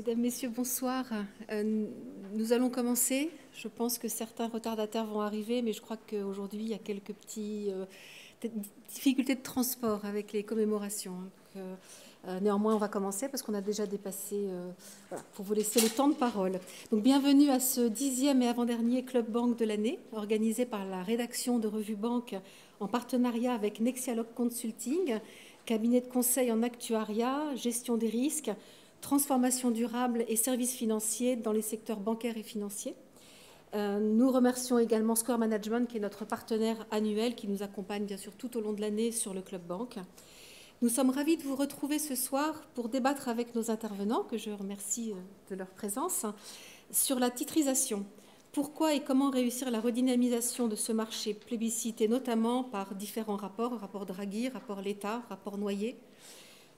Mesdames, Messieurs, bonsoir. Nous allons commencer. Je pense que certains retardataires vont arriver, mais je crois qu'aujourd'hui, il y a quelques petites difficultés de transport avec les commémorations. Néanmoins, on va commencer parce qu'on a déjà dépassé, voilà, pour vous laisser le temps de parole. Donc, bienvenue à ce 10e et avant-dernier Club Banque de l'année, organisé par la rédaction de Revue Banque en partenariat avec Nexialog Consulting, cabinet de conseil en actuariat, gestion des risques, transformation durable et services financiers dans les secteurs bancaires et financiers. Nous remercions également Square Management, qui est notre partenaire annuel, qui nous accompagne bien sûr tout au long de l'année sur le Club Banque. Nous sommes ravis de vous retrouver ce soir pour débattre avec nos intervenants, que je remercie de leur présence, sur la titrisation. Pourquoi et comment réussir la redynamisation de ce marché plébiscité, notamment par différents rapports, rapport Draghi, rapport L'État, rapport Noyer.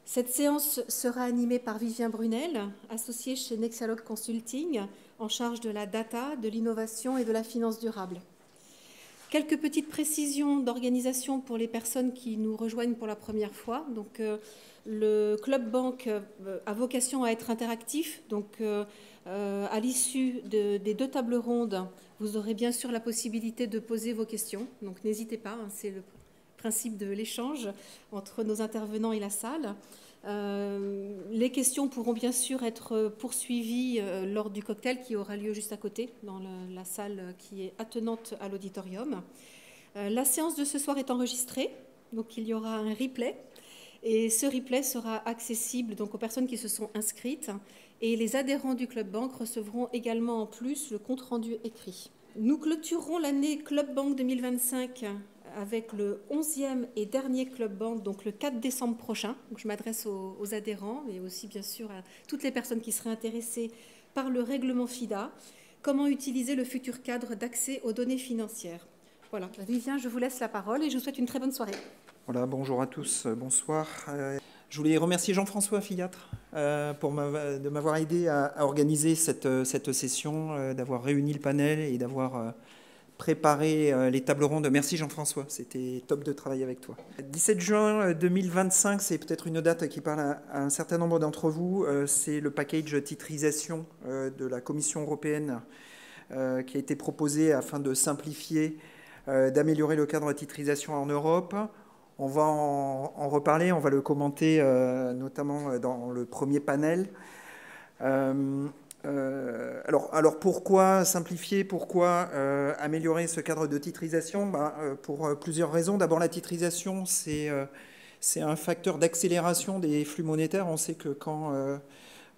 Cette séance sera animée par Vivien Brunel, associé chez Nexialog Consulting, en charge de la data, de l'innovation et de la finance durable. Quelques petites précisions d'organisation pour les personnes qui nous rejoignent pour la première fois. Donc, le Club Banque a vocation à être interactif. Donc, à l'issue des deux tables rondes, vous aurez bien sûr la possibilité de poser vos questions. Donc, n'hésitez pas, hein, c'est le principe de l'échange entre nos intervenants et la salle. Les questions pourront bien sûr être poursuivies lors du cocktail qui aura lieu juste à côté, dans la salle qui est attenante à l'auditorium. La séance de ce soir est enregistrée, donc il y aura un replay. Et ce replay sera accessible donc aux personnes qui se sont inscrites. Et les adhérents du Club Banque recevront également en plus le compte-rendu écrit. Nous clôturerons l'année Club Banque 2025 avec le 11e et dernier Club Banque, donc le 4 décembre prochain. Donc je m'adresse aux adhérents, mais aussi bien sûr à toutes les personnes qui seraient intéressées par le règlement FIDA. Comment utiliser le futur cadre d'accès aux données financières. Voilà, Vivien, je vous laisse la parole et je vous souhaite une très bonne soirée. Voilà, bonjour à tous, bonsoir. Je voulais remercier Jean-François Fillatre de m'avoir aidé à organiser cette session, d'avoir réuni le panel et d'avoir préparé les tables rondes. Merci Jean-François, c'était top de travailler avec toi. 17 juin 2025, c'est peut-être une date qui parle à un certain nombre d'entre vous. C'est le package titrisation de la Commission européenne qui a été proposé afin de simplifier, d'améliorer le cadre de titrisation en Europe. On va en reparler, on va le commenter notamment dans le premier panel. Alors pourquoi simplifier, pourquoi améliorer ce cadre de titrisation? Pour plusieurs raisons. D'abord, la titrisation, c'est un facteur d'accélération des flux monétaires. On sait que quand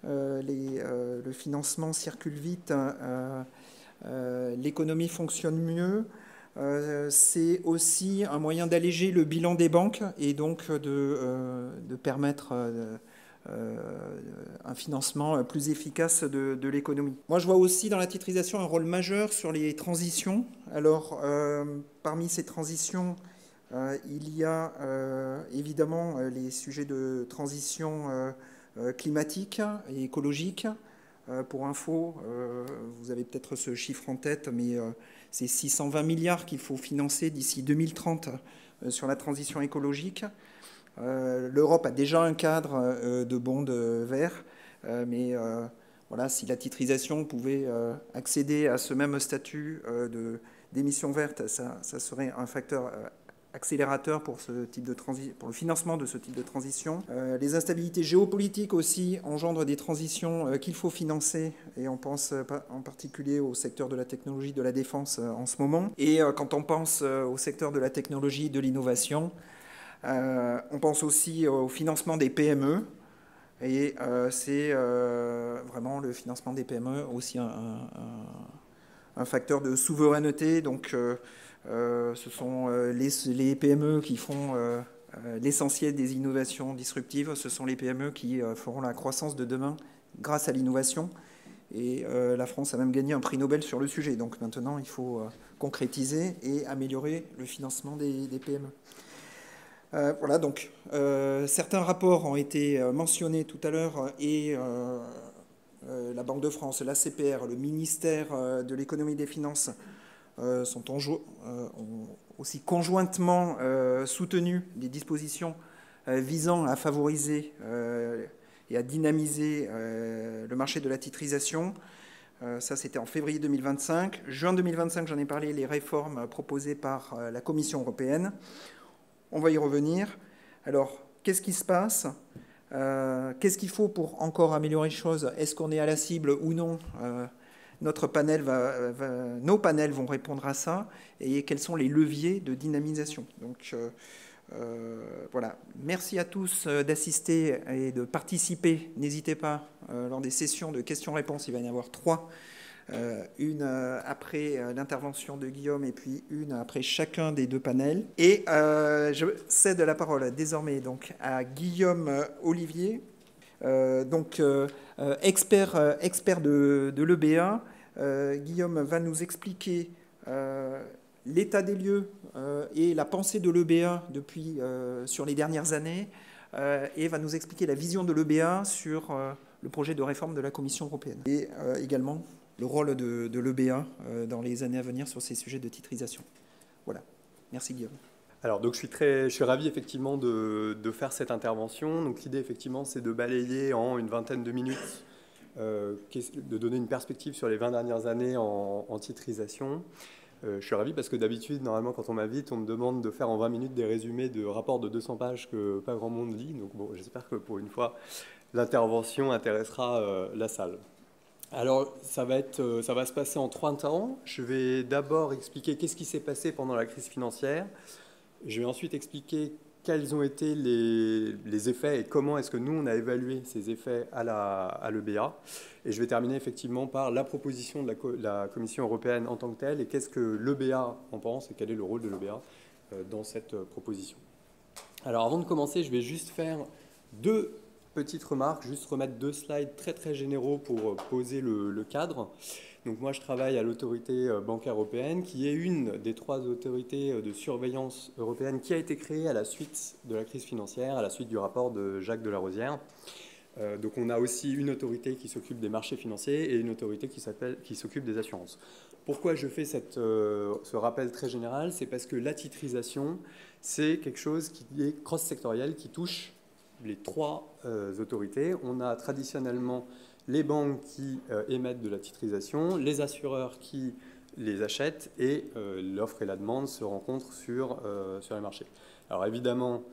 le financement circule vite, l'économie fonctionne mieux. C'est aussi un moyen d'alléger le bilan des banques et donc de permettre un financement plus efficace de l'économie. Moi, je vois aussi dans la titrisation un rôle majeur sur les transitions. Alors, parmi ces transitions, il y a évidemment les sujets de transition climatique et écologique. Pour info, vous avez peut-être ce chiffre en tête, mais c'est 620 milliards qu'il faut financer d'ici 2030 sur la transition écologique. L'Europe a déjà un cadre de bonds verts, mais voilà, si la titrisation pouvait accéder à ce même statut d'émissions vertes, ça serait un facteur accélérateur pour le financement de ce type de transition. Les instabilités géopolitiques aussi engendrent des transitions qu'il faut financer, et on pense en particulier au secteur de la technologie, de la défense en ce moment. Et quand on pense au secteur de la technologie, de l'innovation, on pense aussi au financement des PME, et c'est vraiment le financement des PME aussi un facteur de souveraineté. Donc ce sont les PME qui font l'essentiel des innovations disruptives. Ce sont les PME qui feront la croissance de demain grâce à l'innovation. Et la France a même gagné un prix Nobel sur le sujet. Donc maintenant, il faut concrétiser et améliorer le financement des PME. Voilà, donc certains rapports ont été mentionnés tout à l'heure, et la Banque de France, l'ACPR, le ministère de l'économie et des finances ont aussi conjointement soutenu des dispositions visant à favoriser et à dynamiser le marché de la titrisation. Ça, c'était en février 2025. Juin 2025, j'en ai parlé, les réformes proposées par la Commission européenne. On va y revenir. Alors, qu'est-ce qui se passe ? Qu'est-ce qu'il faut pour encore améliorer les choses? Est-ce qu'on est à la cible ou non? Nos panels vont répondre à ça. Et quels sont les leviers de dynamisation? Donc, voilà. Merci à tous d'assister et de participer. N'hésitez pas, lors des sessions de questions-réponses, il va y en avoir 3. Une après l'intervention de Guillaume et puis une après chacun des 2 panels. Et je cède la parole désormais donc à Guillaume Olivier, expert de l'EBA. Guillaume va nous expliquer l'état des lieux et la pensée de l'EBA sur les dernières années et va nous expliquer la vision de l'EBA sur le projet de réforme de la Commission européenne. Et également le rôle de l'EBA dans les années à venir sur ces sujets de titrisation. Voilà. Merci Guillaume. Alors, donc, je suis ravi effectivement de faire cette intervention. Donc, l'idée effectivement, c'est de balayer en une vingtaine de minutes, de donner une perspective sur les 20 dernières années en titrisation. Je suis ravi parce que d'habitude, normalement, quand on m'invite, on me demande de faire en 20 minutes des résumés de rapports de 200 pages que pas grand monde lit. Donc, bon, j'espère que pour une fois, l'intervention intéressera la salle. Alors, ça va se passer en 3 temps. Je vais d'abord expliquer qu'est-ce qui s'est passé pendant la crise financière. Je vais ensuite expliquer quels ont été les effets et comment est-ce que nous, on a évalué ces effets à l'EBA. Et je vais terminer effectivement par la proposition de la Commission européenne en tant que telle et qu'est-ce que l'EBA en pense et quel est le rôle de l'EBA dans cette proposition. Alors, avant de commencer, je vais juste faire 2 petites remarques, juste remettre 2 slides très très généraux pour poser le cadre. Donc moi je travaille à l'autorité bancaire européenne qui est une des 3 autorités de surveillance européenne qui a été créée à la suite de la crise financière, à la suite du rapport de Jacques de Larosière. Donc on a aussi une autorité qui s'occupe des marchés financiers et une autorité qui s'occupe des assurances. Pourquoi je fais ce rappel très général? C'est parce que la titrisation, c'est quelque chose qui est cross-sectoriel, qui touche les 3 autorités. On a traditionnellement les banques qui émettent de la titrisation, les assureurs qui les achètent et l'offre et la demande se rencontrent sur les marchés. Alors évidemment,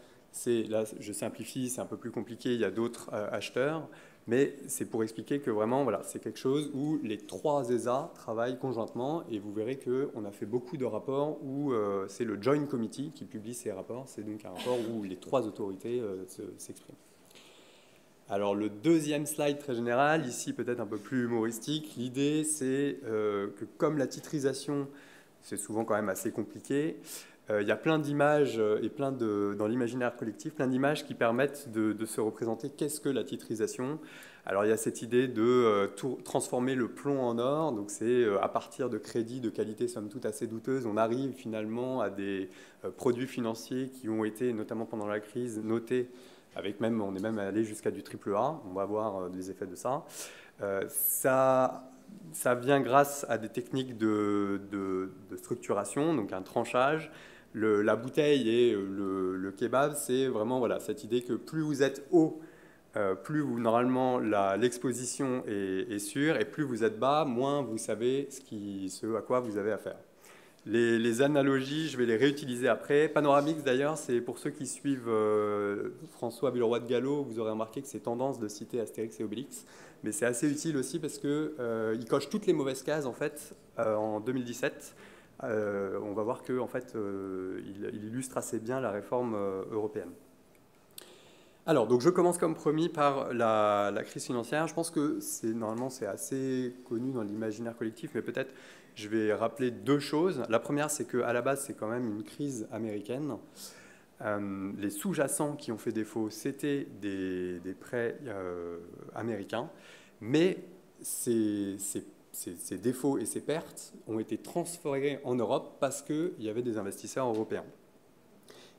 là je simplifie, c'est un peu plus compliqué, il y a d'autres acheteurs, mais c'est pour expliquer que vraiment, voilà, c'est quelque chose où les 3 ESA travaillent conjointement et vous verrez qu'on a fait beaucoup de rapports où c'est le Joint Committee qui publie ces rapports. C'est donc un rapport où les 3 autorités s'expriment. Alors le deuxième slide très général, ici peut-être un peu plus humoristique, l'idée c'est que comme la titrisation, c'est souvent quand même assez compliqué, il y a plein d'images et dans l'imaginaire collectif, plein d'images qui permettent de se représenter qu'est-ce que la titrisation. Alors il y a cette idée de transformer le plomb en or, donc c'est à partir de crédits de qualité somme toute assez douteuse, on arrive finalement à des produits financiers qui ont été, notamment pendant la crise, notés on est même allé jusqu'à du AAA, on va voir les effets de ça. Ça vient grâce à des techniques de structuration, donc un tranchage. La bouteille et le kebab, c'est vraiment voilà, cette idée que plus vous êtes haut, normalement l'exposition est sûre, et plus vous êtes bas, moins vous savez ce à quoi vous avez affaire. Les analogies, je vais les réutiliser après. Panoramix, d'ailleurs, c'est pour ceux qui suivent François Villeroy de Gallo, vous aurez remarqué que c'est tendance de citer Astérix et Obélix. Mais c'est assez utile aussi parce qu'il coche toutes les mauvaises cases, en fait, en 2017. On va voir qu'il en fait, il illustre assez bien la réforme européenne. Alors, donc je commence comme promis par la crise financière. Je pense que normalement, c'est assez connu dans l'imaginaire collectif, mais peut-être je vais rappeler 2 choses. La première, c'est qu'à la base, c'est quand même une crise américaine. Les sous-jacents qui ont fait défaut, c'était des prêts américains, mais ces défauts et ces pertes ont été transférés en Europe parce qu'il y avait des investisseurs européens.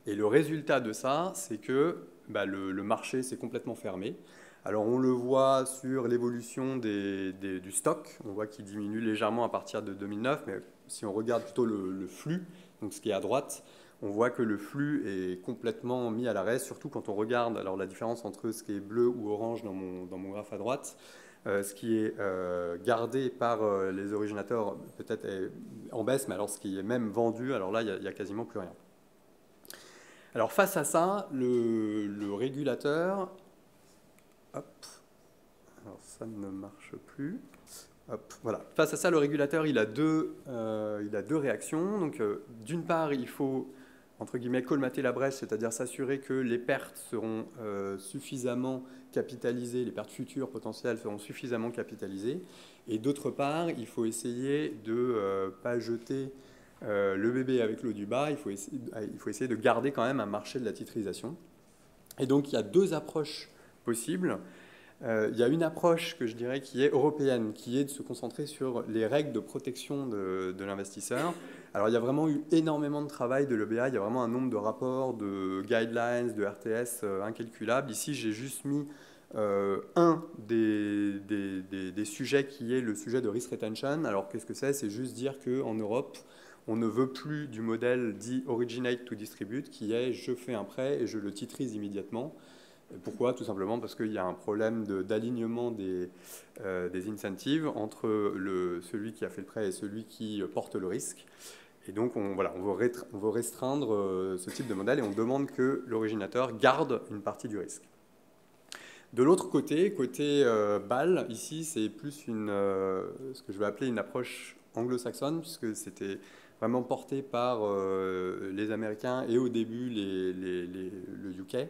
Et le résultat de ça, c'est que le marché s'est complètement fermé. Alors on le voit sur l'évolution du stock, on voit qu'il diminue légèrement à partir de 2009, mais si on regarde plutôt le flux, donc ce qui est à droite, on voit que le flux est complètement mis à l'arrêt, surtout quand on regarde alors, la différence entre ce qui est bleu ou orange dans mon graphe à droite. Ce qui est gardé par les originateurs peut-être est en baisse, mais alors ce qui est même vendu, alors là, il n'y a quasiment plus rien. Alors face à ça, le régulateur... Hop, alors ça ne marche plus. Hop, voilà. Face à ça, le régulateur, il a deux réactions. Donc, d'une part, il faut, entre guillemets, colmater la brèche, c'est-à-dire s'assurer que les pertes seront suffisamment capitalisées, les pertes futures potentielles seront suffisamment capitalisées. Et d'autre part, il faut essayer de ne pas jeter le bébé avec l'eau du bain, il faut essayer de garder quand même un marché de la titrisation. Et donc, il y a deux approches possibles. Il y a une approche que je dirais qui est européenne, qui est de se concentrer sur les règles de protection de l'investisseur. Alors il y a vraiment eu énormément de travail de l'EBA, il y a vraiment un nombre de rapports, de guidelines, de RTS incalculable. Ici j'ai juste mis un des sujets qui est le sujet de risk retention. Alors qu'est-ce que c'est? C'est juste dire qu'en Europe, on ne veut plus du modèle dit originate to distribute, qui est je fais un prêt et je le titrise immédiatement. Pourquoi? Tout simplement parce qu'il y a un problème d'alignement des incentives entre celui qui a fait le prêt et celui qui porte le risque. Et donc, on veut restreindre ce type de modèle et on demande que l'originateur garde une partie du risque. De l'autre côté, BAL, ici, c'est plus ce que je vais appeler une approche anglo-saxonne, puisque c'était vraiment porté par les Américains et au début le UK.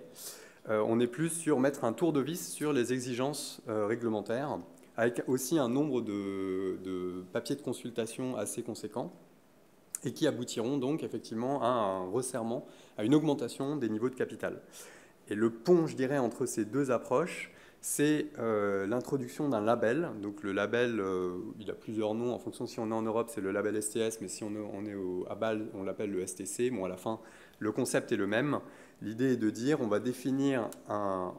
On est plus sur mettre un tour de vis sur les exigences réglementaires, avec aussi un nombre de papiers de consultation assez conséquents, et qui aboutiront donc effectivement à un resserrement, à une augmentation des niveaux de capital. Et le pont, je dirais, entre ces deux approches, c'est l'introduction d'un label. Donc le label, il a plusieurs noms, en fonction si on est en Europe, c'est le label STS, mais si on est à Bâle, on l'appelle le STC. Bon, à la fin, le concept est le même. L'idée est de dire on va définir un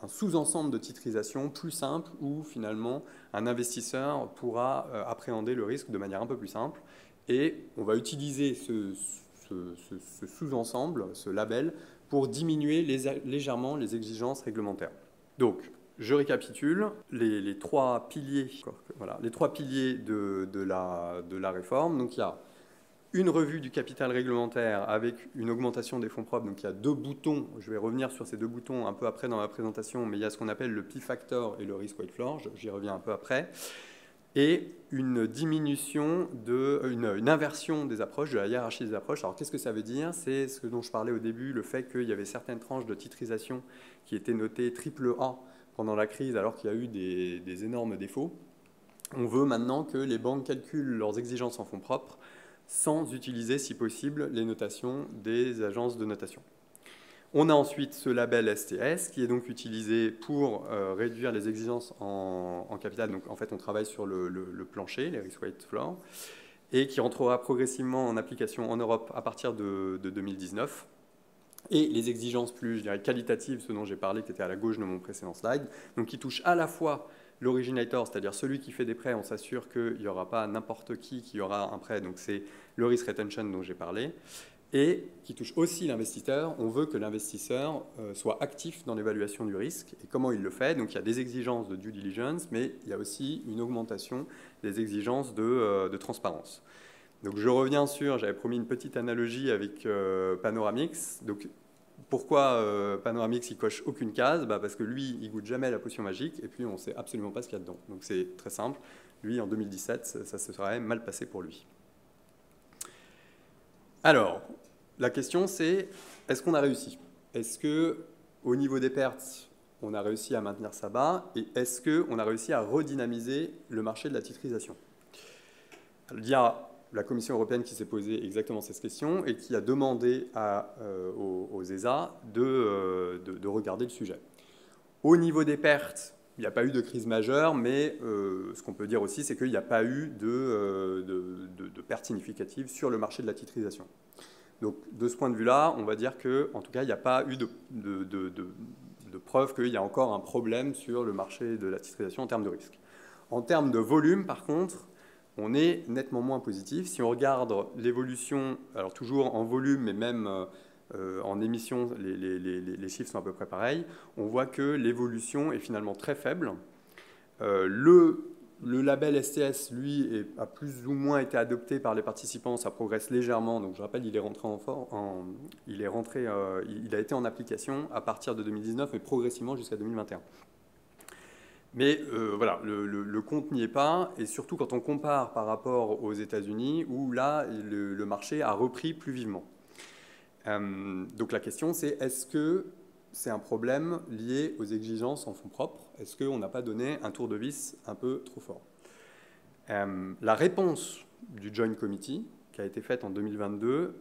sous-ensemble de titrisation plus simple où finalement un investisseur pourra appréhender le risque de manière un peu plus simple et on va utiliser ce sous-ensemble, ce label, pour diminuer légèrement les exigences réglementaires. Donc, je récapitule les trois piliers, de la réforme. Donc, il y a une revue du capital réglementaire avec une augmentation des fonds propres. Donc il y a deux boutons, je vais revenir sur ces deux boutons un peu après dans ma présentation, mais il y a ce qu'on appelle le P-factor et le risk weight floor, j'y reviens un peu après, et une diminution, une inversion des approches, de la hiérarchie des approches. Alors qu'est-ce que ça veut dire? C'est ce dont je parlais au début, le fait qu'il y avait certaines tranches de titrisation qui étaient notées AAA pendant la crise alors qu'il y a eu des énormes défauts. On veut maintenant que les banques calculent leurs exigences en fonds propres sans utiliser, si possible, les notations des agences de notation. On a ensuite ce label STS qui est donc utilisé pour réduire les exigences en capital. Donc en fait, on travaille sur le plancher, les risk weight floor, et qui rentrera progressivement en application en Europe à partir de 2019. Et les exigences plus, je dirais, qualitatives, ce dont j'ai parlé, qui était à la gauche de mon précédent slide, donc qui touchent à la fois l'originator, c'est-à-dire celui qui fait des prêts, on s'assure qu'il n'y aura pas n'importe qui aura un prêt, donc c'est le risk retention dont j'ai parlé, et qui touche aussi l'investisseur. On veut que l'investisseur soit actif dans l'évaluation du risque. Et comment il le fait? Donc il y a des exigences de due diligence, mais il y a aussi une augmentation des exigences de transparence. Donc je reviens sur, j'avais promis une petite analogie avec Panoramix. Donc pourquoi Panoramix, il coche aucune case? Parce que lui, il goûte jamais la potion magique, et puis on ne sait absolument pas ce qu'il y a dedans. Donc c'est très simple. Lui, en 2017, ça se serait mal passé pour lui. Alors, la question c'est, est-ce qu'on a réussi? Est-ce qu'au niveau des pertes, on a réussi à maintenir ça bas? Et est-ce qu'on a réussi à redynamiser le marché de la titrisation? Il y a la Commission européenne qui s'est posé exactement cette question et qui a demandé aux ESA de regarder le sujet. Au niveau des pertes, il n'y a pas eu de crise majeure, mais ce qu'on peut dire aussi, c'est qu'il n'y a pas eu de pertes significatives sur le marché de la titrisation. Donc, de ce point de vue-là, on va dire qu'en tout cas, il n'y a pas eu de preuve qu'il y a encore un problème sur le marché de la titrisation en termes de risque. En termes de volume, par contre, on est nettement moins positif. Si on regarde l'évolution, alors toujours en volume, mais même en émissions, les chiffres sont à peu près pareils, on voit que l'évolution est finalement très faible. Le label STS, lui, a plus ou moins été adopté par les participants, ça progresse légèrement. Donc je rappelle, il a été en application à partir de 2019, mais progressivement jusqu'à 2021. Mais voilà, le compte n'y est pas, et surtout quand on compare par rapport aux États-Unis, où là, le marché a repris plus vivement. Donc la question, c'est est-ce que c'est un problème lié aux exigences en fonds propres? Est-ce qu'on n'a pas donné un tour de vis un peu trop fort? La réponse du Joint Committee, qui a été faite en 2022,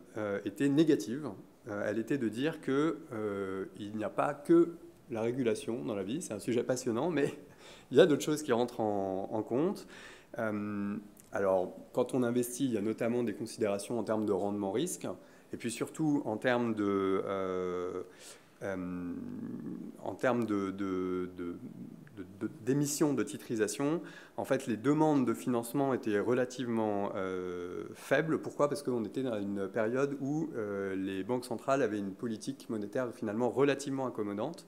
était négative. Elle était de dire qu'il n'y a pas que la régulation dans la vie. C'est un sujet passionnant, mais il y a d'autres choses qui rentrent en compte. Alors, quand on investit, il y a notamment des considérations en termes de rendement-risque, et puis surtout en termes d'émissions de titrisation. En fait, les demandes de financement étaient relativement faibles. Pourquoi? Parce qu'on était dans une période où les banques centrales avaient une politique monétaire finalement relativement accommodante.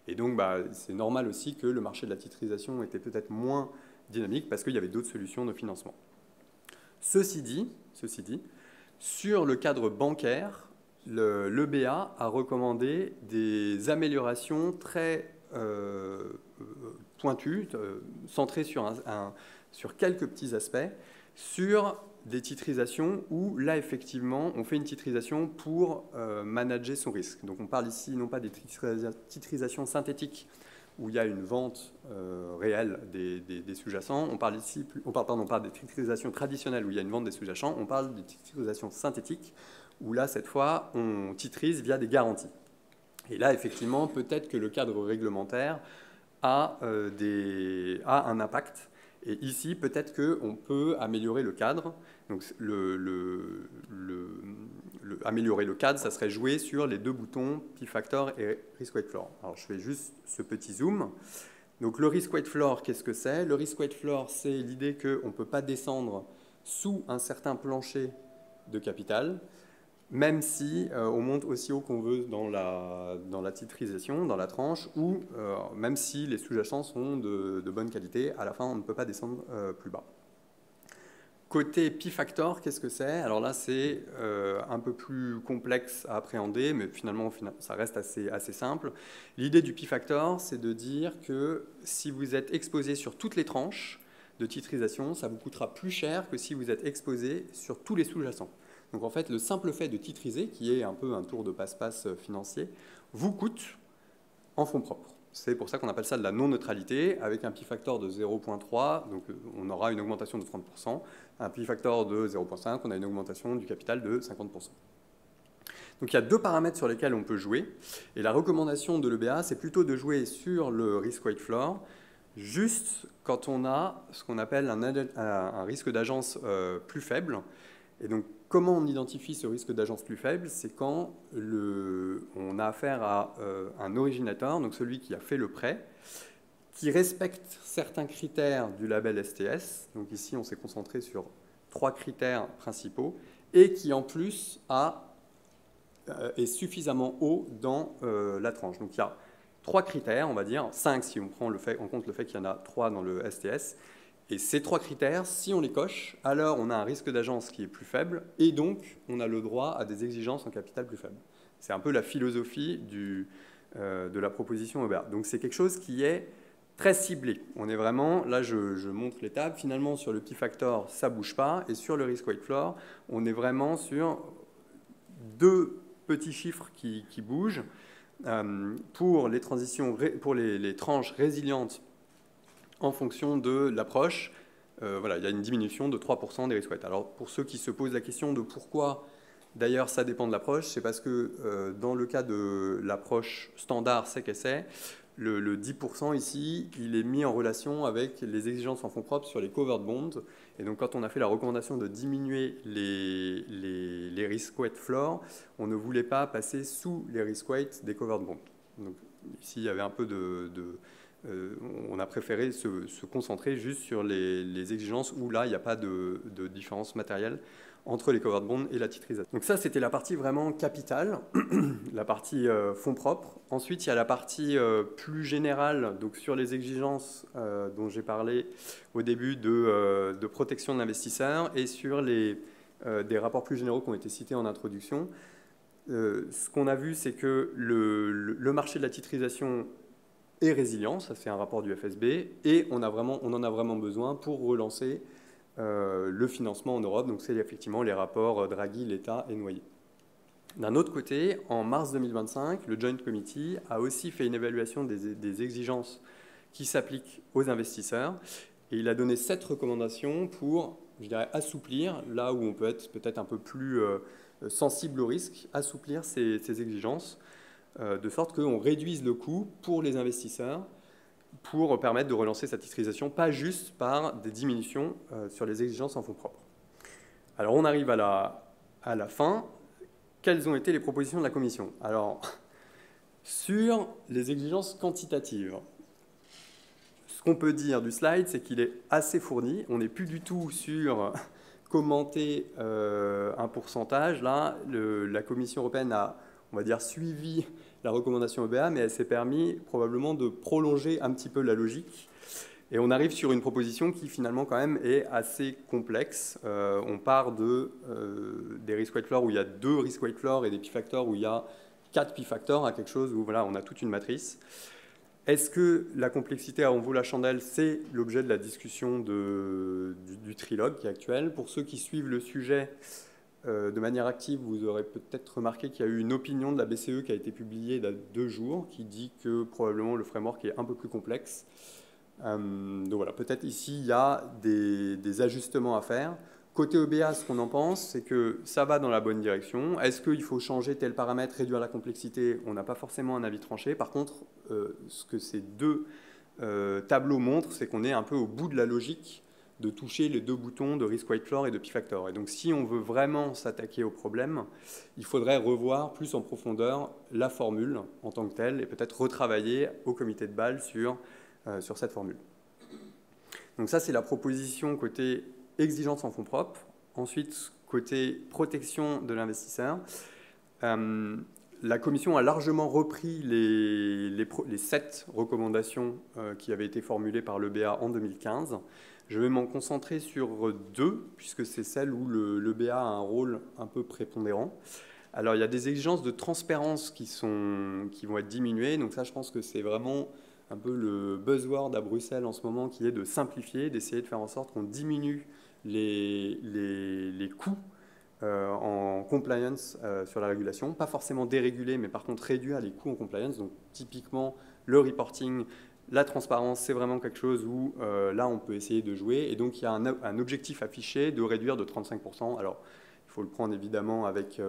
Et donc, c'est normal aussi que le marché de la titrisation était peut-être moins dynamique parce qu'il y avait d'autres solutions de financement. Ceci dit, sur le cadre bancaire, l'EBA a recommandé des améliorations très pointues, centrées sur quelques petits aspects, sur des titrisations où, là, effectivement, on fait une titrisation pour manager son risque. Donc, on parle ici non pas des titrisations synthétiques, où il y a une vente réelle des sous-jacents. On parle pas des titrisations traditionnelles où il y a une vente des sous-jacents. On parle des titrisations synthétiques où là, cette fois, on titrise via des garanties. Et là, effectivement, peut-être que le cadre réglementaire a un impact. Et ici, peut-être qu'on peut améliorer le cadre. Donc, améliorer le cadre, ça serait jouer sur les deux boutons P-Factor et Risk-Weight Floor. Alors, je fais juste ce petit zoom. Donc, le Risk-Weight Floor, qu'est-ce que c'est? Le Risk-Weight Floor, c'est l'idée qu'on ne peut pas descendre sous un certain plancher de capital, même si on monte aussi haut qu'on veut dans la titrisation, dans la tranche, ou même si les sous-jacents sont de bonne qualité, à la fin, on ne peut pas descendre plus bas. Côté P-Factor, qu'est-ce que c'est? Alors là, c'est un peu plus complexe à appréhender, mais finalement, ça reste assez simple. L'idée du P-Factor, c'est de dire que si vous êtes exposé sur toutes les tranches de titrisation, ça vous coûtera plus cher que si vous êtes exposé sur tous les sous-jacents. Donc en fait, le simple fait de titriser, qui est un peu un tour de passe-passe financier, vous coûte en fonds propres. C'est pour ça qu'on appelle ça de la non-neutralité. Avec un P-Factor de 0,3, donc on aura une augmentation de 30%. Un P-Factor de 0,5, on a une augmentation du capital de 50%. Donc il y a deux paramètres sur lesquels on peut jouer. Et la recommandation de l'EBA, c'est plutôt de jouer sur le Risk-Weight Floor, juste quand on a ce qu'on appelle un risque d'agence plus faible. Et donc, comment on identifie ce risque d'agence plus faible? C'est quand on a affaire à un originateur, donc celui qui a fait le prêt, qui respecte certains critères du label STS. Donc ici, on s'est concentré sur 3 critères principaux, et qui en plus est suffisamment haut dans la tranche. Donc il y a 3 critères, on va dire, 5 si on prend en compte le fait qu'il y en a 3 dans le STS. Et ces 3 critères, si on les coche, alors on a un risque d'agence qui est plus faible, et donc on a le droit à des exigences en capital plus faibles. C'est un peu la philosophie de la proposition EBA. Donc c'est quelque chose qui est très ciblé. On est vraiment, là je montre les tables, finalement sur le P-Factor, ça ne bouge pas, et sur le Risk-Weight Floor, on est vraiment sur 2 petits chiffres qui bougent. Pour les tranches résilientes, en fonction de l'approche, voilà, il y a une diminution de 3% des risk-weights. Alors, pour ceux qui se posent la question de pourquoi, d'ailleurs, ça dépend de l'approche, c'est parce que dans le cas de l'approche standard CKC, le 10% ici, il est mis en relation avec les exigences en fonds propres sur les covered bonds. Et donc, quand on a fait la recommandation de diminuer les risk-weight floors, on ne voulait pas passer sous les risk-weights des covered bonds. Donc, ici, il y avait un peu on a préféré se concentrer juste sur les exigences où là, il n'y a pas de différence matérielle entre les covered bonds et la titrisation. Donc ça, c'était la partie vraiment capitale, la partie fonds propres. Ensuite, il y a la partie plus générale, donc sur les exigences dont j'ai parlé au début de protection de l'investisseur et sur des rapports plus généraux qui ont été cités en introduction. Ce qu'on a vu, c'est que le marché de la titrisation est résilient, ça c'est un rapport du FSB, et on en a vraiment besoin pour relancer le financement en Europe. Donc c'est effectivement les rapports Draghi, l'État et Noyer. D'un autre côté, en mars 2025, le Joint Committee a aussi fait une évaluation des exigences qui s'appliquent aux investisseurs, et il a donné 7 recommandations pour, je dirais, assouplir, là où on peut être peut-être un peu plus sensible au risque, assouplir ces exigences, de sorte qu'on réduise le coût pour les investisseurs pour permettre de relancer cette titrisation, pas juste par des diminutions sur les exigences en fonds propres. Alors on arrive à la fin. Quelles ont été les propositions de la Commission? Alors, sur les exigences quantitatives, ce qu'on peut dire du slide, c'est qu'il est assez fourni. On n'est plus du tout sur commenter un pourcentage. Là, la Commission européenne a, on va dire, suivi la recommandation EBA, mais elle s'est permis probablement de prolonger un petit peu la logique. Et on arrive sur une proposition qui finalement quand même est assez complexe. On part des risk-weight floors où il y a 2 risk-weight floors et des p-factors où il y a 4 p-factors à quelque chose où voilà, on a toute une matrice. Est-ce que la complexité en vaut la chandelle? C'est l'objet de la discussion du trilogue qui est actuel. Pour ceux qui suivent le sujet de manière active, vous aurez peut-être remarqué qu'il y a eu une opinion de la BCE qui a été publiée il y a 2 jours qui dit que probablement le framework est un peu plus complexe. Donc voilà, peut-être ici il y a des ajustements à faire. Côté EBA, ce qu'on en pense, c'est que ça va dans la bonne direction. Est-ce qu'il faut changer tel paramètre, réduire la complexité? On n'a pas forcément un avis tranché. Par contre, ce que ces 2 tableaux montrent, c'est qu'on est un peu au bout de la logique de toucher les 2 boutons de risk-weight floor et de p-factor. Et donc si on veut vraiment s'attaquer au problème, il faudrait revoir plus en profondeur la formule en tant que telle et peut-être retravailler au comité de Bâle sur cette formule. Donc ça, c'est la proposition côté exigence en fonds propres. Ensuite, côté protection de l'investisseur, la Commission a largement repris les 7 recommandations qui avaient été formulées par l'EBA en 2015. Je vais m'en concentrer sur 2, puisque c'est celle où l'EBA a un rôle un peu prépondérant. Alors, il y a des exigences de transparence qui vont être diminuées. Donc ça, je pense que c'est vraiment un peu le buzzword à Bruxelles en ce moment, qui est de simplifier, d'essayer de faire en sorte qu'on diminue les coûts en compliance sur la régulation. Pas forcément déréguler, mais par contre réduire les coûts en compliance. Donc typiquement, le reporting, la transparence, c'est vraiment quelque chose où là, on peut essayer de jouer. Et donc, il y a un objectif affiché de réduire de 35%. Alors, il faut le prendre évidemment avec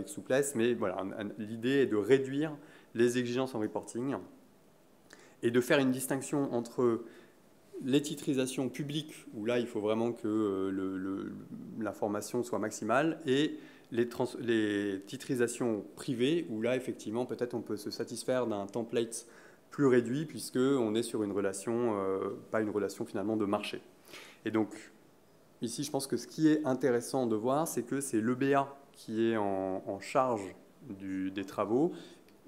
souplesse, mais voilà, l'idée est de réduire les exigences en reporting et de faire une distinction entre les titrisations publiques, où là, il faut vraiment que l'information soit maximale, et les titrisations privées, où là, effectivement, peut-être on peut se satisfaire d'un template plus réduit, puisqu'on est sur une relation, pas une relation finalement de marché. Et donc, ici, je pense que ce qui est intéressant de voir, c'est que c'est l'EBA qui est en charge des travaux.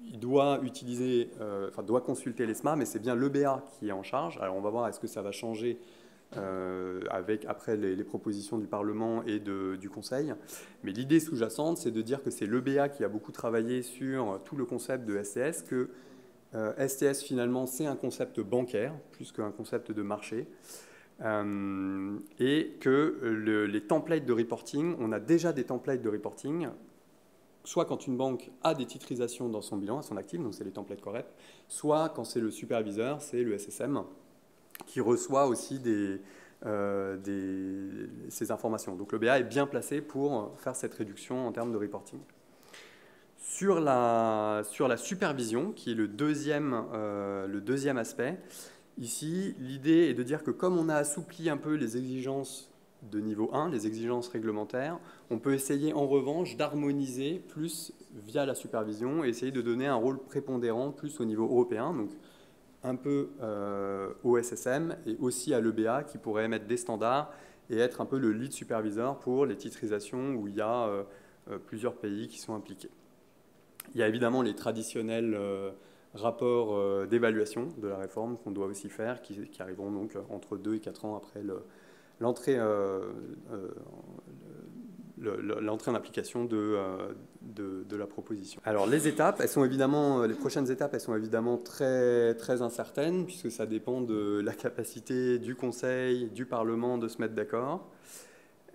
Il doit doit consulter l'ESMA, mais c'est bien l'EBA qui est en charge. Alors on va voir est-ce que ça va changer après les propositions du Parlement et du Conseil. Mais l'idée sous-jacente, c'est de dire que c'est l'EBA qui a beaucoup travaillé sur tout le concept de STS, que STS finalement c'est un concept bancaire plus qu'un concept de marché. Et que les templates de reporting, on a déjà des templates de reporting, soit quand une banque a des titrisations dans son bilan, à son actif, donc c'est les templates corrects, soit quand c'est le superviseur, c'est le SSM, qui reçoit aussi ces informations. Donc le BA est bien placé pour faire cette réduction en termes de reporting. Sur la supervision, qui est le deuxième aspect, ici, l'idée est de dire que comme on a assoupli un peu les exigences de niveau 1, les exigences réglementaires, on peut essayer en revanche d'harmoniser plus via la supervision et essayer de donner un rôle prépondérant plus au niveau européen. Donc un peu au SSM et aussi à l'EBA qui pourrait émettre des standards et être un peu le lead supervisor pour les titrisations où il y a plusieurs pays qui sont impliqués. Il y a évidemment les traditionnels rapports d'évaluation de la réforme qu'on doit aussi faire, qui arriveront donc entre 2 et 4 ans après l'entrée en application de la proposition. Alors les étapes, les prochaines étapes, elles sont évidemment très, très incertaines, puisque ça dépend de la capacité du Conseil, du Parlement de se mettre d'accord.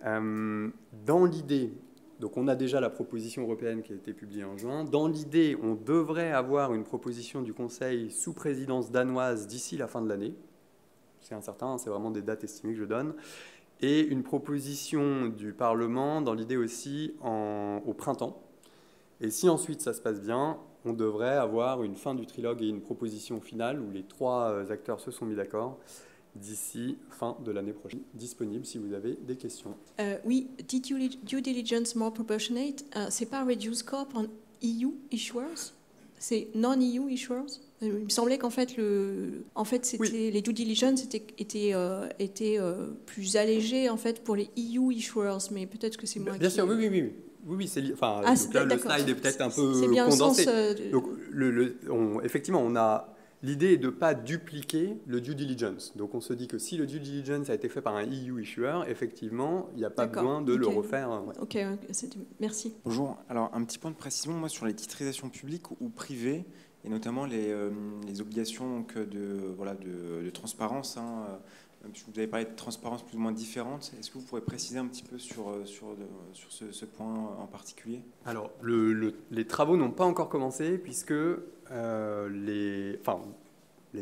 Dans l'idée, donc on a déjà la proposition européenne qui a été publiée en juin. Dans l'idée, on devrait avoir une proposition du Conseil sous présidence danoise d'ici la fin de l'année. C'est incertain, c'est vraiment des dates estimées que je donne. Et une proposition du Parlement, dans l'idée aussi, au printemps. Et si ensuite ça se passe bien, on devrait avoir une fin du trilogue et une proposition finale où les 3 acteurs se sont mis d'accord d'ici fin de l'année prochaine. Disponible si vous avez des questions. Oui, due diligence more proportionate, c'est pas reduce scope on EU issuers, c'est non-EU issuers. Il me semblait qu'en fait, c'était les due diligence étaient plus allégés en fait pour les EU issuers, mais peut-être que c'est moi Bien qui... sûr, oui, c'est enfin, ah, donc là, le slide est peut-être un peu bien condensé. Le sens, donc, effectivement, on a l'idée de ne pas dupliquer le due diligence. Donc, on se dit que si le due diligence a été fait par un EU issuer, effectivement, il n'y a pas besoin de le refaire. Ouais. Ok, merci. Bonjour. Alors, un petit point de précision, moi, sur les titrisations publiques ou privées, et notamment les obligations de transparence. Vous avez parlé de transparence plus ou moins différente. Est-ce que vous pourrez préciser un petit peu sur ce point en particulier? Alors, les travaux n'ont pas encore commencé puisque les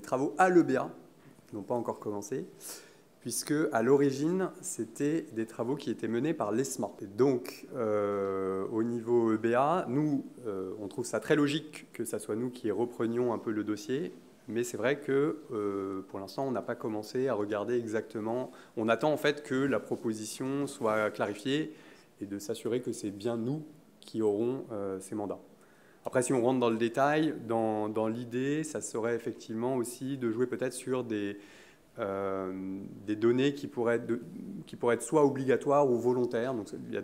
travaux à l'EBA n'ont pas encore commencé puisque à l'origine, c'était des travaux qui étaient menés par l'ESMA. Et donc, au niveau EBA, nous, on trouve ça très logique que ça soit nous qui reprenions un peu le dossier. Mais c'est vrai que pour l'instant, on n'a pas commencé à regarder exactement. On attend en fait que la proposition soit clarifiée et de s'assurer que c'est bien nous qui aurons ces mandats. Après, si on rentre dans le détail, dans l'idée, ça serait effectivement aussi de jouer peut-être sur des données qui pourraient être soit obligatoires ou volontaires. Donc, il y a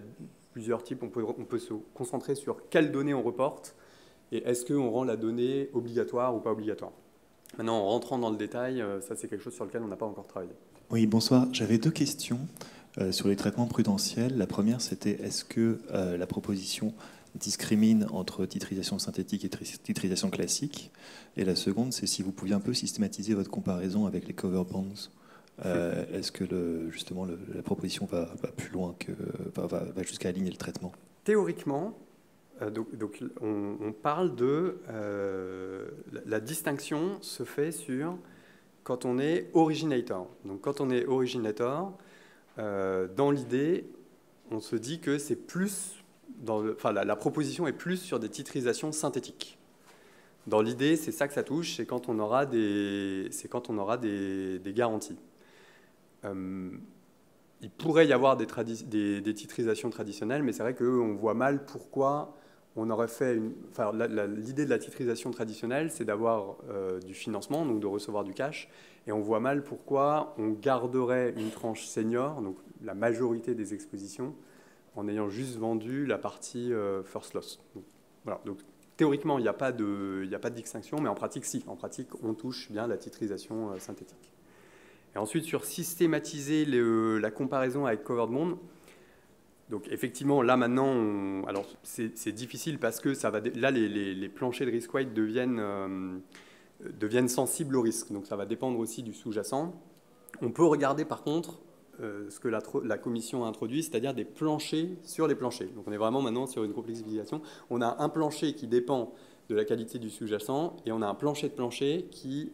plusieurs types. On peut se concentrer sur quelles données on reporte et est-ce qu'on rend la donnée obligatoire ou pas obligatoire. Maintenant, en rentrant dans le détail, ça c'est quelque chose sur lequel on n'a pas encore travaillé. Oui, bonsoir. J'avais 2 questions sur les traitements prudentiels. La première, c'était est-ce que la proposition discrimine entre titrisation synthétique et titrisation classique? Et la seconde, c'est si vous pouviez un peu systématiser votre comparaison avec les cover bonds. Est-ce que justement la proposition va plus loin, va jusqu'à aligner le traitement? Théoriquement, donc on parle de... la distinction se fait sur quand on est originator. Donc quand on est originator, dans l'idée, on se dit que c'est plus... la proposition est plus sur des titrisations synthétiques. Dans l'idée, c'est ça que ça touche, c'est quand on aura des garanties. Il pourrait y avoir des titrisations traditionnelles, mais c'est vrai qu'on voit mal pourquoi on aurait fait l'idée de la titrisation traditionnelle, c'est d'avoir du financement, donc de recevoir du cash, et on voit mal pourquoi on garderait une tranche senior, donc la majorité des expositions, en ayant juste vendu la partie first loss. Donc, voilà. Donc, théoriquement, il n'y a pas de distinction, mais en pratique, si. En pratique, on touche bien la titrisation synthétique. Et ensuite, sur systématiser la comparaison avec covered bond, donc effectivement, là maintenant, alors c'est difficile parce que là, les planchers de risk weight deviennent sensibles au risque. Donc ça va dépendre aussi du sous-jacent. On peut regarder par contre ce que la Commission a introduit, c'est-à-dire des planchers sur les planchers. Donc on est vraiment maintenant sur une complexification. On a un plancher qui dépend de la qualité du sous-jacent et on a un plancher de plancher qui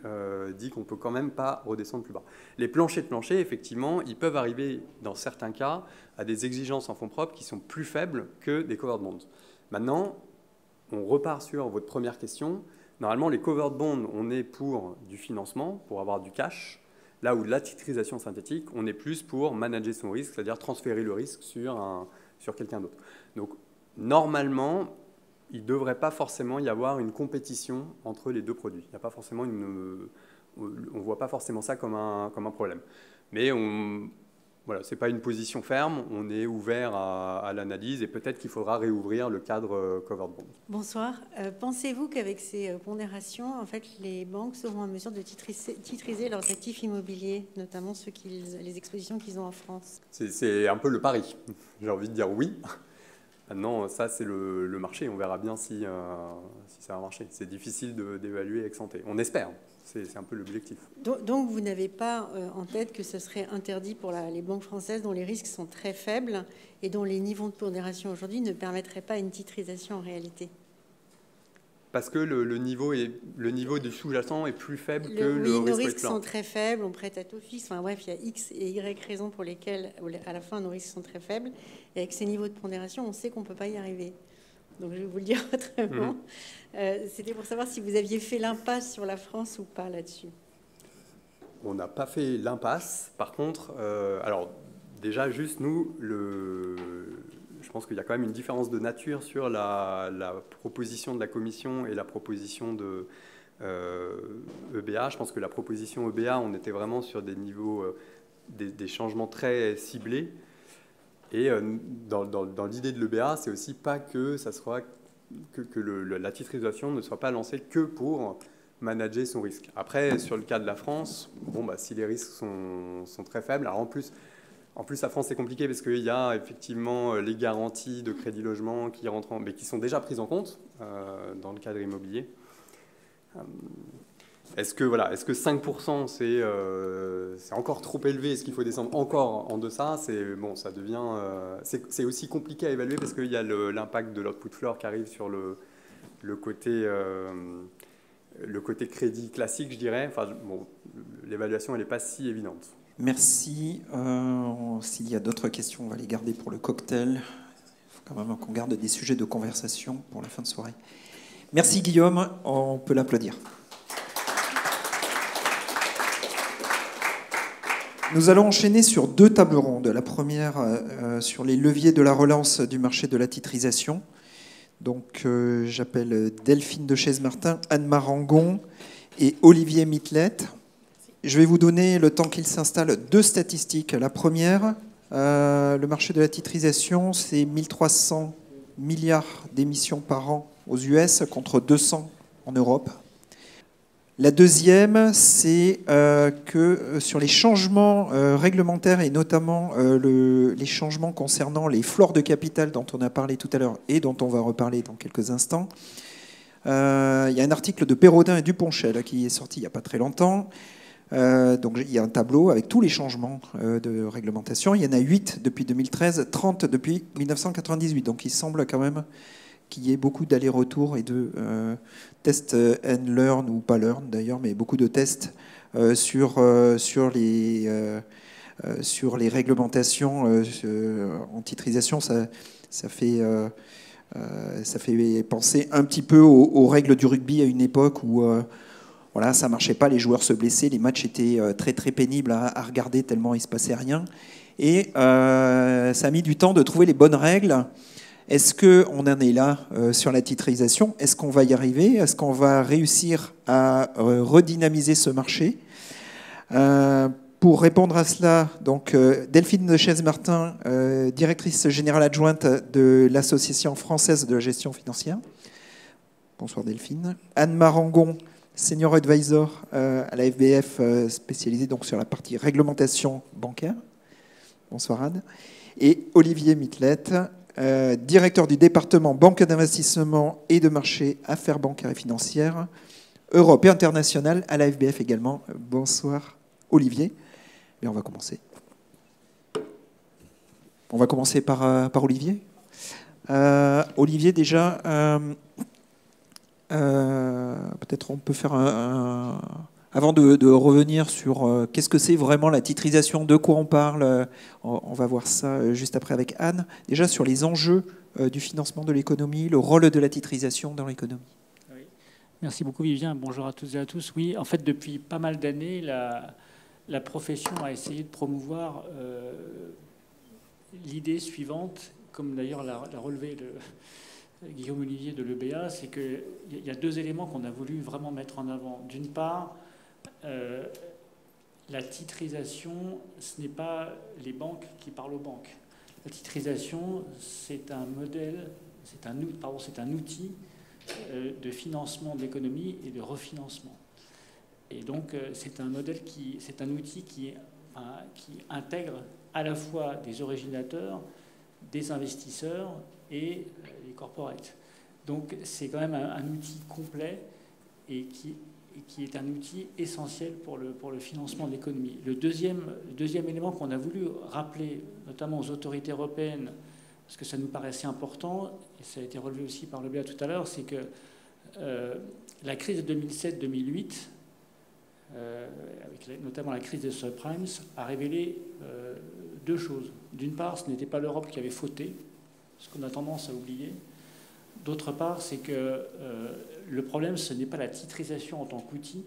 dit qu'on ne peut quand même pas redescendre plus bas. Les planchers de plancher, effectivement, ils peuvent arriver dans certains cas à des exigences en fonds propres qui sont plus faibles que des covered bonds. Maintenant, on repart sur votre première question. Normalement, les covered bonds, on est pour du financement, pour avoir du cash. Là où la titrisation synthétique, on est plus pour manager son risque, c'est-à-dire transférer le risque sur quelqu'un d'autre. Donc, normalement, il ne devrait pas forcément y avoir une compétition entre les deux produits. Il n'y a pas forcément ne voit pas forcément ça comme un problème. Mais voilà, ce n'est pas une position ferme, on est ouvert à l'analyse et peut-être qu'il faudra réouvrir le cadre covered bond. Bonsoir. Pensez-vous qu'avec ces pondérations, en fait, les banques seront en mesure de titriser leurs actifs immobiliers, notamment les expositions qu'ils ont en France? C'est un peu le pari. J'ai envie de dire oui. Maintenant, ça, c'est le marché. On verra bien si ça va marcher. C'est difficile d'évaluer ex ante. On espère. C'est un peu l'objectif. Donc, vous n'avez pas en tête que ce serait interdit pour les banques françaises dont les risques sont très faibles et dont les niveaux de pondération aujourd'hui ne permettraient pas une titrisation en réalité? Parce que le niveau du sous-jacent est plus faible que le nos risque risques sont très faibles, on prête à taux fixe. Enfin bref, il y a X et Y raisons pour lesquelles, à la fin, nos risques sont très faibles. Et avec ces niveaux de pondération, on sait qu'on ne peut pas y arriver. Donc je vais vous le dire autrement. C'était pour savoir si vous aviez fait l'impasse sur la France ou pas là-dessus. On n'a pas fait l'impasse. Par contre, alors déjà, juste nous, je pense qu'il y a quand même une différence de nature sur la proposition de la Commission et la proposition de EBA. Je pense que la proposition EBA, on était vraiment sur des niveaux, des changements très ciblés. Et dans l'idée de l'EBA, c'est aussi pas que ça soit que la titrisation ne soit pas lancée que pour manager son risque. Après, sur le cas de la France, bon, bah, si les risques sont très faibles, alors en plus, la France, c'est compliqué parce qu'il y a effectivement les garanties de crédit logement qui rentrent mais qui sont déjà prises en compte dans le cadre immobilier. Est-ce que 5% c'est encore trop élevé? Est-ce qu'il faut descendre encore en deçà? Ça devient c'est aussi compliqué à évaluer parce qu'il y a l'impact de l'output floor qui arrive sur le côté crédit classique, je dirais. Enfin, bon, l'évaluation elle n'est pas si évidente. Merci. S'il y a d'autres questions, on va les garder pour le cocktail. Il faut quand même qu'on garde des sujets de conversation pour la fin de soirée. Merci Guillaume, on peut l'applaudir. Nous allons enchaîner sur 2 tables rondes. La première sur les leviers de la relance du marché de la titrisation. Donc j'appelle Delphine de Chaise-Martin, Anne Marangon et Olivier Mitlet. Je vais vous donner, le temps qu'il s'installe, 2 statistiques. La première, le marché de la titrisation, c'est 1300 milliards d'émissions par an aux US contre 200 en Europe. La deuxième, c'est que sur les changements réglementaires et notamment les changements concernant les floors de capital dont on a parlé tout à l'heure et dont on va reparler dans quelques instants, il y a un article de Perrodin et Duponchel qui est sorti il n'y a pas très longtemps. Donc il y a un tableau avec tous les changements de réglementation. Il y en a 8 depuis 2013, 30 depuis 1998. Donc il semble quand même qu'il y ait beaucoup d'allers-retours et de tests and learn, ou pas learn d'ailleurs, mais beaucoup de tests sur les réglementations en titrisation. Ça fait penser un petit peu aux règles du rugby à une époque où voilà, ça ne marchait pas, les joueurs se blessaient, les matchs étaient très très pénibles à regarder tellement il ne se passait rien. Et ça a mis du temps de trouver les bonnes règles. Est-ce qu'on en est là sur la titrisation? Est-ce qu'on va y arriver? Est-ce qu'on va réussir à redynamiser ce marché? Pour répondre à cela, donc, Delphine de Chaise-Martin, directrice générale adjointe de l'Association française de la gestion financière. Bonsoir Delphine. Anne Marangon, senior advisor à la FBF, spécialisée donc sur la partie réglementation bancaire. Bonsoir Anne. Et Olivier Mitlet, directeur du département banque d'investissement et de marché affaires bancaires et financières, Europe et internationale à la FBF également. Bonsoir Olivier. Et on va commencer. On va commencer par Olivier. Olivier, déjà, peut-être on peut faire avant de revenir sur qu'est-ce que c'est vraiment la titrisation, de quoi on parle, on va voir ça juste après avec Anne. Déjà sur les enjeux du financement de l'économie, le rôle de la titrisation dans l'économie. Oui. Merci beaucoup Vivien, bonjour à toutes et à tous. Oui, en fait depuis pas mal d'années, la profession a essayé de promouvoir l'idée suivante, comme d'ailleurs l'a relevé Guillaume Olivier de l'EBA, c'est qu'il y a 2 éléments qu'on a voulu vraiment mettre en avant. D'une part, la titrisation, ce n'est pas les banques qui parlent aux banques. La titrisation, c'est un modèle, c'est un outil de financement de l'économie et de refinancement. Et donc, c'est un outil qui intègre à la fois des originateurs, des investisseurs et les corporates. Donc, c'est quand même un outil complet et qui est un outil essentiel pour le financement de l'économie. Le deuxième élément qu'on a voulu rappeler, notamment aux autorités européennes, parce que ça nous paraissait important, et ça a été relevé aussi par le BA tout à l'heure, c'est que la crise de 2007-2008, avec notamment la crise des subprimes, a révélé deux choses. D'une part, ce n'était pas l'Europe qui avait fauté, ce qu'on a tendance à oublier. D'autre part, c'est que le problème, ce n'est pas la titrisation en tant qu'outil,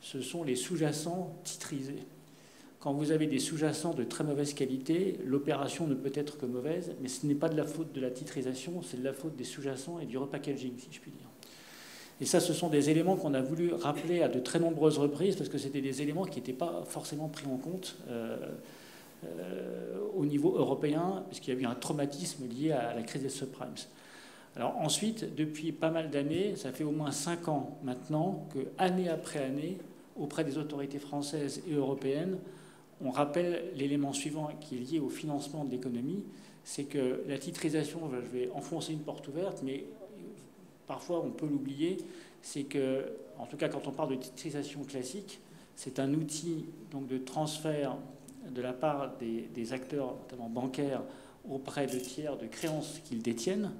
ce sont les sous-jacents titrisés. Quand vous avez des sous-jacents de très mauvaise qualité, l'opération ne peut être que mauvaise, mais ce n'est pas de la faute de la titrisation, c'est de la faute des sous-jacents et du repackaging, si je puis dire. Et ça, ce sont des éléments qu'on a voulu rappeler à de très nombreuses reprises, parce que c'était des éléments qui n'étaient pas forcément pris en compte au niveau européen, puisqu'il y a eu un traumatisme lié à la crise des subprimes. Alors ensuite, depuis pas mal d'années, ça fait au moins 5 ans maintenant, que année après année, auprès des autorités françaises et européennes, on rappelle l'élément suivant qui est lié au financement de l'économie, c'est que la titrisation, je vais enfoncer une porte ouverte, mais parfois on peut l'oublier, c'est que, en tout cas quand on parle de titrisation classique, c'est un outil donc, de transfert de la part des acteurs, notamment bancaires, auprès de tiers de créances qu'ils détiennent,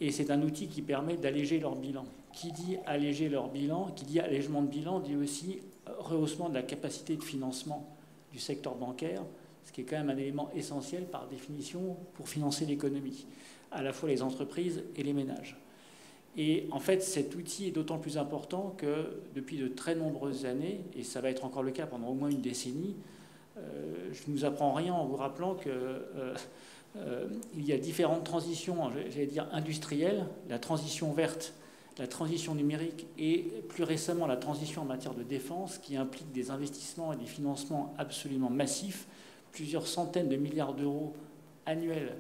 et c'est un outil qui permet d'alléger leur bilan. Qui dit alléger leur bilan, qui dit allègement de bilan, dit aussi rehaussement de la capacité de financement du secteur bancaire, ce qui est quand même un élément essentiel par définition pour financer l'économie, à la fois les entreprises et les ménages. Et en fait, cet outil est d'autant plus important que depuis de très nombreuses années, et ça va être encore le cas pendant au moins une décennie, je ne vous apprends rien en vous rappelant que il y a différentes transitions, j'allais dire industrielles, la transition verte, la transition numérique et plus récemment la transition en matière de défense qui implique des investissements et des financements absolument massifs, plusieurs centaines de milliards d'euros annuels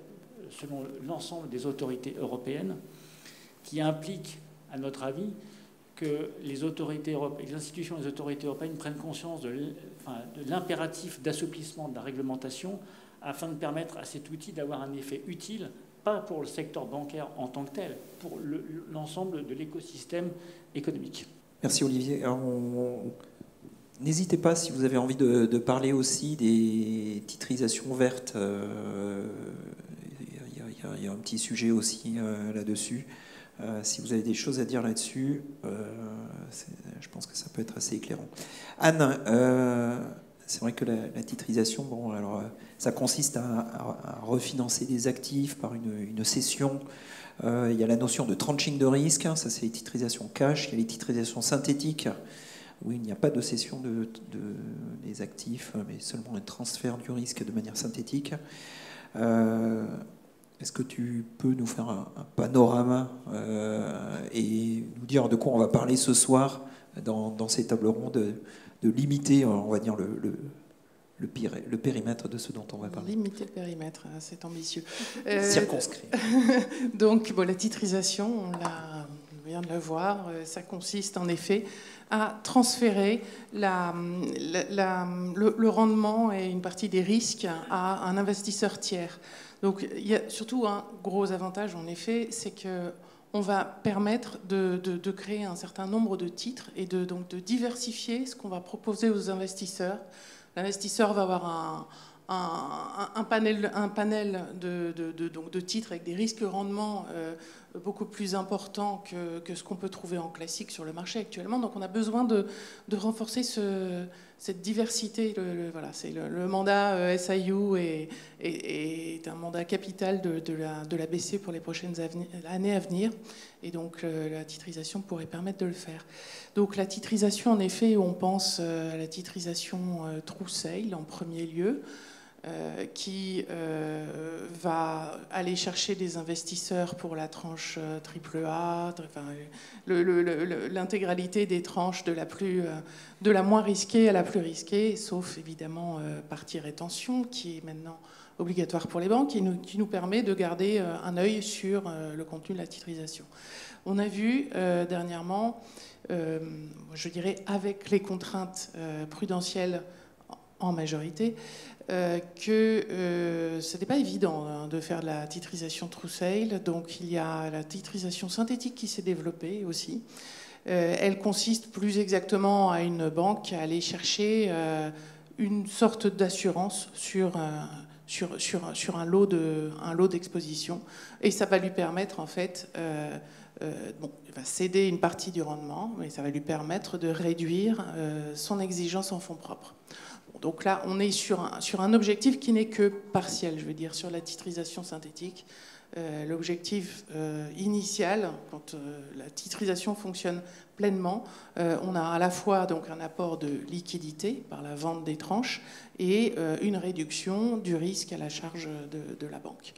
selon l'ensemble des autorités européennes, qui implique, à notre avis, que les institutions et les autorités européennes prennent conscience de l'impératif d'assouplissement de la réglementation afin de permettre à cet outil d'avoir un effet utile, pas pour le secteur bancaire en tant que tel, pour l'ensemble de l'écosystème économique. Merci Olivier. N'hésitez pas si vous avez envie de parler aussi des titrisations vertes. Il y a un petit sujet aussi là-dessus. Si vous avez des choses à dire là-dessus, je pense que ça peut être assez éclairant. Anne, c'est vrai que la titrisation, bon, alors, ça consiste à refinancer des actifs par une cession. Il y a la notion de tranching de risque, ça c'est les titrisations cash. Il y a les titrisations synthétiques, où il n'y a pas de cession des actifs, mais seulement un transfert du risque de manière synthétique. Est-ce que tu peux nous faire un panorama et nous dire de quoi on va parler ce soir dans ces tables rondes, de limiter, on va dire, le périmètre de ce dont on va parler. Limiter le périmètre, c'est ambitieux. Circonscrit. Donc, bon, la titrisation, on vient de le voir, ça consiste en effet à transférer le rendement et une partie des risques à un investisseur tiers. Donc, il y a surtout un gros avantage, en effet, c'est que on va permettre de créer un certain nombre de titres et donc de diversifier ce qu'on va proposer aux investisseurs. L'investisseur va avoir un panel de titres avec des risques-rendements beaucoup plus importants que ce qu'on peut trouver en classique sur le marché actuellement. Donc on a besoin de renforcer cette diversité. Voilà, c'est le mandat SIU est un mandat capital de la BCE pour les prochaines années à venir. Et donc la titrisation pourrait permettre de le faire. Donc la titrisation, en effet, on pense à la titrisation through sale en premier lieu. qui va aller chercher des investisseurs pour la tranche AAA, enfin, l'intégralité des tranches de la moins risquée à la plus risquée, sauf évidemment partie rétention, qui est maintenant obligatoire pour les banques, et qui nous permet de garder un œil sur le contenu de la titrisation. On a vu dernièrement, je dirais avec les contraintes prudentielles en majorité, que ce n'était pas évident de faire de la titrisation through sale. Donc il y a la titrisation synthétique qui s'est développée aussi. Elle consiste plus exactement à une banque à aller chercher une sorte d'assurance sur un lot d'exposition, et ça va lui permettre en fait, il va céder une partie du rendement, mais ça va lui permettre de réduire son exigence en fonds propres. Donc là, on est sur un objectif qui n'est que partiel, je veux dire, sur la titrisation synthétique. L'objectif initial, quand la titrisation fonctionne pleinement, on a à la fois donc un apport de liquidité par la vente des tranches et une réduction du risque à la charge de la banque.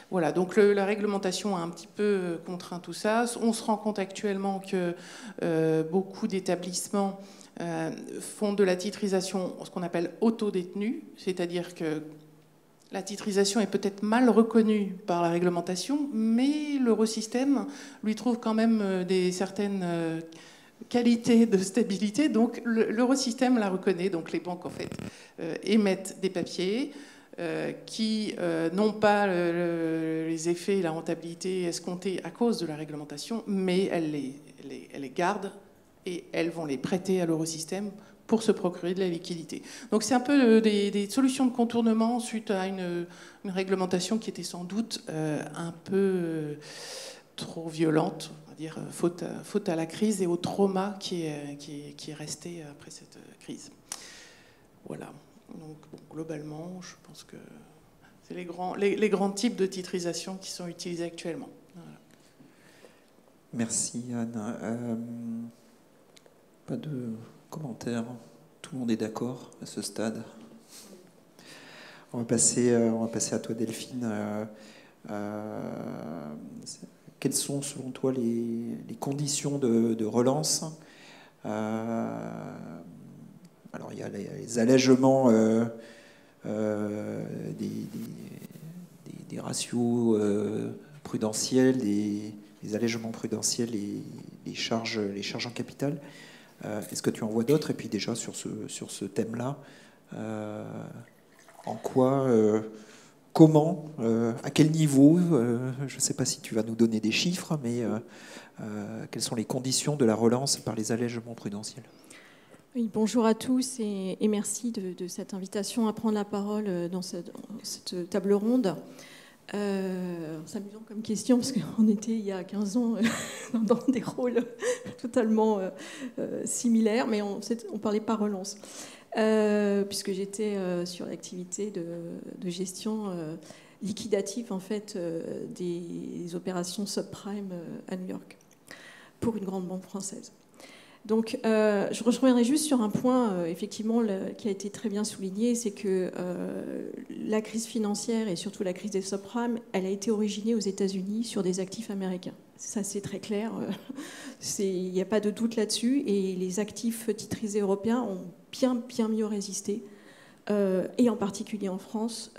Voilà, donc la réglementation a un petit peu contraint tout ça. On se rend compte actuellement que beaucoup d'établissements font de la titrisation, ce qu'on appelle autodétenue, c'est-à-dire que la titrisation est peut-être mal reconnue par la réglementation, mais l'Eurosystème lui trouve quand même certaines qualités de stabilité. Donc l'Eurosystème la reconnaît. Donc les banques en fait émettent des papiers qui n'ont pas les effets et la rentabilité escomptés à cause de la réglementation, mais elles les gardent et elles vont les prêter à l'Eurosystème pour se procurer de la liquidité. Donc c'est un peu des solutions de contournement suite à une réglementation qui était sans doute un peu trop violente, on va dire, faute à la crise et au trauma qui est resté après cette crise. Voilà. Donc bon, globalement, je pense que c'est les grands types de titrisation qui sont utilisés actuellement. Voilà. Merci Anne. Pas de commentaires. Tout le monde est d'accord à ce stade. On va passer à toi, Delphine. Quelles sont, selon toi, les conditions de relance? Alors, il y a les allègements des ratios prudentiels, les allègements prudentiels et les charges en capital. Est-ce que tu en vois d'autres? Et puis déjà sur ce thème-là, en quoi, comment, à quel niveau, je ne sais pas si tu vas nous donner des chiffres, mais quelles sont les conditions de la relance par les allègements prudentiels? Oui, bonjour à tous et merci de cette invitation à prendre la parole dans cette table ronde. C'est amusant comme question parce qu'on était il y a 15 ans dans des rôles totalement similaires, mais on ne parlait pas relance, puisque j'étais sur l'activité de gestion liquidative en fait, des opérations subprime à New York pour une grande banque française. Donc, je reviendrai juste sur un point, effectivement, qui a été très bien souligné, c'est que la crise financière et surtout la crise des subprimes, elle a été originée aux États-Unis sur des actifs américains. Ça, c'est très clair. Il n'y a pas de doute là-dessus. Et les actifs titrisés européens ont bien mieux résisté, et en particulier en France,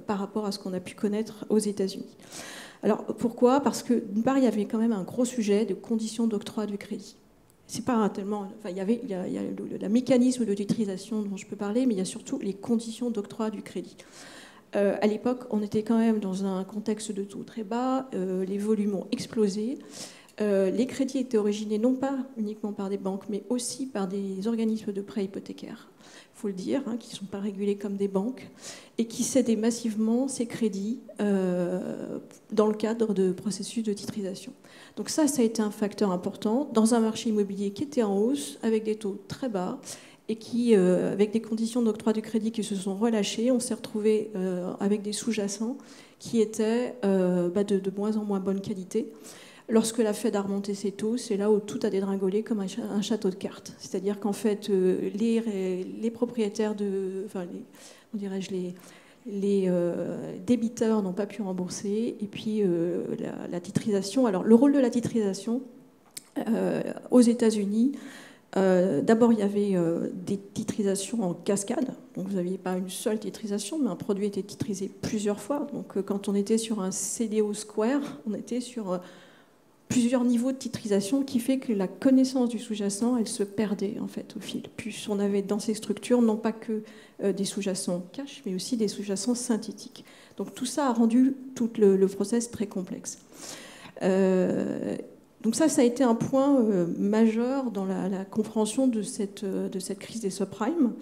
par rapport à ce qu'on a pu connaître aux États-Unis. Alors, pourquoi? Parce que, d'une part, il y avait quand même un gros sujet de conditions d'octroi du crédit. C'est pas tellement, enfin, il y a le mécanisme de titrisation dont je peux parler, mais il y a surtout les conditions d'octroi du crédit. À l'époque, on était quand même dans un contexte de taux très bas, les volumes ont explosé, les crédits étaient originés non pas uniquement par des banques, mais aussi par des organismes de prêt hypothécaires, il faut le dire, qui ne sont pas régulés comme des banques, et qui cédaient massivement ces crédits dans le cadre de processus de titrisation. Donc ça a été un facteur important dans un marché immobilier qui était en hausse, avec des taux très bas, et qui, avec des conditions d'octroi du crédit qui se sont relâchées, on s'est retrouvé avec des sous-jacents qui étaient de moins en moins bonne qualité. Lorsque la Fed a remonté ses taux, c'est là où tout a dégringolé comme un château de cartes. C'est-à-dire qu'en fait, les propriétaires les débiteurs n'ont pas pu rembourser, et puis la titrisation. Alors, le rôle de la titrisation aux États-Unis, d'abord, il y avait des titrisations en cascade. Donc, vous n'aviez pas une seule titrisation, mais un produit était titrisé plusieurs fois. Donc, quand on était sur un CDO Square, on était sur plusieurs niveaux de titrisation, qui fait que la connaissance du sous-jacent, elle se perdait en fait au fil. Puis on avait dans ces structures non pas que des sous-jacents cash, mais aussi des sous-jacents synthétiques. Donc tout ça a rendu tout le process très complexe. Donc ça a été un point majeur dans la compréhension de cette crise des subprimes.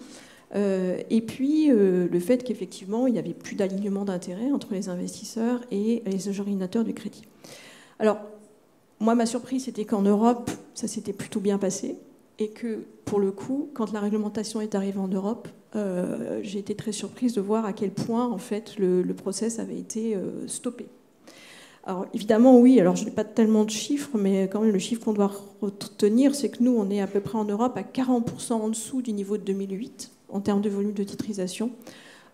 Et puis le fait qu'effectivement, il n'y avait plus d'alignement d'intérêts entre les investisseurs et les originateurs du crédit. Alors, moi, ma surprise, c'était qu'en Europe, ça s'était plutôt bien passé, et que, pour le coup, quand la réglementation est arrivée en Europe, j'ai été très surprise de voir à quel point, en fait, le process avait été stoppé. Alors, évidemment, oui, alors je n'ai pas tellement de chiffres, mais quand même, le chiffre qu'on doit retenir, c'est que nous, on est à peu près en Europe à 40% en dessous du niveau de 2008, en termes de volume de titrisation,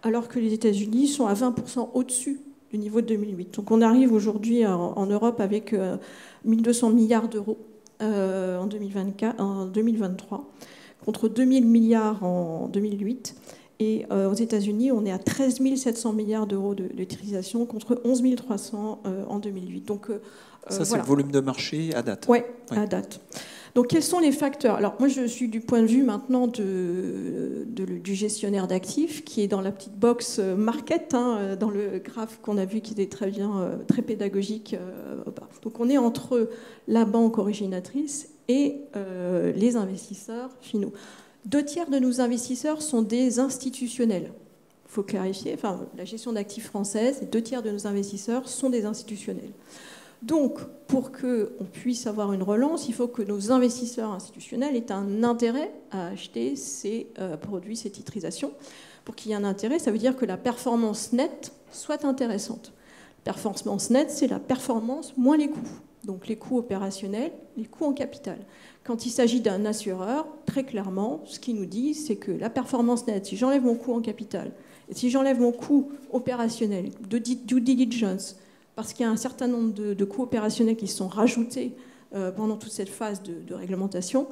alors que les États-Unis sont à 20% au-dessus du niveau de 2008. Donc on arrive aujourd'hui en Europe avec 1200 milliards d'euros en 2023, contre 2000 milliards en 2008. Et aux États-Unis, on est à 13 700 milliards d'euros de titrisation contre 11 300 en 2008. Donc, ça, c'est le volume de marché à date. Oui, à date. Donc, quels sont les facteurs? Alors, moi, je suis du point de vue maintenant du gestionnaire d'actifs, qui est dans la petite box market, dans le graphe qu'on a vu qui était très bien, très pédagogique. Donc, on est entre la banque originatrice et les investisseurs finaux. 2/3 de nos investisseurs sont des institutionnels. Il faut clarifier, enfin, la gestion d'actifs française, 2/3 de nos investisseurs sont des institutionnels. Donc, pour qu'on puisse avoir une relance, il faut que nos investisseurs institutionnels aient un intérêt à acheter ces produits, ces titrisations. Pour qu'il y ait un intérêt, ça veut dire que la performance nette soit intéressante. La performance nette, c'est la performance moins les coûts. Donc les coûts opérationnels, les coûts en capital. Quand il s'agit d'un assureur, très clairement, ce qu'il nous dit, c'est que la performance nette, si j'enlève mon coût en capital, et si j'enlève mon coût opérationnel, de due diligence, parce qu'il y a un certain nombre de coûts opérationnels qui se sont rajoutés pendant toute cette phase de réglementation,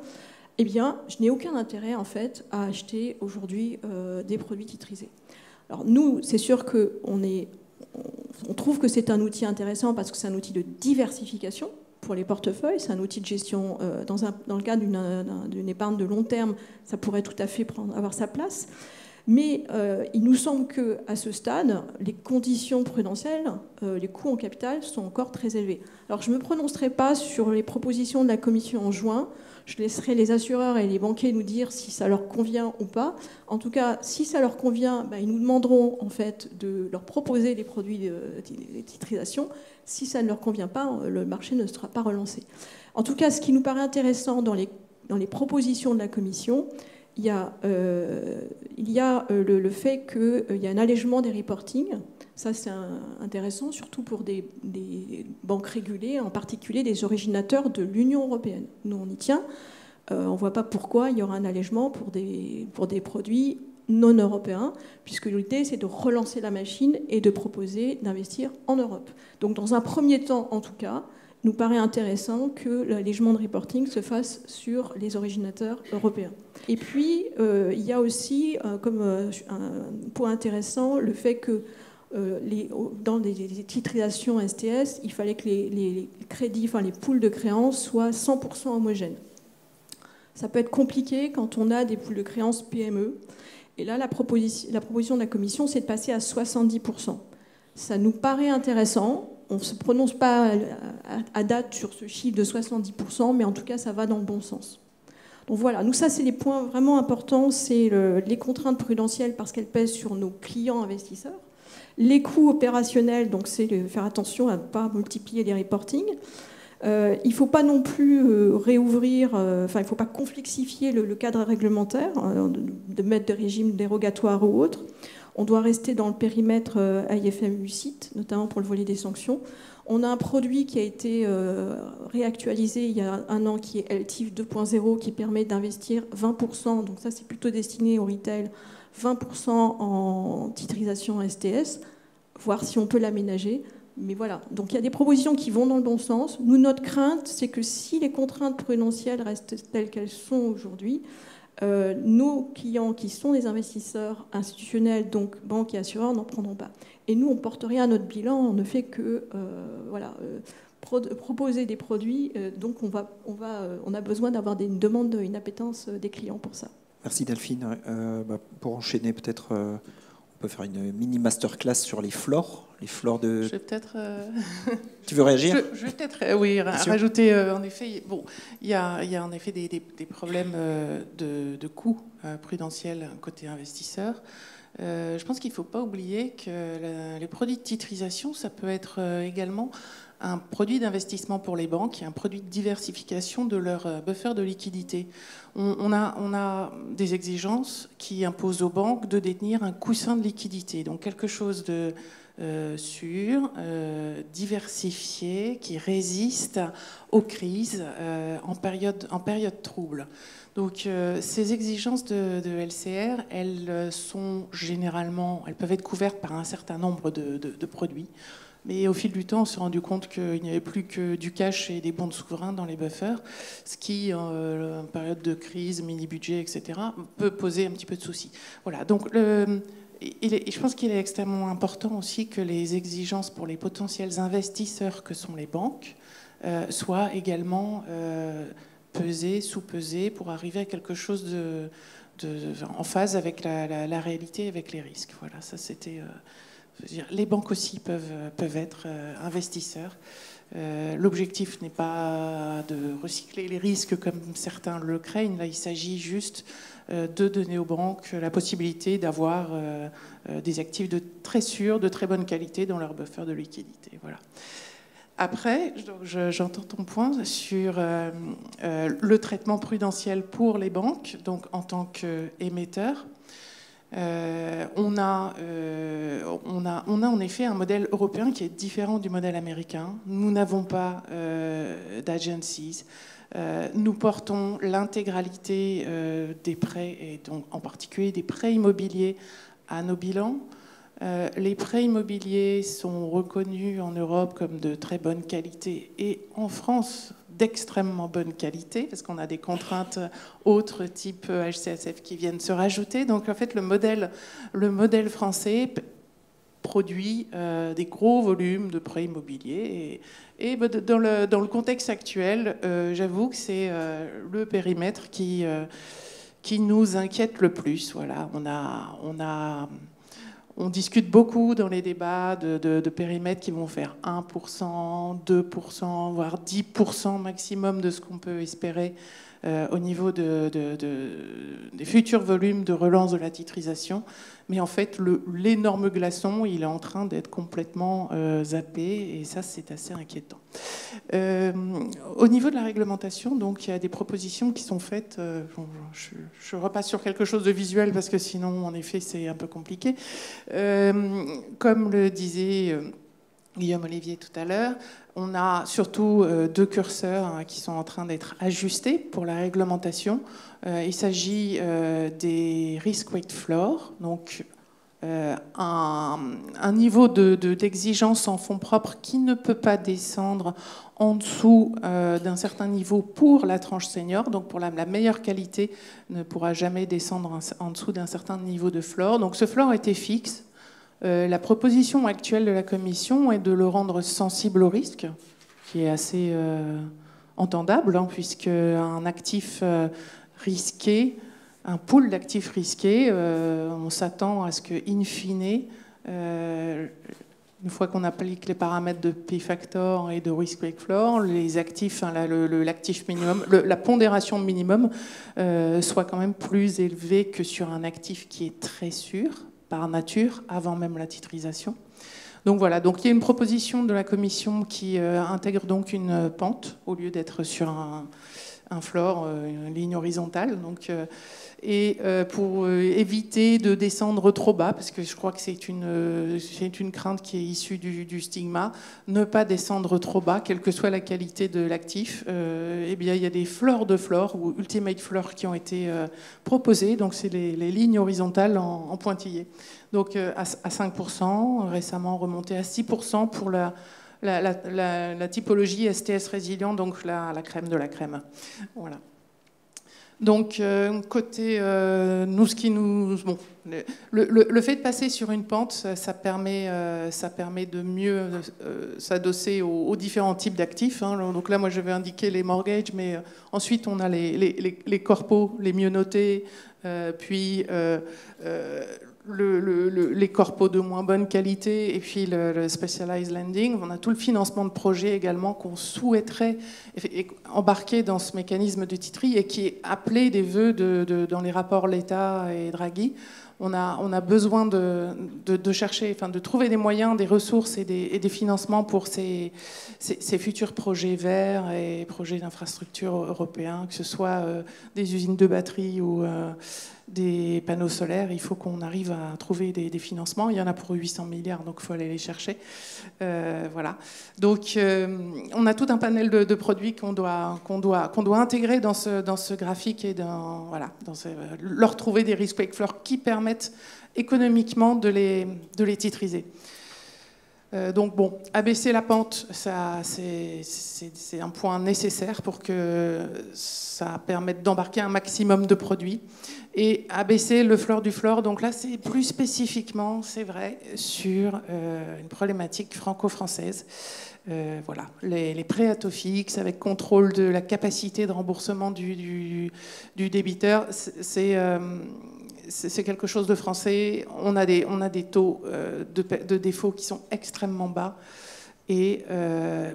eh bien, je n'ai aucun intérêt, en fait, à acheter aujourd'hui des produits titrisés. Alors nous, c'est sûr qu'on trouve que c'est un outil intéressant parce que c'est un outil de diversification pour les portefeuilles, c'est un outil de gestion. Dans le cas d'une épargne de long terme, ça pourrait tout à fait avoir sa place. Mais il nous semble qu'à ce stade, les conditions prudentielles, les coûts en capital sont encore très élevés. Alors je ne me prononcerai pas sur les propositions de la Commission en juin. Je laisserai les assureurs et les banquiers nous dire si ça leur convient ou pas. En tout cas, si ça leur convient, ils nous demanderont en fait de leur proposer des produits de titrisation. Si ça ne leur convient pas, le marché ne sera pas relancé. En tout cas, ce qui nous paraît intéressant dans les propositions de la Commission, il y a le fait qu'il y a un allègement des reportings. Ça, c'est intéressant, surtout pour des banques régulées, en particulier des originateurs de l'Union européenne. Nous, on y tient. On ne voit pas pourquoi il y aura un allègement pour des produits non européens, puisque l'idée, c'est de relancer la machine et de proposer d'investir en Europe. Donc, dans un premier temps, en tout cas, il nous paraît intéressant que l'allègement de reporting se fasse sur les originateurs européens. Et puis, il y a aussi, comme un point intéressant, le fait que dans des titrisations STS, il fallait que les crédits, enfin les pools de créances soient 100% homogènes. Ça peut être compliqué quand on a des pools de créances PME. Et là, la proposition de la Commission, c'est de passer à 70%. Ça nous paraît intéressant. On ne se prononce pas à date sur ce chiffre de 70%, mais en tout cas, ça va dans le bon sens. Donc voilà, nous, ça, c'est les points vraiment importants. C'est les contraintes prudentielles parce qu'elles pèsent sur nos clients investisseurs. Les coûts opérationnels, donc c'est faire attention à ne pas multiplier les reportings. Il ne faut pas non plus réouvrir, il ne faut pas complexifier le cadre réglementaire, de mettre des régimes dérogatoires ou autres. On doit rester dans le périmètre AIFM UCITS, notamment pour le volet des sanctions. On a un produit qui a été réactualisé il y a un an, qui est LTIF 2.0, qui permet d'investir 20%. Donc ça, c'est plutôt destiné au retail, 20% en titrisation STS, voir si on peut l'aménager. Mais voilà, donc il y a des propositions qui vont dans le bon sens. Nous, notre crainte, c'est que si les contraintes prudentielles restent telles qu'elles sont aujourd'hui, nos clients qui sont des investisseurs institutionnels, donc banques et assureurs, n'en prendront pas. Et nous, on ne porte rien à notre bilan, on ne fait que proposer des produits. Donc on a besoin d'avoir une demande, une appétence des clients pour ça. Merci Delphine. Pour enchaîner, peut-être on peut faire une mini masterclass sur les flores de... Je vais peut-être... Tu veux réagir? Je vais peut-être rajouter, en effet, il y a en effet des problèmes de coûts prudentiels côté investisseur. Je pense qu'il ne faut pas oublier que les produits de titrisation, ça peut être également un produit d'investissement pour les banques et un produit de diversification de leur buffer de liquidité. On a des exigences qui imposent aux banques de détenir un coussin de liquidité, donc quelque chose de sûr, diversifié, qui résiste aux crises en période trouble. Donc ces exigences de LCR, elles peuvent être couvertes par un certain nombre de produits. Mais au fil du temps, on s'est rendu compte qu'il n'y avait plus que du cash et des bons souverains dans les buffers, ce qui, en période de crise, mini-budget, etc., peut poser un petit peu de soucis. Voilà, donc je pense qu'il est extrêmement important aussi que les exigences pour les potentiels investisseurs que sont les banques soient également pesées, sous-pesées, pour arriver à quelque chose en phase avec la réalité, avec les risques. Voilà, ça c'était... les banques aussi peuvent être investisseurs. L'objectif n'est pas de recycler les risques comme certains le craignent. Là, il s'agit juste de donner aux banques la possibilité d'avoir des actifs très sûrs, de très bonne qualité dans leur buffer de liquidité. Voilà. Après, j'entends ton point sur le traitement prudentiel pour les banques, donc en tant qu'émetteur. On a en effet un modèle européen qui est différent du modèle américain. Nous n'avons pas d'agencies. Nous portons l'intégralité des prêts, et donc en particulier des prêts immobiliers, à nos bilans. Les prêts immobiliers sont reconnus en Europe comme de très bonne qualité et en France d'extrêmement bonne qualité, parce qu'on a des contraintes autres type HCSF qui viennent se rajouter. Donc en fait, le modèle français produit des gros volumes de prêts immobiliers. Et dans le contexte actuel, j'avoue que c'est le périmètre qui nous inquiète le plus. Voilà, on discute beaucoup dans les débats de périmètres qui vont faire 1%, 2%, voire 10% maximum de ce qu'on peut espérer au niveau des futurs volumes de relance de la titrisation. Mais en fait, l'énorme glaçon, il est en train d'être complètement zappé, et ça, c'est assez inquiétant. Au niveau de la réglementation, donc, il y a des propositions qui sont faites. Je repasse sur quelque chose de visuel, parce que sinon, en effet, c'est un peu compliqué. Comme le disait Guillaume Olivier tout à l'heure, on a surtout deux curseurs qui sont en train d'être ajustés pour la réglementation. Il s'agit des risk weight floor, donc un niveau d'exigence en fonds propres qui ne peut pas descendre en dessous d'un certain niveau pour la tranche senior. Donc pour la meilleure qualité, ne pourra jamais descendre en dessous d'un certain niveau de floor. Donc ce floor était fixe. La proposition actuelle de la Commission est de le rendre sensible au risque, qui est assez entendable, puisque un actif risqué, un pool d'actifs risqués, on s'attend à ce que, in fine, une fois qu'on applique les paramètres de P-factor et de risk weight floor, les actifs, l'actif minimum, la pondération minimum soit quand même plus élevée que sur un actif qui est très sûr par nature, avant même la titrisation. Donc voilà, donc il y a une proposition de la Commission qui intègre donc une pente, au lieu d'être sur un floor, une ligne horizontale. Donc, pour éviter de descendre trop bas, parce que je crois que c'est une crainte qui est issue du stigma, ne pas descendre trop bas, quelle que soit la qualité de l'actif. Eh bien, il y a des floors de floors ou ultimate floors qui ont été proposés. Donc, c'est les lignes horizontales en pointillés. Donc, à 5%, récemment remonté à 6% pour la typologie STS résilient, donc la crème de la crème. Voilà. Donc, côté nous, bon, le fait de passer sur une pente, ça permet de mieux s'adosser aux différents types d'actifs. Hein. Donc là, moi, je vais indiquer les mortgages, mais ensuite, on a les corpos les mieux notés, puis les corpos de moins bonne qualité et puis le specialized lending. On a tout le financement de projets également qu'on souhaiterait embarquer dans ce mécanisme de titri et qui est appelé des vœux dans les rapports Letta et Draghi. On a besoin de chercher, enfin de trouver des moyens, des ressources et des financements pour ces futurs projets verts et projets d'infrastructures européens, que ce soit des usines de batteries ou des panneaux solaires. Il faut qu'on arrive à trouver des financements. Il y en a pour 800 milliards, donc il faut aller les chercher. Voilà. Donc, on a tout un panel de produits qu'on doit intégrer dans ce graphique et leur trouver des risk wake floors qui permettent économiquement de les titriser. Donc bon, abaisser la pente, c'est un point nécessaire pour que ça permette d'embarquer un maximum de produits. Et abaisser le floor du floor, donc là c'est plus spécifiquement, c'est vrai, sur une problématique franco-française. Voilà, les prêts à taux fixe avec contrôle de la capacité de remboursement du débiteur, c'est quelque chose de français. On a des taux de défaut qui sont extrêmement bas. Et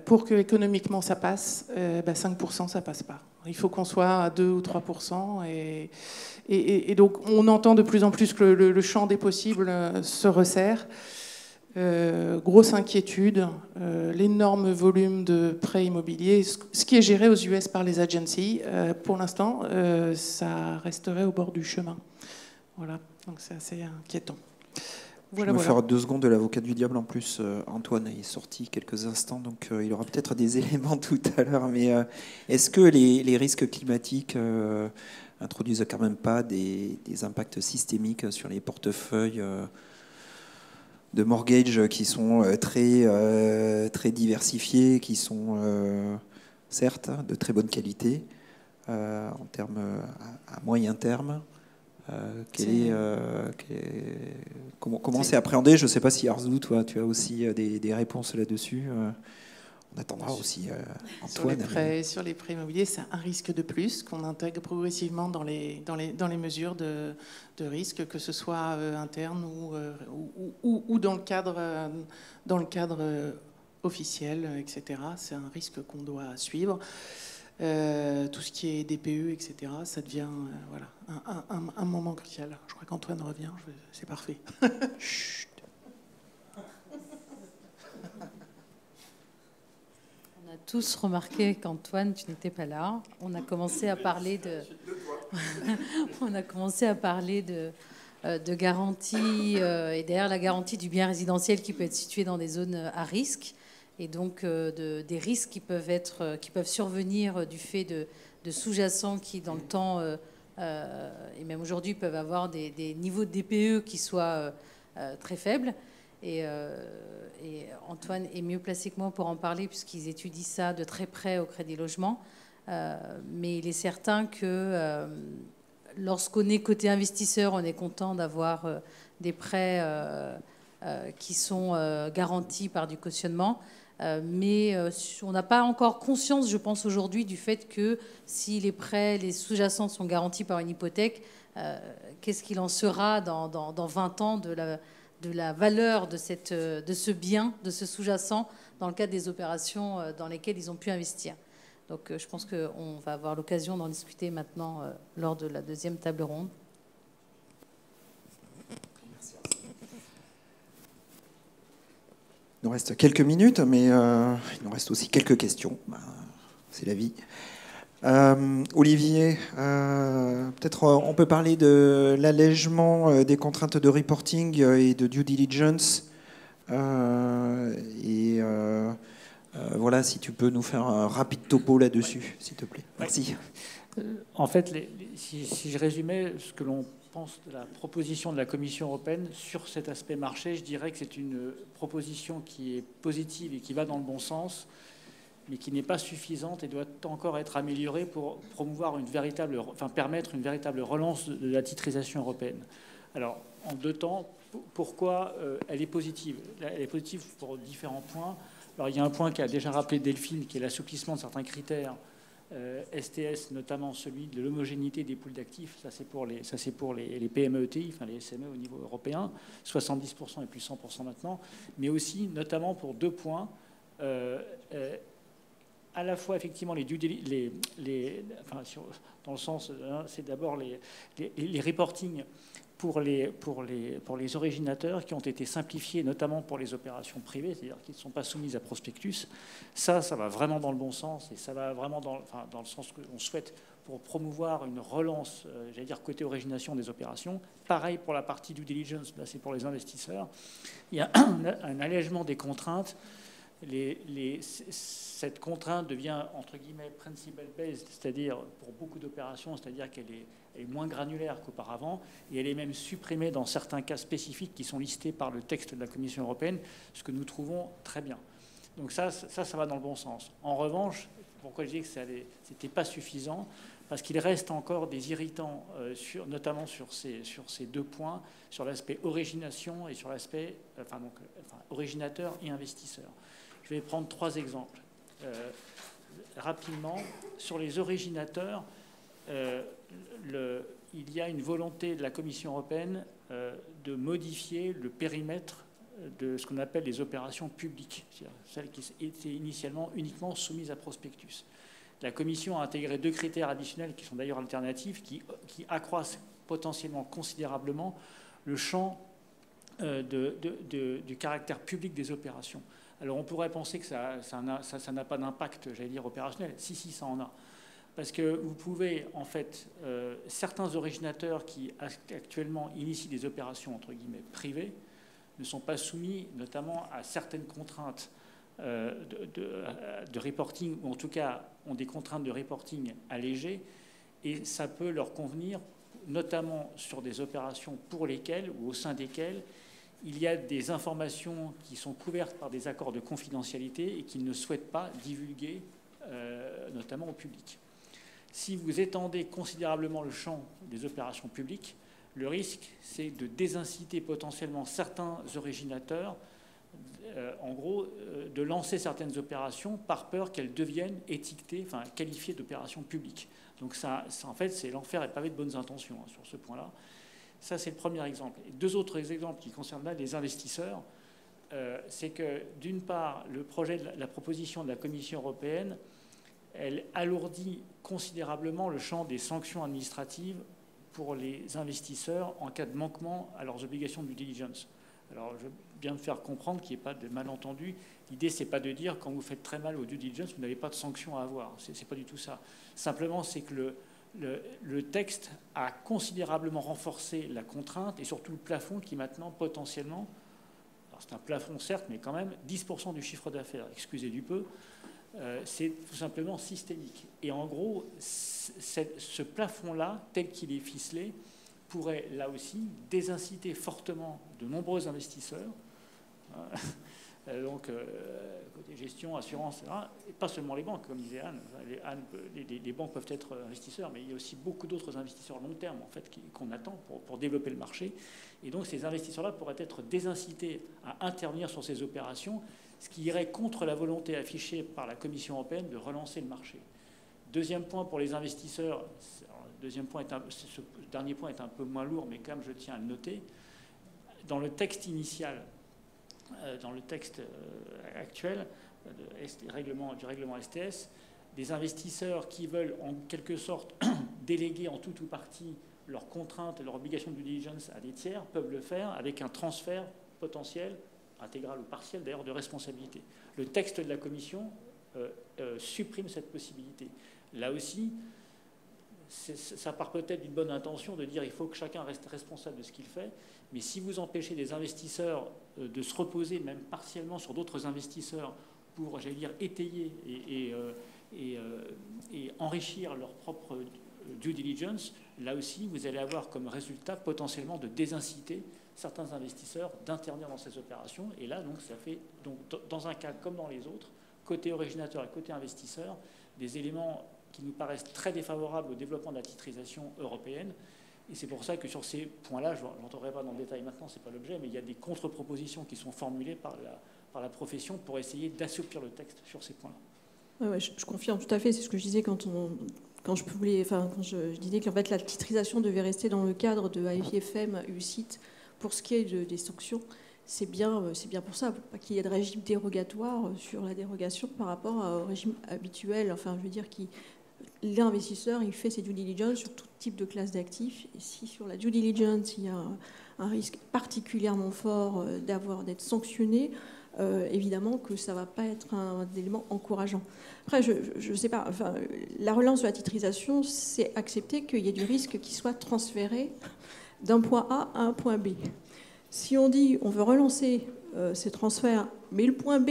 pour que économiquement ça passe, 5% ça passe pas. Il faut qu'on soit à 2 ou 3%. Et donc on entend de plus en plus que le champ des possibles se resserre. Grosse inquiétude, l'énorme volume de prêts immobiliers, ce qui est géré aux US par les agencies. Pour l'instant, ça resterait au bord du chemin. Voilà, donc c'est assez inquiétant. Voilà, je vais faire 2 secondes de l'avocat du diable en plus. Antoine est sorti quelques instants, donc il aura peut-être des éléments tout à l'heure. Mais est-ce que les risques climatiques introduisent quand même pas des impacts systémiques sur les portefeuilles de mortgage qui sont très diversifiés, qui sont certes de très bonne qualité en termes à moyen terme? Comment c'est appréhendé? Je ne sais pas si Arzou, toi, tu as aussi des réponses là-dessus. On attendra aussi Antoine. Sur les prêts immobiliers, c'est un risque de plus qu'on intègre progressivement dans les mesures de risque, que ce soit interne ou dans le cadre officiel, etc. C'est un risque qu'on doit suivre. Tout ce qui est DPE, etc., ça devient un moment crucial. Je crois qu'Antoine revient, c'est parfait. Chut. On a tous remarqué qu'Antoine, tu n'étais pas là. On a commencé à parler de garantie, et derrière la garantie du bien résidentiel qui peut être situé dans des zones à risque. Et donc des risques qui peuvent survenir du fait de sous-jacents qui, dans le temps, et même aujourd'hui, peuvent avoir des niveaux de DPE qui soient très faibles. Et Antoine est mieux placé que moi pour en parler, puisqu'ils étudient ça de très près au Crédit Logement. Mais il est certain que lorsqu'on est côté investisseur, on est content d'avoir des prêts qui sont garantis par du cautionnement. Mais on n'a pas encore conscience, je pense, aujourd'hui, du fait que si les prêts, les sous-jacents sont garantis par une hypothèque, qu'est-ce qu'il en sera dans 20 ans de la valeur de ce bien, de ce sous-jacent, dans le cadre des opérations dans lesquelles ils ont pu investir. Donc je pense qu'on va avoir l'occasion d'en discuter maintenant lors de la deuxième table ronde. Il nous reste quelques minutes, mais il nous reste aussi quelques questions. C'est la vie. Olivier, peut-être on peut parler de l'allègement des contraintes de reporting et de due diligence. Voilà, si tu peux nous faire un rapide topo là-dessus, s'il te plaît. Merci. En fait, si je résumais ce que l'on pense de la proposition de la Commission européenne sur cet aspect marché, je dirais que c'est une proposition qui est positive et qui va dans le bon sens, mais qui n'est pas suffisante et doit encore être améliorée pour promouvoir permettre une véritable relance de la titrisation européenne. Alors, en deux temps, pourquoi elle est positive? Elle est positive pour différents points. Alors, il y a un point qu'a déjà rappelé Delphine, qui est l'assouplissement de certains critères STS, notamment celui de l'homogénéité des poules d'actifs. Ça, c'est pour les PME-ETI, enfin les SME au niveau européen, 70% et plus 100% maintenant, mais aussi, notamment pour deux points. À la fois, effectivement, dans le sens, c'est d'abord les reporting pour les originateurs qui ont été simplifiés, notamment pour les opérations privées, c'est-à-dire qui ne sont pas soumises à prospectus. Ça va vraiment dans le bon sens et ça va vraiment dans le sens que l'on souhaite pour promouvoir une relance, j'allais dire, côté origination des opérations. Pareil pour la partie due diligence, là c'est pour les investisseurs. Il y a un allègement des contraintes. Cette contrainte devient, entre guillemets, principle-based, c'est-à-dire pour beaucoup d'opérations, c'est-à-dire qu'elle est moins granulaire qu'auparavant, et elle est même supprimée dans certains cas spécifiques qui sont listés par le texte de la Commission européenne, ce que nous trouvons très bien. Donc ça va dans le bon sens. En revanche, pourquoi je dis que ce n'était pas suffisant? Parce qu'il reste encore des irritants, notamment sur ces deux points, sur l'aspect origination et sur l'aspect originateur et investisseur. Je vais prendre trois exemples. Rapidement, sur les originateurs, il y a une volonté de la Commission européenne de modifier le périmètre de ce qu'on appelle les opérations publiques, c'est-à-dire celles qui étaient initialement uniquement soumises à prospectus. La Commission a intégré deux critères additionnels qui sont d'ailleurs alternatifs, qui accroissent potentiellement considérablement le champ du caractère public des opérations. Alors on pourrait penser que ça n'a pas d'impact, j'allais dire, opérationnel. Si, ça en a. Parce que vous pouvez, en fait, certains originateurs qui actuellement initient des opérations, entre guillemets, privées, ne sont pas soumis notamment à certaines contraintes de reporting, ou en tout cas ont des contraintes de reporting allégées, et ça peut leur convenir, notamment sur des opérations pour lesquelles, ou au sein desquelles, il y a des informations qui sont couvertes par des accords de confidentialité et qu'ils ne souhaitent pas divulguer, notamment au public. Si vous étendez considérablement le champ des opérations publiques, le risque, c'est de désinciter potentiellement certains originateurs, en gros, de lancer certaines opérations par peur qu'elles deviennent étiquetées, qualifiées d'opérations publiques. Donc ça, en fait, c'est l'enfer est pavé de bonnes intentions sur ce point-là. Ça, c'est le premier exemple. Et deux autres exemples qui concernent là les investisseurs, c'est que, d'une part, la proposition de la Commission européenne, elle alourdit considérablement le champ des sanctions administratives pour les investisseurs en cas de manquement à leurs obligations de due diligence. Alors, je viens de faire comprendre qu'il n'y ait pas de malentendu. L'idée, ce n'est pas de dire quand vous faites très mal au due diligence, vous n'avez pas de sanctions à avoir. Ce n'est pas du tout ça. Simplement, c'est que le texte a considérablement renforcé la contrainte et surtout le plafond qui maintenant, potentiellement, alors c'est un plafond certes, mais quand même, 10% du chiffre d'affaires, excusez du peu, c'est tout simplement systémique. Et en gros, ce plafond-là, tel qu'il est ficelé, pourrait là aussi désinciter fortement de nombreux investisseurs, donc côté gestion, assurance, etc. Et pas seulement les banques, comme disait Anne. Les banques peuvent être investisseurs, mais il y a aussi beaucoup d'autres investisseurs long terme en fait, qu'on attend pour développer le marché. Et donc ces investisseurs-là pourraient être désincités à intervenir sur ces opérations, ce qui irait contre la volonté affichée par la Commission européenne de relancer le marché. Deuxième point pour les investisseurs, ce dernier point est un peu moins lourd, mais quand même je tiens à le noter. Dans le texte initial, dans le texte actuel du règlement STS, des investisseurs qui veulent en quelque sorte déléguer en tout ou partie leurs contraintes et leurs obligations de due diligence à des tiers peuvent le faire avec un transfert potentiel, intégral ou partiel d'ailleurs, de responsabilité. Le texte de la Commission supprime cette possibilité. Là aussi, ça part peut-être d'une bonne intention de dire il faut que chacun reste responsable de ce qu'il fait, mais si vous empêchez des investisseurs de se reposer, même partiellement, sur d'autres investisseurs pour, j'allais dire, étayer et enrichir leur propre due diligence, là aussi, vous allez avoir comme résultat potentiellement de désinciter certains investisseurs d'intervenir dans ces opérations. Et là, donc, ça fait, donc, dans un cas comme dans les autres, côté originateur et côté investisseur, des éléments qui nous paraissent très défavorables au développement de la titrisation européenne. Et c'est pour ça que sur ces points-là, je n'entrerai pas dans le détail maintenant, ce n'est pas l'objet, mais il y a des contre-propositions qui sont formulées par la profession pour essayer d'assouplir le texte sur ces points-là. Ouais, je confirme tout à fait, c'est ce que je disais quand je disais qu'en fait la titrisation devait rester dans le cadre de AFIFM, UCIT, pour ce qui est des sanctions. C'est bien pour ça, pas qu'il y ait de régime dérogatoire sur la dérogation par rapport au régime habituel. Enfin, je veux dire, l'investisseur, il fait ses due diligence sur tout type de classe d'actifs. Et si sur la due diligence, il y a un risque particulièrement fort d'être sanctionné, évidemment que ça ne va pas être un élément encourageant. Après, je ne sais pas, enfin, la relance de la titrisation, c'est accepter qu'il y ait du risque qui soit transféré d'un point A à un point B. Si on dit on veut relancer ces transferts, mais le point B,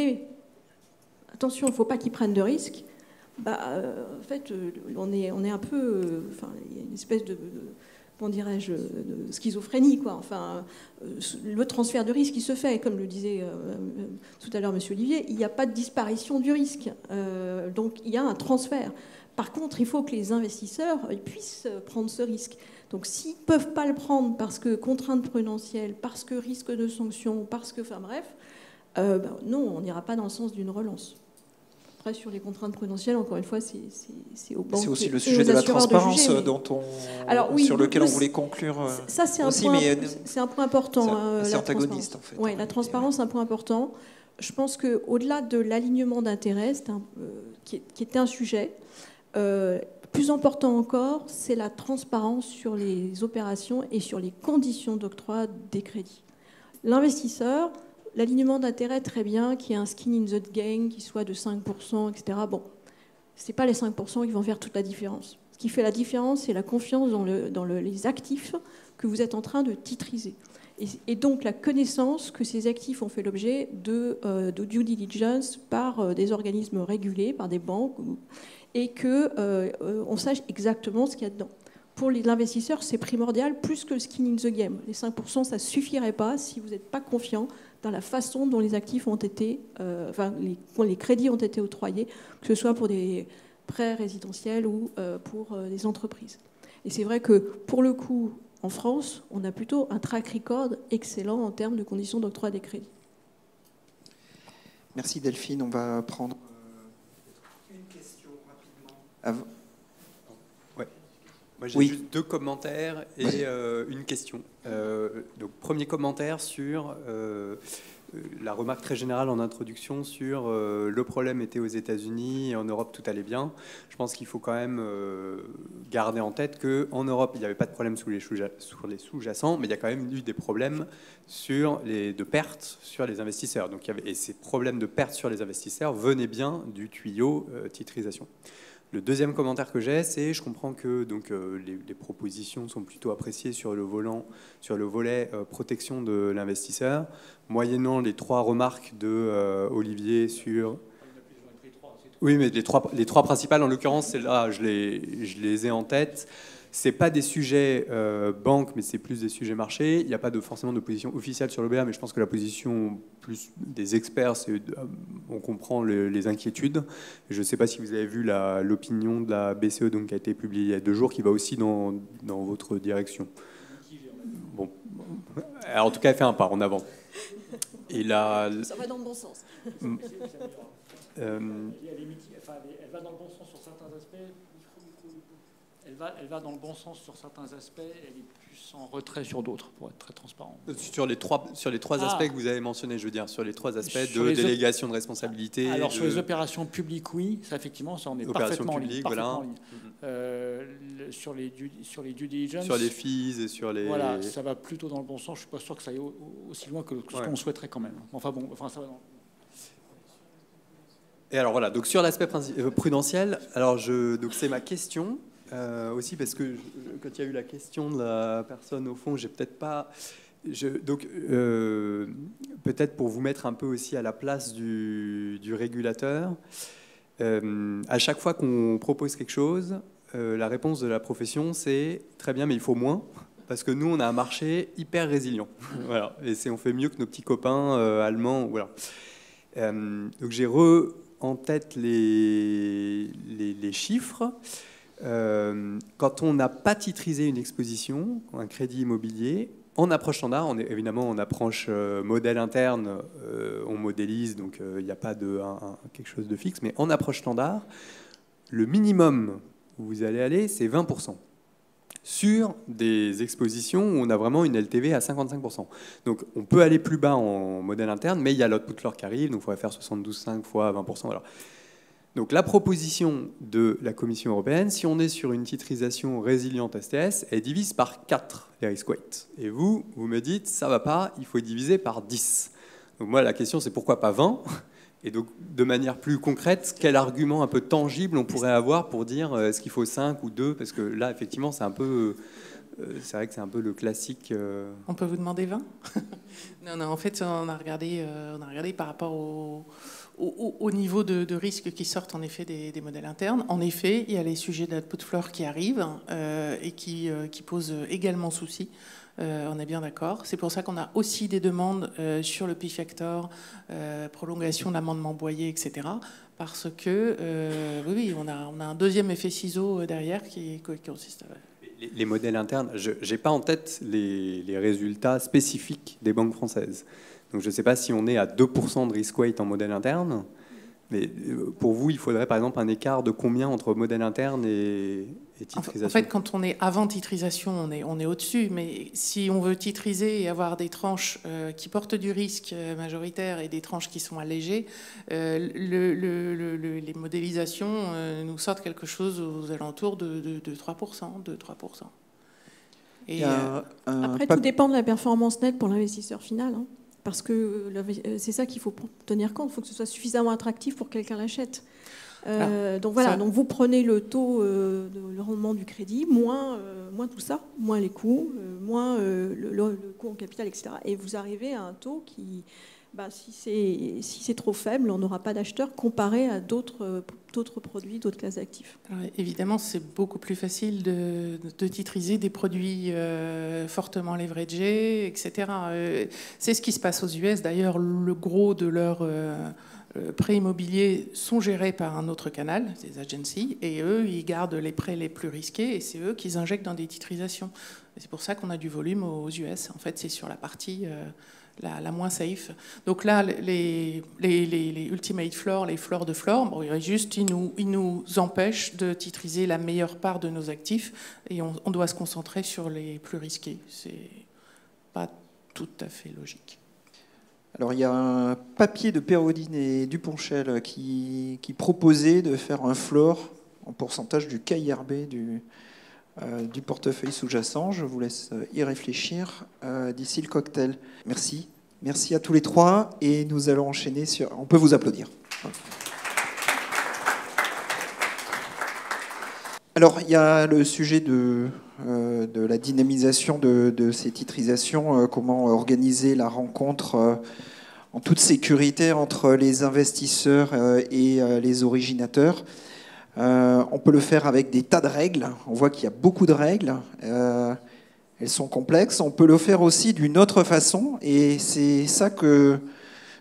attention, il ne faut pas qu'ils prennent de risques, en fait, on est un peu... il y a une espèce de comment dirais-je, de schizophrénie, quoi. Enfin, le transfert de risque qui se fait, comme le disait tout à l'heure M. Olivier, il n'y a pas de disparition du risque. Donc, il y a un transfert. Par contre, il faut que les investisseurs puissent prendre ce risque. Donc, s'ils ne peuvent pas le prendre parce que contrainte prudentielle, parce que risque de sanction, parce que... Enfin, bref, non, on n'ira pas dans le sens d'une relance. Après, sur les contraintes prudentielles, encore une fois, c'est aux banques. C'est aussi le sujet de la transparence sur lequel on voulait conclure. Ça, c'est un point important. C'est antagoniste, en fait. Oui, la transparence, c'est un point important. Je pense qu'au-delà de l'alignement d'intérêts, qui était un sujet, plus important encore, c'est la transparence sur les opérations et sur les conditions d'octroi des crédits. L'investisseur... L'alignement d'intérêt, très bien, qu'il y ait un skin in the game, qui soit de 5%, etc. Bon, ce n'est pas les 5% qui vont faire toute la différence. Ce qui fait la différence, c'est la confiance dans les actifs que vous êtes en train de titriser. Et donc la connaissance que ces actifs ont fait l'objet de due diligence par des organismes régulés, par des banques, et qu'on sache exactement ce qu'il y a dedans. Pour l'investisseur, c'est primordial, plus que le skin in the game. Les 5%, ça ne suffirait pas si vous n'êtes pas confiant dans la façon dont les actifs ont été, les crédits ont été octroyés, que ce soit pour des prêts résidentiels ou pour des entreprises. Et c'est vrai que, pour le coup, en France, on a plutôt un track record excellent en termes de conditions d'octroi des crédits. Merci Delphine. On va prendre une question rapidement. Moi, j'ai juste 2 commentaires et une question. Donc, premier commentaire sur la remarque très générale en introduction sur le problème était aux États-Unis et en Europe tout allait bien. Je pense qu'il faut quand même garder en tête qu'en Europe, il n'y avait pas de problème sur les sous-jacents, mais il y a quand même eu des problèmes de pertes sur les investisseurs. Donc, et ces problèmes de pertes sur les investisseurs venaient bien du tuyau titrisation. Le deuxième commentaire que j'ai, c'est je comprends que donc, les propositions sont plutôt appréciées sur le volet protection de l'investisseur, moyennant les 3 remarques de Olivier sur... Oui, mais les trois principales, en l'occurrence, celles-là, je les ai en tête. Ce pas des sujets banques, mais c'est plus des sujets marchés. Il n'y a pas forcément de position officielle sur l'OBA, mais je pense que la position plus des experts, c'est on comprend les inquiétudes. Je ne sais pas si vous avez vu l'opinion de la BCE donc, qui a été publiée il y a 2 jours, qui va aussi dans votre direction. Bon. Alors, en tout cas, elle fait un pas en avant. Et là, ça va dans le bon sens. Elle va dans le bon sens sur certains aspects. Elle va dans le bon sens sur certains aspects, elle est plus en retrait sur d'autres, pour être très transparent. Sur les trois aspects que vous avez mentionnés, je veux dire, sur les 3 aspects de délégation de responsabilité. Alors, sur les opérations publiques, oui, ça, effectivement, ça en est parfaitement en ligne. Sur les due diligence... Sur les fees et sur les... Voilà, ça va plutôt dans le bon sens. Je ne suis pas sûr que ça aille aussi loin que ce qu'on souhaiterait quand même. Enfin, bon, ça va dans... Et alors voilà, donc sur l'aspect prudentiel, alors donc c'est ma question aussi, parce que quand il y a eu la question de la personne au fond, j'ai peut-être pas... donc peut-être pour vous mettre un peu aussi à la place du régulateur, à chaque fois qu'on propose quelque chose, la réponse de la profession, c'est très bien, mais il faut moins, parce que nous, on a un marché hyper résilient. Voilà. Et on fait mieux que nos petits copains allemands. Voilà. Donc j'ai en tête les chiffres. Quand on n'a pas titrisé une exposition, un crédit immobilier, en approche standard, évidemment en approche modèle interne, on modélise, donc il n'y a pas quelque chose de fixe, mais en approche standard, le minimum où vous allez aller, c'est 20%. Sur des expositions où on a vraiment une LTV à 55%. Donc on peut aller plus bas en modèle interne, mais il y a l'output floor qui arrive, donc il faudrait faire 72,5 fois 20%. Voilà. Donc la proposition de la Commission européenne, si on est sur une titrisation résiliente STS, elle divise par 4 les risk weights. Et vous me dites, ça ne va pas, il faut diviser par 10. Donc moi, la question, c'est pourquoi pas 20 ? Et donc, de manière plus concrète, quel argument un peu tangible on pourrait avoir pour dire est-ce qu'il faut 5 ou 2 ? Parce que là, effectivement, c'est c'est vrai que c'est un peu le classique. On peut vous demander 20 ? Non, en fait, on a regardé par rapport au niveau de risque qui sortent en effet des modèles internes. En effet, il y a les sujets d'output floor qui arrivent et qui posent également souci. On est bien d'accord. C'est pour ça qu'on a aussi des demandes sur le P-Factor, prolongation de l'amendement Boyer, etc. Parce que, oui, on a un deuxième effet ciseau derrière qui consiste à... Les modèles internes, je n'ai pas en tête les résultats spécifiques des banques françaises. Donc je ne sais pas si on est à 2% de risk weight en modèle interne, mais pour vous, il faudrait par exemple un écart de combien entre modèle interne et titrisation ? En fait, quand on est avant titrisation, on est au-dessus, mais si on veut titriser et avoir des tranches qui portent du risque majoritaire et des tranches qui sont allégées, les modélisations nous sortent quelque chose aux alentours de 3%. Et après, tout dépend de la performance nette pour l'investisseur final. Hein. Parce que c'est ça qu'il faut tenir compte. Il faut que ce soit suffisamment attractif pour que quelqu'un l'achète. Donc voilà, donc vous prenez le taux de le rendement du crédit, moins tout ça, moins les coûts, moins le coût en capital, etc. Et vous arrivez à un taux qui, si c'est trop faible, on n'aura pas d'acheteurs comparé à d'autres produits, d'autres classes d'actifs. Alors, évidemment, c'est beaucoup plus facile de titriser des produits fortement leveragés, etc. C'est ce qui se passe aux US. D'ailleurs, le gros de leurs prêts immobiliers sont gérés par un autre canal, des agencies, et eux, ils gardent les prêts les plus risqués, et c'est eux qui injectent dans des titrisations. Et c'est pour ça qu'on a du volume aux US. En fait, c'est sur la partie... la moins safe. Donc là, les ultimate floors, les floors de floor, bon, juste, ils nous empêchent de titriser la meilleure part de nos actifs et on doit se concentrer sur les plus risqués. C'est pas tout à fait logique. Alors il y a un papier de Perraudin et Duponchel qui proposait de faire un floor en pourcentage du KIRB du portefeuille sous-jacent. Je vous laisse y réfléchir d'ici le cocktail. Merci. Merci à tous les trois et nous allons enchaîner sur... On peut vous applaudir. Alors, il y a le sujet de la dynamisation de ces titrisations, comment organiser la rencontre en toute sécurité entre les investisseurs et les originateurs. On peut le faire avec des tas de règles. On voit qu'il y a beaucoup de règles. Elles sont complexes. On peut le faire aussi d'une autre façon. Et c'est ça que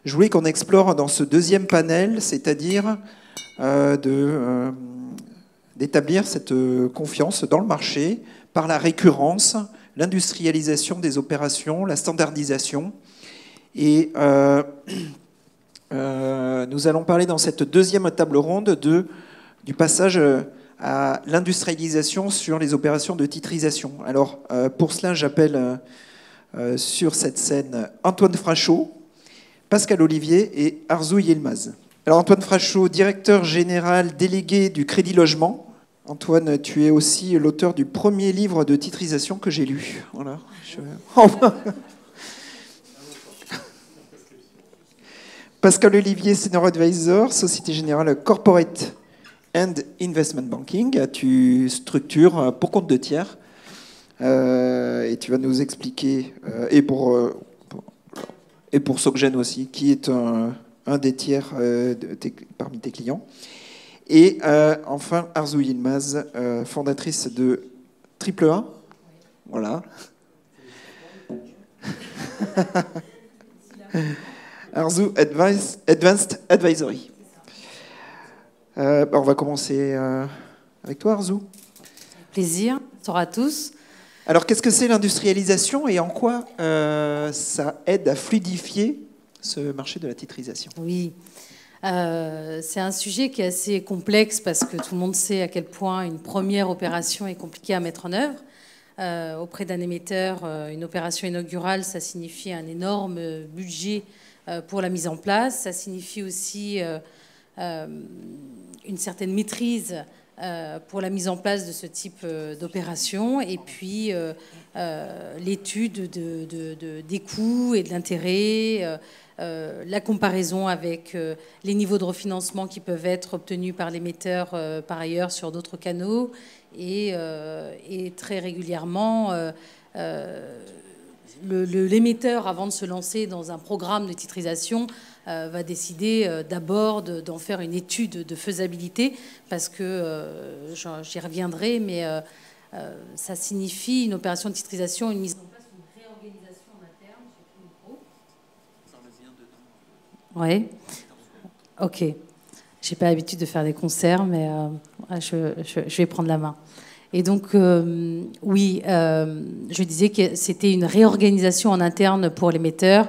je voulais qu'on explore dans ce deuxième panel, c'est-à-dire d'établir cette confiance dans le marché par la récurrence, l'industrialisation des opérations, la standardisation. Et nous allons parler dans cette deuxième table ronde du passage à l'industrialisation sur les opérations de titrisation. Alors, pour cela, j'appelle sur cette scène Antoine Frachot, Pascal Olivier et Arzu Yilmaz. Alors, Antoine Frachot, directeur général délégué du Crédit Logement. Antoine, tu es aussi l'auteur du premier livre de titrisation que j'ai lu. Voilà. Pascal Olivier, Senior Advisor, Société Générale Corporate and Investment Banking. Tu structures pour compte de tiers. Et tu vas nous expliquer, et pour Soggen aussi, qui est un des tiers parmi tes clients. Et enfin, Arzu Yilmaz, fondatrice de AAA. Voilà. Arzu Advanced Advisory. On va commencer avec toi, Arzu. Plaisir, bonsoir à tous. Alors, qu'est-ce que c'est l'industrialisation et en quoi ça aide à fluidifier ce marché de la titrisation? Oui, c'est un sujet qui est assez complexe parce que tout le monde sait à quel point une première opération est compliquée à mettre en œuvre. Auprès d'un émetteur, une opération inaugurale, ça signifie un énorme budget pour la mise en place. Ça signifie aussi une certaine maîtrise pour la mise en place de ce type d'opération, et puis l'étude des coûts et de l'intérêt, la comparaison avec les niveaux de refinancement qui peuvent être obtenus par l'émetteur par ailleurs sur d'autres canaux, et très régulièrement l'émetteur, avant de se lancer dans un programme de titrisation, va décider d'abord d'en faire une étude de faisabilité, parce que, j'y reviendrai, mais ça signifie une opération de titrisation, une mise en place, une réorganisation en interne. Oui. Ok. J'ai pas l'habitude de faire des concerts, mais je vais prendre la main. Et donc, oui, je disais que c'était une réorganisation en interne pour l'émetteur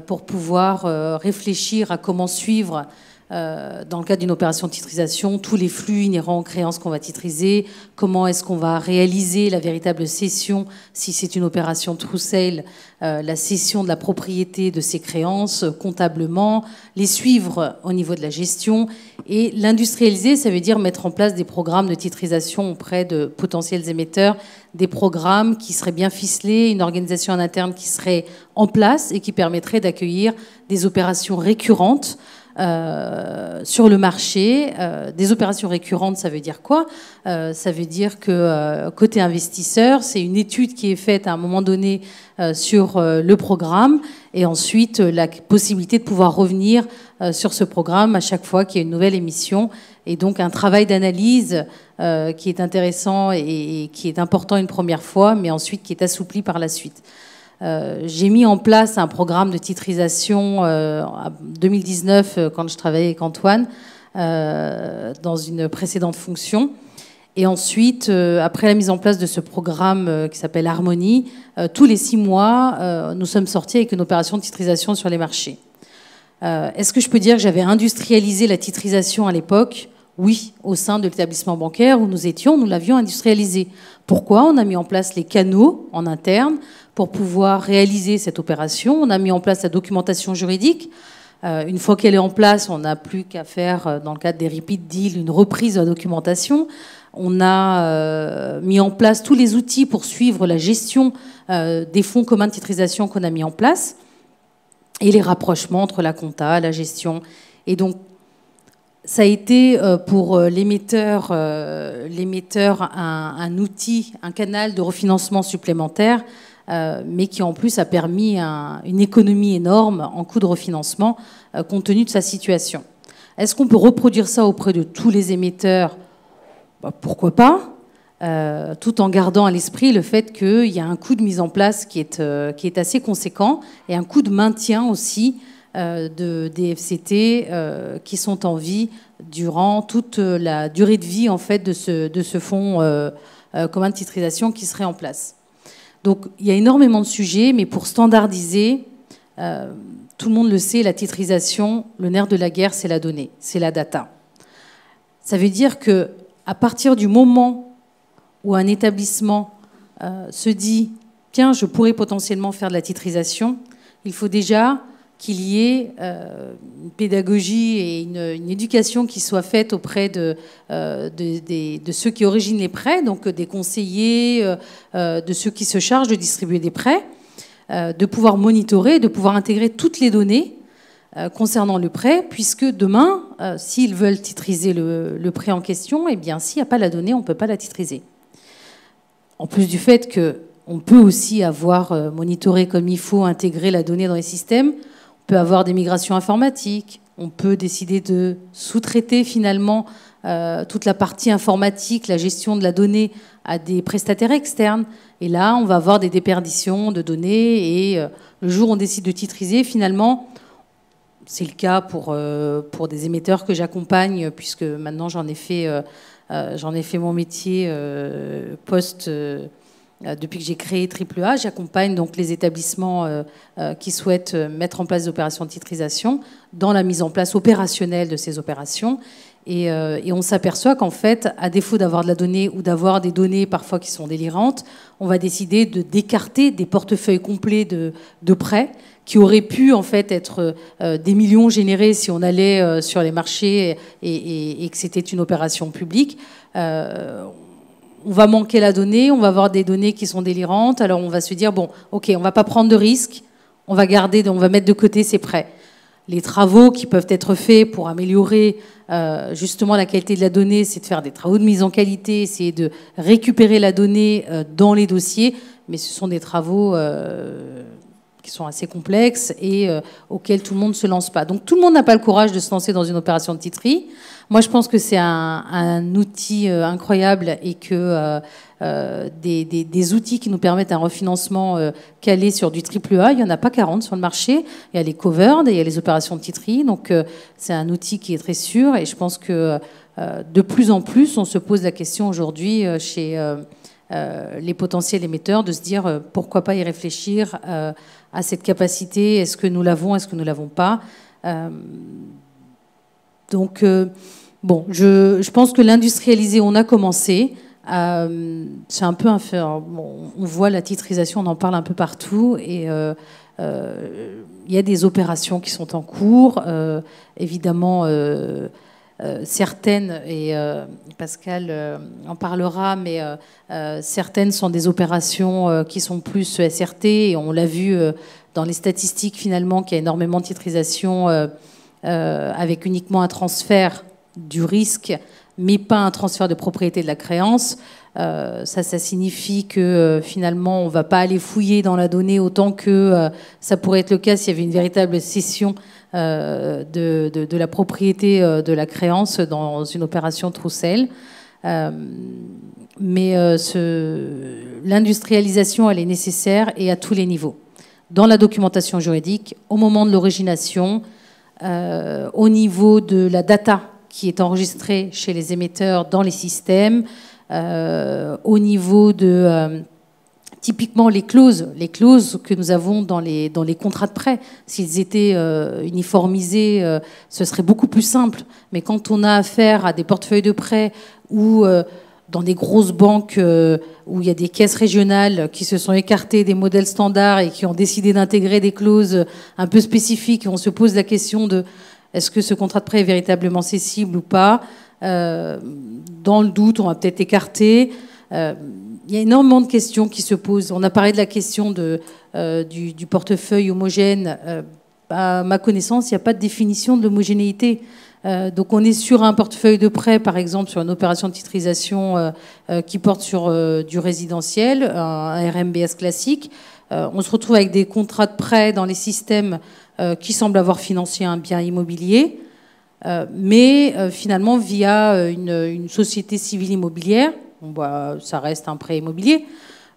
pour pouvoir réfléchir à comment suivre, dans le cadre d'une opération de titrisation, tous les flux inhérents aux créances qu'on va titriser, comment est-ce qu'on va réaliser la véritable cession, si c'est une opération true sale, la cession de la propriété de ces créances comptablement, les suivre au niveau de la gestion. Et l'industrialiser, ça veut dire mettre en place des programmes de titrisation auprès de potentiels émetteurs, des programmes qui seraient bien ficelés, une organisation en interne qui serait en place et qui permettrait d'accueillir des opérations récurrentes sur le marché. Des opérations récurrentes, ça veut dire quoi? Ça veut dire que côté investisseur, c'est une étude qui est faite à un moment donné sur le programme, et ensuite la possibilité de pouvoir revenir sur ce programme à chaque fois qu'il y a une nouvelle émission. Et donc un travail d'analyse qui est intéressant et qui est important une première fois, mais ensuite qui est assoupli par la suite. J'ai mis en place un programme de titrisation en 2019 quand je travaillais avec Antoine dans une précédente fonction. Et ensuite, après la mise en place de ce programme qui s'appelle Harmonie, tous les 6 mois, nous sommes sortis avec une opération de titrisation sur les marchés. Est-ce que je peux dire que j'avais industrialisé la titrisation à l'époque? Oui, au sein de l'établissement bancaire où nous étions, nous l'avions industrialisé. Pourquoi? On a mis en place les canaux en interne pour pouvoir réaliser cette opération. On a mis en place la documentation juridique. Une fois qu'elle est en place, on n'a plus qu'à faire, dans le cadre des repeat deals, une reprise de la documentation. On a mis en place tous les outils pour suivre la gestion des fonds communs de titrisation qu'on a mis en place et les rapprochements entre la compta, la gestion. Et donc, ça a été pour l'émetteur un outil, un canal de refinancement supplémentaire, mais qui en plus a permis une économie énorme en coût de refinancement compte tenu de sa situation. Est-ce qu'on peut reproduire ça auprès de tous les émetteurs? Pourquoi pas, tout en gardant à l'esprit le fait qu'il y a un coût de mise en place qui est assez conséquent, et un coût de maintien aussi des FCT qui sont en vie durant toute la durée de vie en fait de ce fonds commun de titrisation qui serait en place. Donc il y a énormément de sujets, mais pour standardiser, tout le monde le sait, la titrisation, le nerf de la guerre, c'est la donnée, c'est la data. Ça veut dire que à partir du moment où un établissement se dit « tiens, je pourrais potentiellement faire de la titrisation », il faut déjà qu'il y ait une pédagogie et une éducation qui soit faite auprès de ceux qui originent les prêts, donc des conseillers, de ceux qui se chargent de distribuer des prêts, de pouvoir monitorer, de pouvoir intégrer toutes les données concernant le prêt, puisque demain, s'ils veulent titriser le prêt en question, eh bien, s'il n'y a pas la donnée, on ne peut pas la titriser. En plus du fait qu'on peut aussi avoir monitoré comme il faut, intégré la donnée dans les systèmes, on peut avoir des migrations informatiques, on peut décider de sous-traiter finalement toute la partie informatique, la gestion de la donnée à des prestataires externes. Et là, on va avoir des déperditions de données et le jour où on décide de titriser, finalement, c'est le cas pour des émetteurs que j'accompagne, puisque maintenant j'en ai fait mon métier depuis que j'ai créé AAA. J'accompagne donc les établissements qui souhaitent mettre en place des opérations de titrisation dans la mise en place opérationnelle de ces opérations. Et on s'aperçoit qu'en fait, à défaut d'avoir de la donnée ou d'avoir des données parfois qui sont délirantes, on va décider d'écarter des portefeuilles complets de prêts qui auraient pu en fait être des millions générés si on allait sur les marchés et que c'était une opération publique. On va manquer la donnée, on va avoir des données qui sont délirantes, alors on va se dire, bon, ok, on ne va pas prendre de risques, on va mettre de côté ces prêts. Les travaux qui peuvent être faits pour améliorer justement la qualité de la donnée, c'est de faire des travaux de mise en qualité, essayer de récupérer la donnée dans les dossiers, mais ce sont des travaux qui sont assez complexes et auxquels tout le monde ne se lance pas. Donc tout le monde n'a pas le courage de se lancer dans une opération de titrerie. Moi, je pense que c'est un outil incroyable et que des outils qui nous permettent un refinancement calé sur du AAA, il n'y en a pas 40 sur le marché. Il y a les covered et il y a les opérations de titrerie. Donc, c'est un outil qui est très sûr. Et je pense que de plus en plus, on se pose la question aujourd'hui chez les potentiels émetteurs de se dire pourquoi pas y réfléchir à cette capacité. Est-ce que nous l'avons, est-ce que nous ne l'avons pas Donc, bon, je pense que l'industrialiser, on a commencé. C'est un peu bon, on voit la titrisation, on en parle un peu partout. Et il y a des opérations qui sont en cours. Évidemment, certaines, et Pascal en parlera, mais certaines sont des opérations qui sont plus SRT. Et on l'a vu dans les statistiques, finalement, qu'il y a énormément de titrisation avec uniquement un transfert du risque, mais pas un transfert de propriété de la créance. Ça signifie que finalement, on ne va pas aller fouiller dans la donnée autant que ça pourrait être le cas s'il y avait une véritable cession de la propriété de la créance dans une opération Troussel. Mais l'industrialisation, elle est nécessaire et à tous les niveaux. Dans la documentation juridique, au moment de l'origination, au niveau de la data qui est enregistrée chez les émetteurs dans les systèmes, au niveau de typiquement les clauses que nous avons dans les contrats de prêt. S'ils étaient uniformisés, ce serait beaucoup plus simple. Mais quand on a affaire à des portefeuilles de prêt ou dans des grosses banques où il y a des caisses régionales qui se sont écartées des modèles standards et qui ont décidé d'intégrer des clauses un peu spécifiques, et on se pose la question de est-ce que ce contrat de prêt est véritablement cessible ou pas. Dans le doute, on va peut-être écarter. Il y a énormément de questions qui se posent. On a parlé de la question du portefeuille homogène. À ma connaissance, il n'y a pas de définition de l'homogénéité. Donc on est sur un portefeuille de prêt, par exemple, sur une opération de titrisation qui porte sur du résidentiel, un RMBS classique. On se retrouve avec des contrats de prêt dans les systèmes qui semblent avoir financé un bien immobilier, mais finalement via une société civile immobilière. Ça reste un prêt immobilier.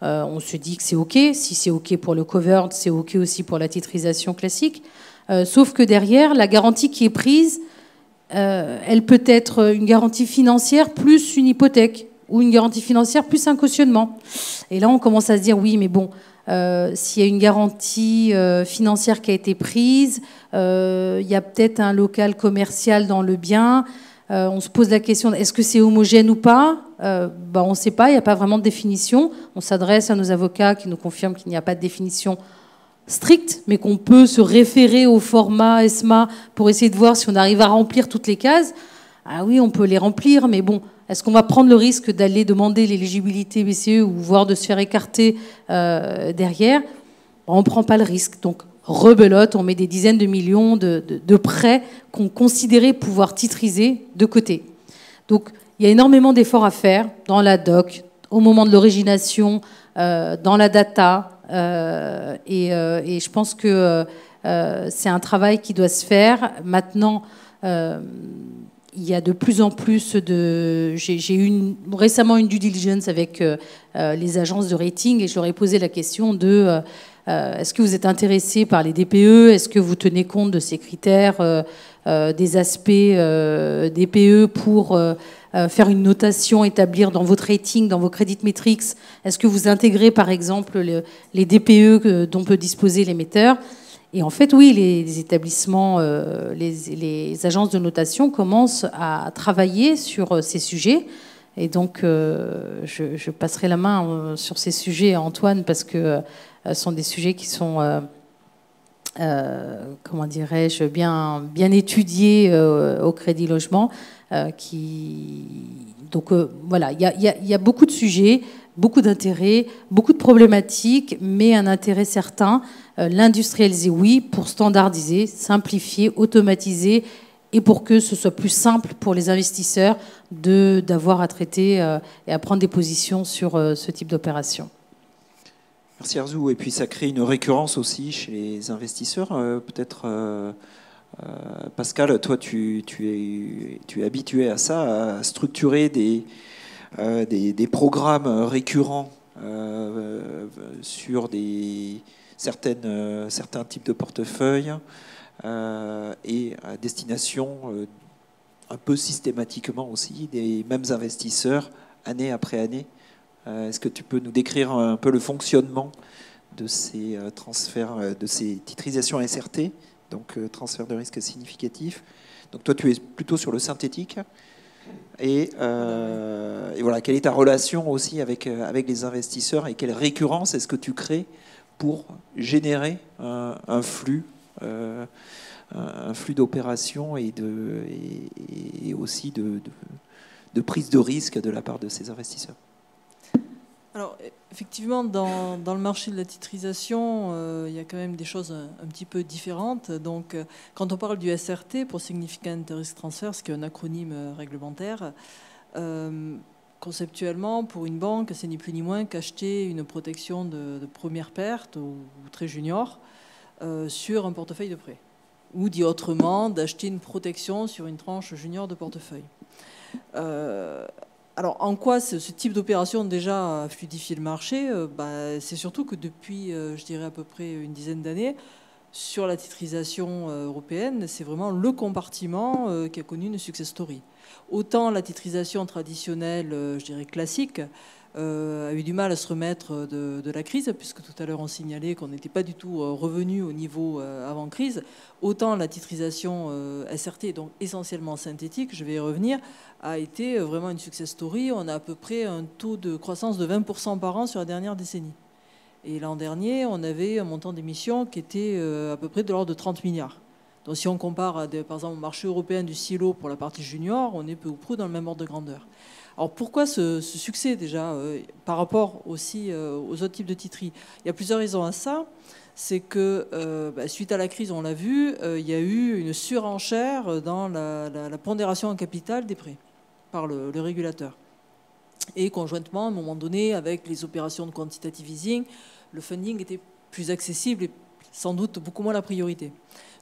On se dit que c'est OK. Si c'est OK pour le covered, c'est OK aussi pour la titrisation classique. Sauf que derrière, la garantie qui est prise, elle peut être une garantie financière plus une hypothèque ou une garantie financière plus un cautionnement. Et là, on commence à se dire, oui, mais bon, s'il y a une garantie financière qui a été prise, il y a peut-être un local commercial dans le bien. On se pose la question, est-ce que c'est homogène ou pas ? On ne sait pas, il n'y a pas vraiment de définition. On s'adresse à nos avocats qui nous confirment qu'il n'y a pas de définition stricte, mais qu'on peut se référer au format ESMA pour essayer de voir si on arrive à remplir toutes les cases. Ah oui, on peut les remplir, mais bon, est-ce qu'on va prendre le risque d'aller demander l'éligibilité BCE ou voire de se faire écarter derrière ? On ne prend pas le risque. Donc, rebelote, on met des dizaines de millions de prêts qu'on considérait pouvoir titriser de côté. Donc il y a énormément d'efforts à faire dans la doc, au moment de l'origination, dans la data, et je pense que c'est un travail qui doit se faire. Maintenant, il y a de plus en plus de... J'ai eu récemment une due diligence avec les agences de rating et je leur ai posé la question de est-ce que vous êtes intéressé par les DPE? Est-ce que vous tenez compte de ces critères, des aspects DPE pour faire une notation, établir dans votre rating, dans vos credit metrics? Est-ce que vous intégrez par exemple les DPE dont peut disposer l'émetteur? Et en fait, oui, les établissements, les agences de notation commencent à travailler sur ces sujets. Et donc, je passerai la main sur ces sujets à Antoine parce que ce sont des sujets qui sont, comment dirais-je, bien étudiés au Crédit Logement. Donc, voilà, il y a beaucoup de sujets, beaucoup d'intérêts, beaucoup de problématiques, mais un intérêt certain. L'industrialiser, oui, pour standardiser, simplifier, automatiser, et pour que ce soit plus simple pour les investisseurs d'avoir à traiter et à prendre des positions sur ce type d'opération. Merci Arzou. Et puis ça crée une récurrence aussi chez les investisseurs. Peut-être, Pascal, toi tu es habitué à ça, à structurer des programmes récurrents sur certains types de portefeuilles et à destination un peu systématiquement aussi des mêmes investisseurs année après année. Est-ce que tu peux nous décrire un peu le fonctionnement de ces transferts, de ces titrisations SRT, donc transfert de risque significatif? Donc toi tu es plutôt sur le synthétique. Et voilà, quelle est ta relation aussi avec les investisseurs et quelle récurrence est-ce que tu crées pour générer un flux d'opérations et aussi de prise de risque de la part de ces investisseurs? Alors, effectivement, dans le marché de la titrisation, il y a quand même des choses un petit peu différentes. Donc, quand on parle du SRT, pour Significant Risk Transfer, ce qui est un acronyme réglementaire, conceptuellement, pour une banque, c'est ni plus ni moins qu'acheter une protection de première perte ou très junior sur un portefeuille de prêt. Ou dit autrement, d'acheter une protection sur une tranche junior de portefeuille. Alors, en quoi ce type d'opération déjà a fluidifié le marché? C'est surtout que depuis, je dirais à peu près une dizaine d'années, sur la titrisation européenne, c'est vraiment le compartiment qui a connu une success story. Autant la titrisation traditionnelle, je dirais classique, a eu du mal à se remettre de la crise, puisque tout à l'heure on signalait qu'on n'était pas du tout revenu au niveau avant crise, autant la titrisation SRT, donc essentiellement synthétique, je vais y revenir, a été vraiment une success story. On a à peu près un taux de croissance de 20% par an sur la dernière décennie. Et l'an dernier, on avait un montant d'émissions qui était à peu près de l'ordre de 30 milliards. Donc si on compare, par exemple, au marché européen du silo pour la partie junior, on est peu ou prou dans le même ordre de grandeur. Alors pourquoi ce succès déjà par rapport aussi aux autres types de titris? Il y a plusieurs raisons à ça. C'est que suite à la crise, on l'a vu, il y a eu une surenchère dans la pondération en capital des prêts par le régulateur. Et conjointement, à un moment donné, avec les opérations de quantitative easing, le funding était plus accessible et sans doute beaucoup moins la priorité.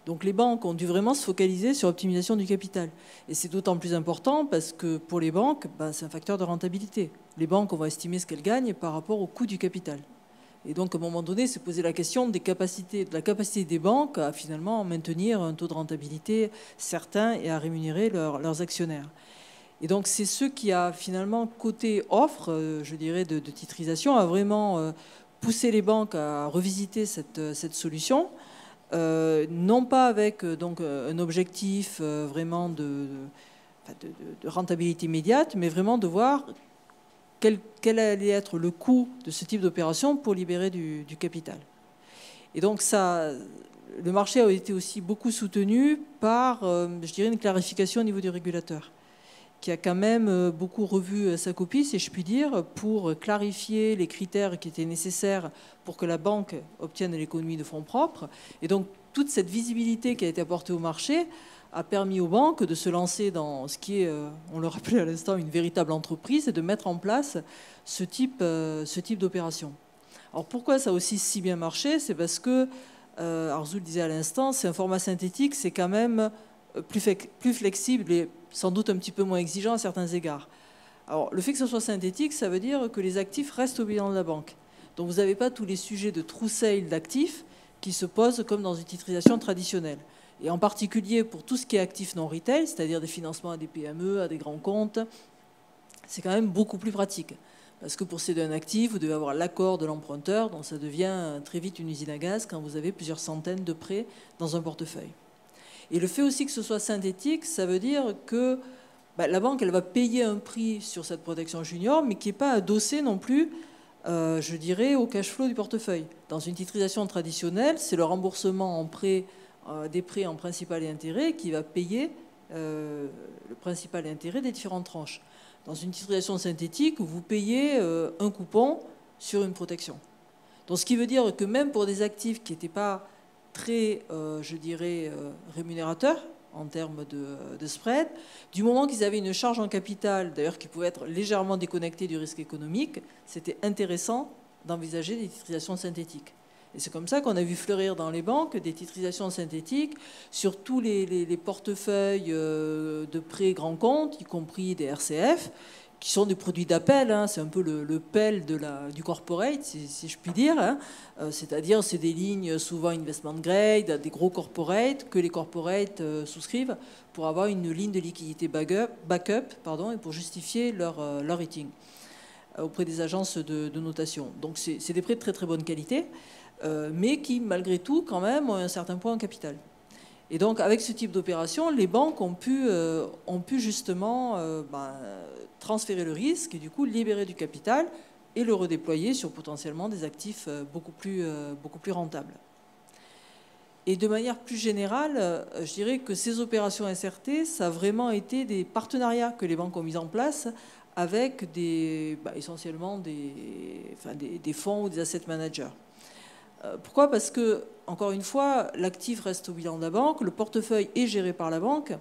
Donc les banques ont dû vraiment se focaliser sur l'optimisation du capital. Et c'est d'autant plus important parce que pour les banques, c'est un facteur de rentabilité. Les banques, on va estimer ce qu'elles gagnent par rapport au coût du capital. Et donc à un moment donné, c'est poser la question de la capacité des banques à finalement maintenir un taux de rentabilité certain et à rémunérer leurs actionnaires. Et donc c'est ce qui a finalement, côté offre, je dirais, de titrisation, a vraiment poussé les banques à revisiter cette solution. Non pas avec donc un objectif vraiment de rentabilité immédiate, mais vraiment de voir quel allait être le coût de ce type d'opération pour libérer du capital. Et donc le marché a été aussi beaucoup soutenu par, je dirais, une clarification au niveau du régulateur. qui a quand même beaucoup revu sa copie, si je puis dire, pour clarifier les critères qui étaient nécessaires pour que la banque obtienne l'économie de fonds propres. Et donc, toute cette visibilité qui a été apportée au marché a permis aux banques de se lancer dans ce qui est, on le rappelait à l'instant, une véritable entreprise et de mettre en place ce type d'opération. Alors, pourquoi ça a aussi si bien marché? C'est parce que, Arzu le disait à l'instant, c'est un format synthétique, c'est quand même plus flexible et sans doute un petit peu moins exigeant à certains égards. Alors, le fait que ce soit synthétique, ça veut dire que les actifs restent au bilan de la banque. Donc, vous n'avez pas tous les sujets de true sale d'actifs qui se posent comme dans une titrisation traditionnelle. Et en particulier pour tout ce qui est actif non retail, c'est-à-dire des financements à des PME, à des grands comptes, c'est quand même beaucoup plus pratique. Parce que pour céder un actif, vous devez avoir l'accord de l'emprunteur, donc ça devient très vite une usine à gaz quand vous avez plusieurs centaines de prêts dans un portefeuille. Et le fait aussi que ce soit synthétique, ça veut dire que la banque, elle va payer un prix sur cette protection junior, mais qui n'est pas adossé non plus, je dirais, au cash flow du portefeuille. Dans une titrisation traditionnelle, c'est le remboursement en prêt, des prêts en principal et intérêt qui va payer le principal et intérêt des différentes tranches. Dans une titrisation synthétique, vous payez un coupon sur une protection. Donc, ce qui veut dire que même pour des actifs qui n'étaient pas très, je dirais, rémunérateurs en termes de spread, du moment qu'ils avaient une charge en capital, d'ailleurs qui pouvait être légèrement déconnectée du risque économique, c'était intéressant d'envisager des titrisations synthétiques. Et c'est comme ça qu'on a vu fleurir dans les banques des titrisations synthétiques sur tous les portefeuilles de prêts grands comptes, y compris des RCF, qui sont des produits d'appel, hein, c'est un peu le PEL du corporate, si je puis dire, hein. C'est-à-dire c'est des lignes souvent investment grade, des gros corporates, que les corporates souscrivent pour avoir une ligne de liquidité backup et pour justifier leur rating auprès des agences de notation. Donc c'est des prêts de très très bonne qualité, mais qui malgré tout quand même ont un certain poids en capital. Et donc, avec ce type d'opération, les banques ont pu justement transférer le risque et du coup libérer du capital et le redéployer sur potentiellement des actifs beaucoup plus rentables. Et de manière plus générale, je dirais que ces opérations SRT, ça a vraiment été des partenariats que les banques ont mis en place avec essentiellement des fonds ou des asset managers. Pourquoi? Parce que, encore une fois, l'actif reste au bilan de la banque, le portefeuille est géré par la banque.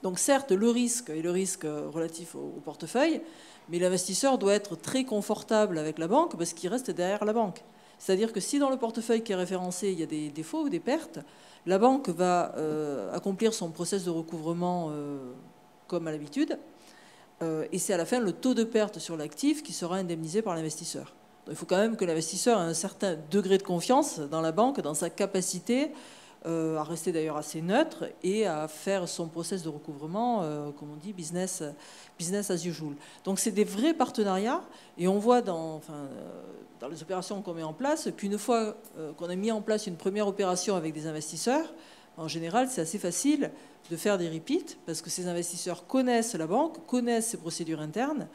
Donc certes, le risque est le risque relatif au portefeuille, mais l'investisseur doit être très confortable avec la banque parce qu'il reste derrière la banque. C'est-à-dire que si dans le portefeuille qui est référencé, il y a des défauts ou des pertes, la banque va accomplir son process de recouvrement comme à l'habitude, et c'est à la fin le taux de perte sur l'actif qui sera indemnisé par l'investisseur. Il faut quand même que l'investisseur ait un certain degré de confiance dans la banque, dans sa capacité à rester d'ailleurs assez neutre et à faire son process de recouvrement, comme on dit, business as usual. Donc c'est des vrais partenariats et on voit dans les opérations qu'on met en place qu'une fois qu'on a mis en place une première opération avec des investisseurs, en général c'est assez facile de faire des repeats parce que ces investisseurs connaissent la banque, connaissent ses procédures internes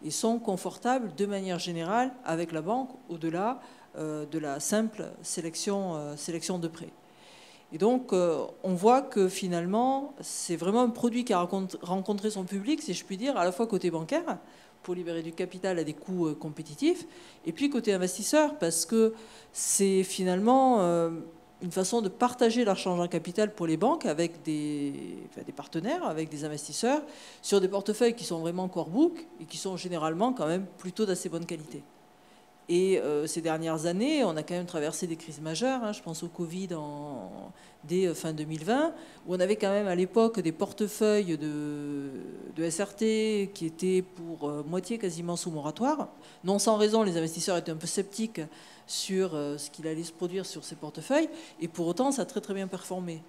et sont confortables de manière générale avec la banque au-delà de la simple sélection de prêts. Et donc, on voit que finalement, c'est vraiment un produit qui a rencontré son public, si je puis dire, à la fois côté bancaire, pour libérer du capital à des coûts compétitifs, et puis côté investisseur, parce que c'est finalement une façon de partager l'argent en capital pour les banques avec des partenaires, avec des investisseurs, sur des portefeuilles qui sont vraiment core book et qui sont généralement quand même plutôt d'assez bonne qualité. Et ces dernières années, on a quand même traversé des crises majeures. Hein, je pense au Covid dès fin 2020, où on avait quand même à l'époque des portefeuilles de SRT qui étaient pour moitié quasiment sous moratoire. Non sans raison, les investisseurs étaient un peu sceptiques sur ce qu'il allait se produire sur ces portefeuilles. Et pour autant, ça a très très bien performé.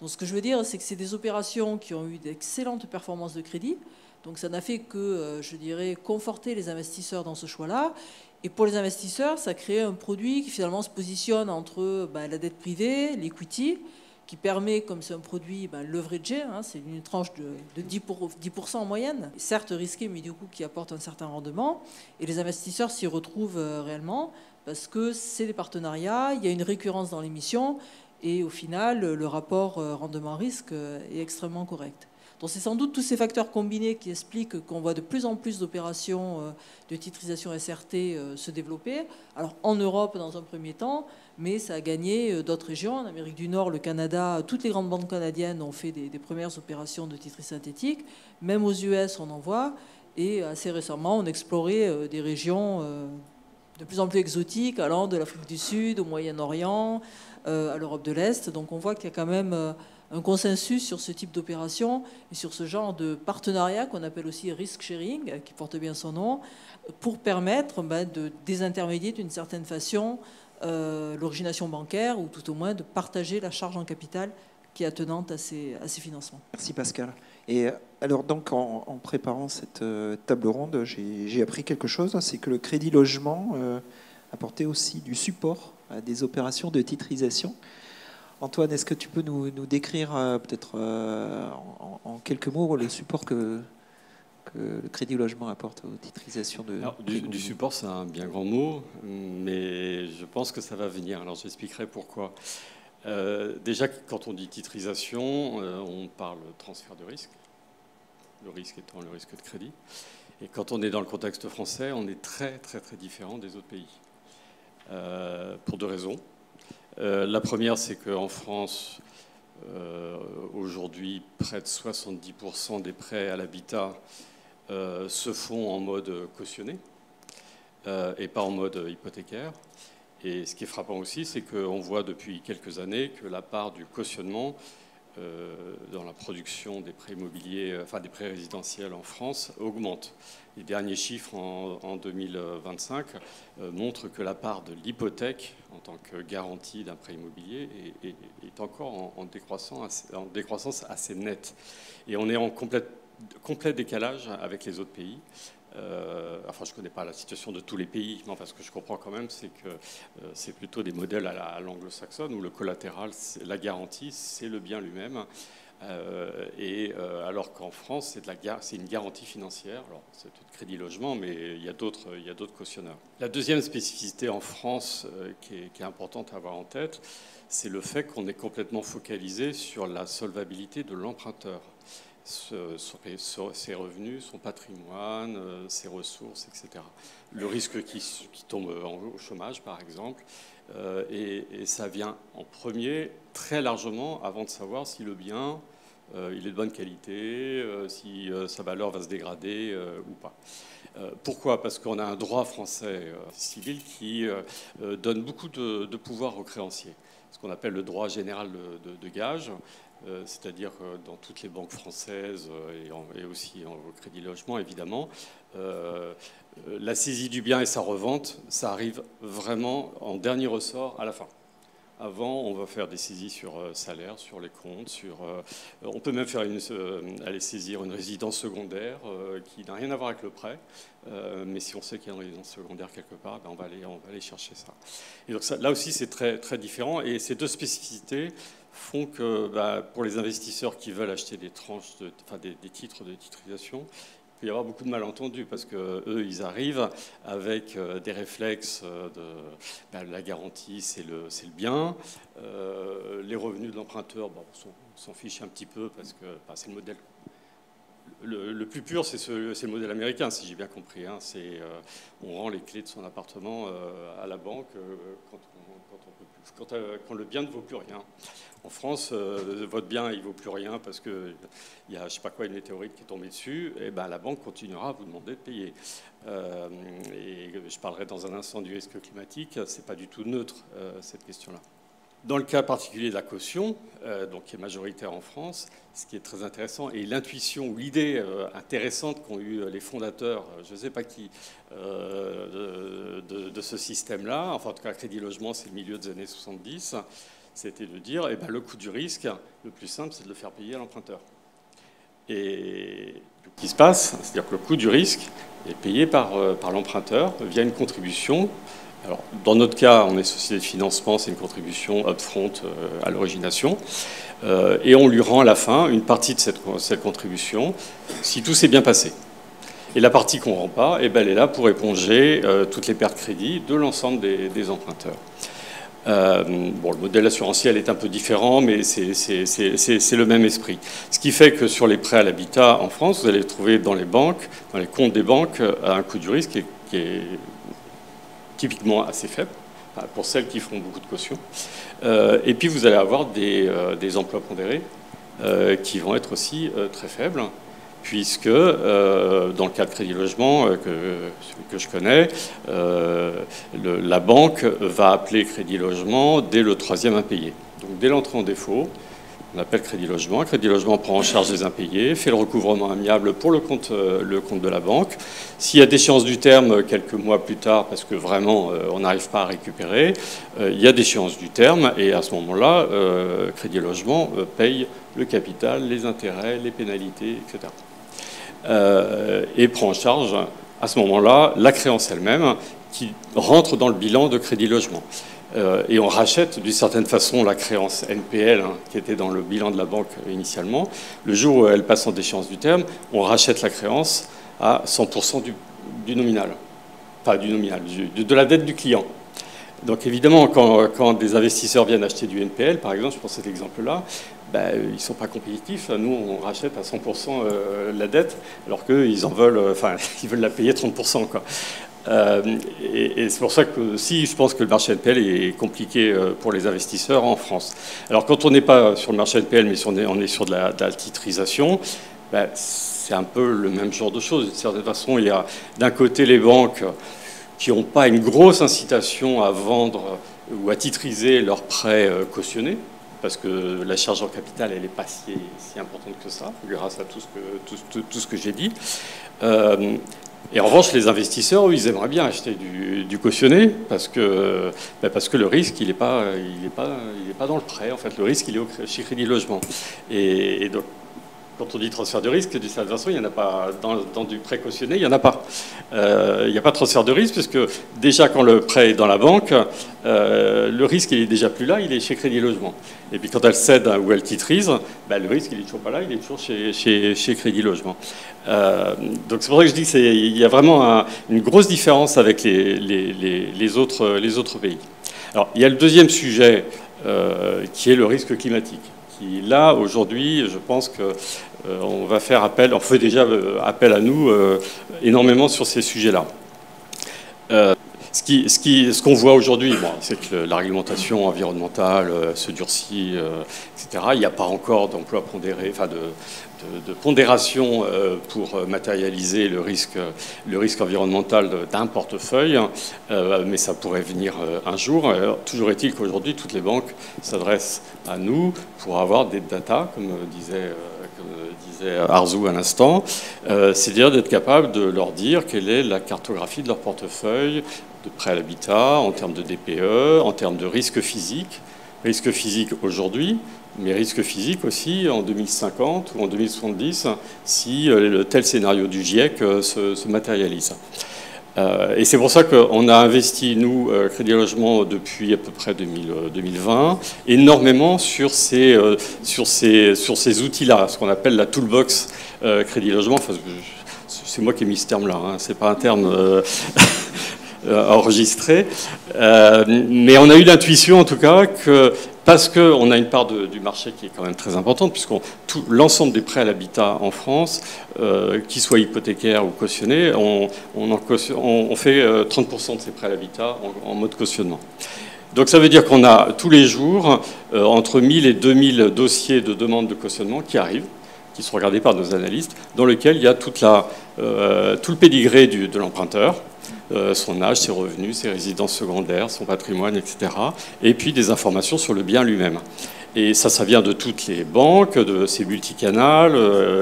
Donc ce que je veux dire, c'est que c'est des opérations qui ont eu d'excellentes performances de crédit. Donc ça n'a fait que, je dirais, conforter les investisseurs dans ce choix-là. Et pour les investisseurs, ça crée un produit qui finalement se positionne entre la dette privée, l'equity, qui permet, comme c'est un produit leveragé, hein, c'est une tranche de 10% en moyenne, certes risqué, mais du coup qui apporte un certain rendement. Et les investisseurs s'y retrouvent réellement parce que c'est des partenariats, il y a une récurrence dans l'émission et au final, le rapport rendement-risque est extrêmement correct. Donc c'est sans doute tous ces facteurs combinés qui expliquent qu'on voit de plus en plus d'opérations de titrisation SRT se développer. Alors en Europe dans un premier temps, mais ça a gagné d'autres régions. En Amérique du Nord, le Canada, toutes les grandes banques canadiennes ont fait des premières opérations de titris synthétiques. Même aux US, on en voit. Et assez récemment, on explorait des régions de plus en plus exotiques, allant de l'Afrique du Sud au Moyen-Orient, à l'Europe de l'Est. Donc on voit qu'il y a quand même un consensus sur ce type d'opération et sur ce genre de partenariat qu'on appelle aussi risk sharing, qui porte bien son nom, pour permettre de désintermédier d'une certaine façon l'origination bancaire, ou tout au moins de partager la charge en capital qui est attenante à ces financements. Merci Pascal. Et alors donc en préparant cette table ronde, j'ai appris quelque chose, c'est que le Crédit Logement apportait aussi du support à des opérations de titrisation. Antoine, est-ce que tu peux nous décrire peut-être en quelques mots le support que le Crédit Logement apporte aux titrisations de... Alors, du support, c'est un bien grand mot, mais je pense que ça va venir. Alors j'expliquerai pourquoi. Déjà, quand on dit titrisation, on parle transfert de risque, le risque étant le risque de crédit. Et quand on est dans le contexte français, on est très très très différent des autres pays, pour deux raisons. La première, c'est qu'en France, aujourd'hui, près de 70% des prêts à l'habitat se font en mode cautionné et pas en mode hypothécaire. Et ce qui est frappant aussi, c'est qu'on voit depuis quelques années que la part du cautionnement dans la production des prêts immobiliers, enfin des prêts résidentiels en France, augmente. Les derniers chiffres en 2025 montrent que la part de l'hypothèque en tant que garantie d'un prêt immobilier est encore en décroissance assez nette. Et on est en complet décalage avec les autres pays. Enfin, je ne connais pas la situation de tous les pays, mais enfin, ce que je comprends quand même, c'est que c'est plutôt des modèles à l'anglo-saxonne où le collatéral, la garantie, c'est le bien lui-même. Alors qu'en France, c'est une garantie financière. Alors, c'est peut-être Crédit Logement, mais il y a d'autres cautionneurs. La deuxième spécificité en France qui est importante à avoir en tête, c'est le fait qu'on est complètement focalisé sur la solvabilité de l'emprunteur. Ses revenus, son patrimoine, ses ressources, etc. Le risque qui tombe au chômage, par exemple, et ça vient en premier très largement avant de savoir si le bien il est de bonne qualité, si sa valeur va se dégrader ou pas. Pourquoi ? Parce qu'on a un droit français civil qui donne beaucoup de pouvoir aux créanciers, ce qu'on appelle le droit général de gage. C'est-à-dire dans toutes les banques françaises et aussi au Crédit Logement, évidemment, la saisie du bien et sa revente, ça arrive vraiment en dernier ressort à la fin. Avant, on va faire des saisies sur salaire, sur les comptes, on peut même aller saisir une résidence secondaire qui n'a rien à voir avec le prêt, mais si on sait qu'il y a une résidence secondaire quelque part, on va aller chercher ça. Et donc là aussi, c'est très, très différent. Et ces deux spécificités font que pour les investisseurs qui veulent acheter des tranches, des titres de titrisation, il peut y avoir beaucoup de malentendus parce qu'eux, ils arrivent avec des réflexes de la garantie, c'est le bien. Les revenus de l'emprunteur, on s'en fiche un petit peu parce que c'est le modèle. Le plus pur, c'est le modèle américain, si j'ai bien compris. Hein. On rend les clés de son appartement à la banque quand le bien ne vaut plus rien. En France, votre bien, il ne vaut plus rien parce qu'il y a, je ne sais pas quoi, une météorite qui est tombée dessus, et la banque continuera à vous demander de payer. Et je parlerai dans un instant du risque climatique, ce n'est pas du tout neutre, cette question-là. Dans le cas particulier de la caution, donc qui est majoritaire en France, ce qui est très intéressant, et l'intuition ou l'idée intéressante qu'ont eu les fondateurs, je ne sais pas qui, de ce système-là, enfin en tout cas Crédit Logement, c'est le milieu des années 70, c'était de dire, le coût du risque, le plus simple, c'est de le faire payer à l'emprunteur. Et ce qui se passe, c'est-à-dire que le coût du risque est payé par l'emprunteur via une contribution. Alors, dans notre cas, on est société de financement, c'est une contribution upfront à l'origination. Et on lui rend à la fin une partie de cette contribution si tout s'est bien passé. Et la partie qu'on ne rend pas, elle est là pour éponger toutes les pertes de crédit de l'ensemble des emprunteurs. Bon, le modèle assurantiel est un peu différent, mais c'est le même esprit. Ce qui fait que sur les prêts à l'habitat en France, vous allez trouver dans les banques, dans les comptes des banques, un coût du risque qui est typiquement assez faible, pour celles qui font beaucoup de caution. Et puis vous allez avoir des emplois pondérés qui vont être aussi très faibles, puisque dans le cas de Crédit Logement, celui que je connais, la banque va appeler Crédit Logement dès le 3e impayé. Donc dès l'entrée en défaut, on appelle Crédit Logement. Crédit Logement prend en charge les impayés, fait le recouvrement amiable pour le compte de la banque. S'il y a déchéance du terme quelques mois plus tard, parce que vraiment on n'arrive pas à récupérer, il y a déchéance du terme, et à ce moment-là, Crédit Logement paye le capital, les intérêts, les pénalités, etc. Et prend en charge à ce moment-là la créance elle-même qui rentre dans le bilan de Crédit Logement. Et on rachète d'une certaine façon la créance NPL qui était dans le bilan de la banque initialement. Le jour où elle passe en déchéance du terme, on rachète la créance à 100% du nominal. Enfin du nominal, de la dette du client. Donc évidemment, quand des investisseurs viennent acheter du NPL, par exemple, je prends cet exemple-là, ils ne sont pas compétitifs. Nous, on rachète à 100% la dette, alors qu'eux, ils veulent la payer 30%, quoi. Et c'est pour ça que si je pense que le marché NPL est compliqué pour les investisseurs en France. Alors quand on n'est pas sur le marché NPL, mais si on est sur de la titrisation, c'est un peu le même genre de choses. D'une certaine façon, il y a d'un côté les banques qui n'ont pas une grosse incitation à vendre ou à titriser leurs prêts cautionnés, parce que la charge en capital, elle n'est pas si importante que ça, grâce à tout ce que j'ai dit. Et en revanche, les investisseurs, eux, ils aimeraient bien acheter du cautionné, parce que le risque, il n'est pas dans le prêt. En fait, le risque, il est chez Crédit Logement. Et donc, quand on dit transfert de risque, d'une certaine façon, il n'y en a pas. Dans du prêt cautionné, il n'y en a pas. Il n'y a pas de transfert de risque, puisque déjà, quand le prêt est dans la banque, le risque, il est déjà plus là, il est chez Crédit Logement. Et puis, quand elle cède ou elle titrise, le risque, il n'est toujours pas là, il est toujours chez Crédit Logement. Donc, c'est pour ça que je dis qu'il y a vraiment une grosse différence avec les autres pays. Alors, il y a le deuxième sujet, qui est le risque climatique. Là, aujourd'hui, je pense qu'on va faire appel, on fait déjà appel à nous énormément sur ces sujets-là. Ce qu'on voit aujourd'hui, c'est que la réglementation environnementale se durcit, etc. Il n'y a pas encore d'emploi pondéré, enfin de pondération pour matérialiser le risque environnemental d'un portefeuille, mais ça pourrait venir un jour. Toujours est-il qu'aujourd'hui, toutes les banques s'adressent à nous pour avoir des data, comme disait Arzou à l'instant, c'est-à-dire d'être capable de leur dire quelle est la cartographie de leur portefeuille de prêt à l'habitat, en termes de DPE, en termes de risque physique. Risque physique aujourd'hui, mais risque physique aussi en 2050 ou en 2070 si le tel scénario du GIEC se matérialise. Et c'est pour ça qu'on a investi, nous, Crédit Logement, depuis à peu près 2020, énormément sur ces outils-là, ce qu'on appelle la toolbox Crédit Logement. Enfin, c'est moi qui ai mis ce terme-là, c'est pas un terme enregistré. Mais on a eu l'intuition, en tout cas, que parce qu'on a une part du marché qui est quand même très importante, puisqu'on l'ensemble des prêts à l'habitat en France, qu'ils soient hypothécaires ou cautionnés, on fait 30% de ces prêts à l'habitat en mode cautionnement. Donc ça veut dire qu'on a tous les jours entre 1000 et 2000 dossiers de demande de cautionnement qui arrivent, qui sont regardés par nos analystes, dans lesquels il y a tout le pédigré de l'emprunteur, son âge, ses revenus, ses résidences secondaires, son patrimoine, etc. Et puis des informations sur le bien lui-même. Et ça vient de toutes les banques, de ces multicanales,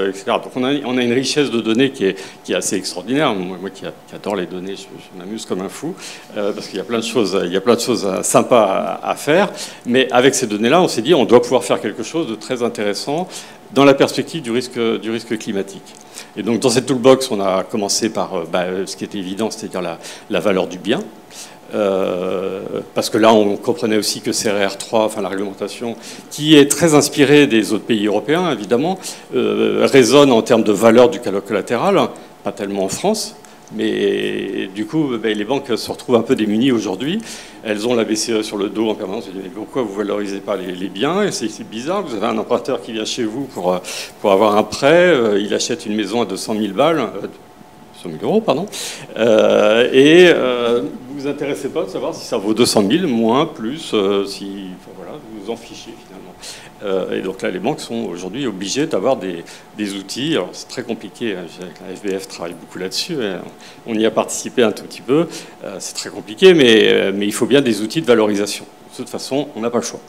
etc. Donc on a une richesse de données qui est assez extraordinaire. Moi qui adore les données, je m'amuse comme un fou, parce qu'il y a plein de choses sympas à faire. Mais avec ces données-là, on s'est dit on doit pouvoir faire quelque chose de très intéressant dans la perspective du risque climatique. Et donc dans cette toolbox, on a commencé par ce qui était évident, c'est-à-dire la valeur du bien. Parce que là, on comprenait aussi que CRR3, enfin la réglementation, qui est très inspirée des autres pays européens, évidemment, résonne en termes de valeur du collatéral, pas tellement en France, mais du coup, les banques se retrouvent un peu démunies aujourd'hui. elles ont la BCE sur le dos en permanence. Je dis, mais pourquoi vous ne valorisez pas les biens? Et c'est bizarre, vous avez un emprunteur qui vient chez vous pour avoir un prêt, il achète une maison à 200 000 balles, 200 000 euros, pardon, et vous vous intéressez pas de savoir si ça vaut 200 000, moins, plus, si, enfin, voilà, vous vous en fichez finalement. Et donc là, les banques sont aujourd'hui obligées d'avoir des outils. Alors c'est très compliqué, la FBF travaille beaucoup là-dessus, on y a participé un tout petit peu, c'est très compliqué, mais il faut bien des outils de valorisation. De toute façon, on n'a pas le choix.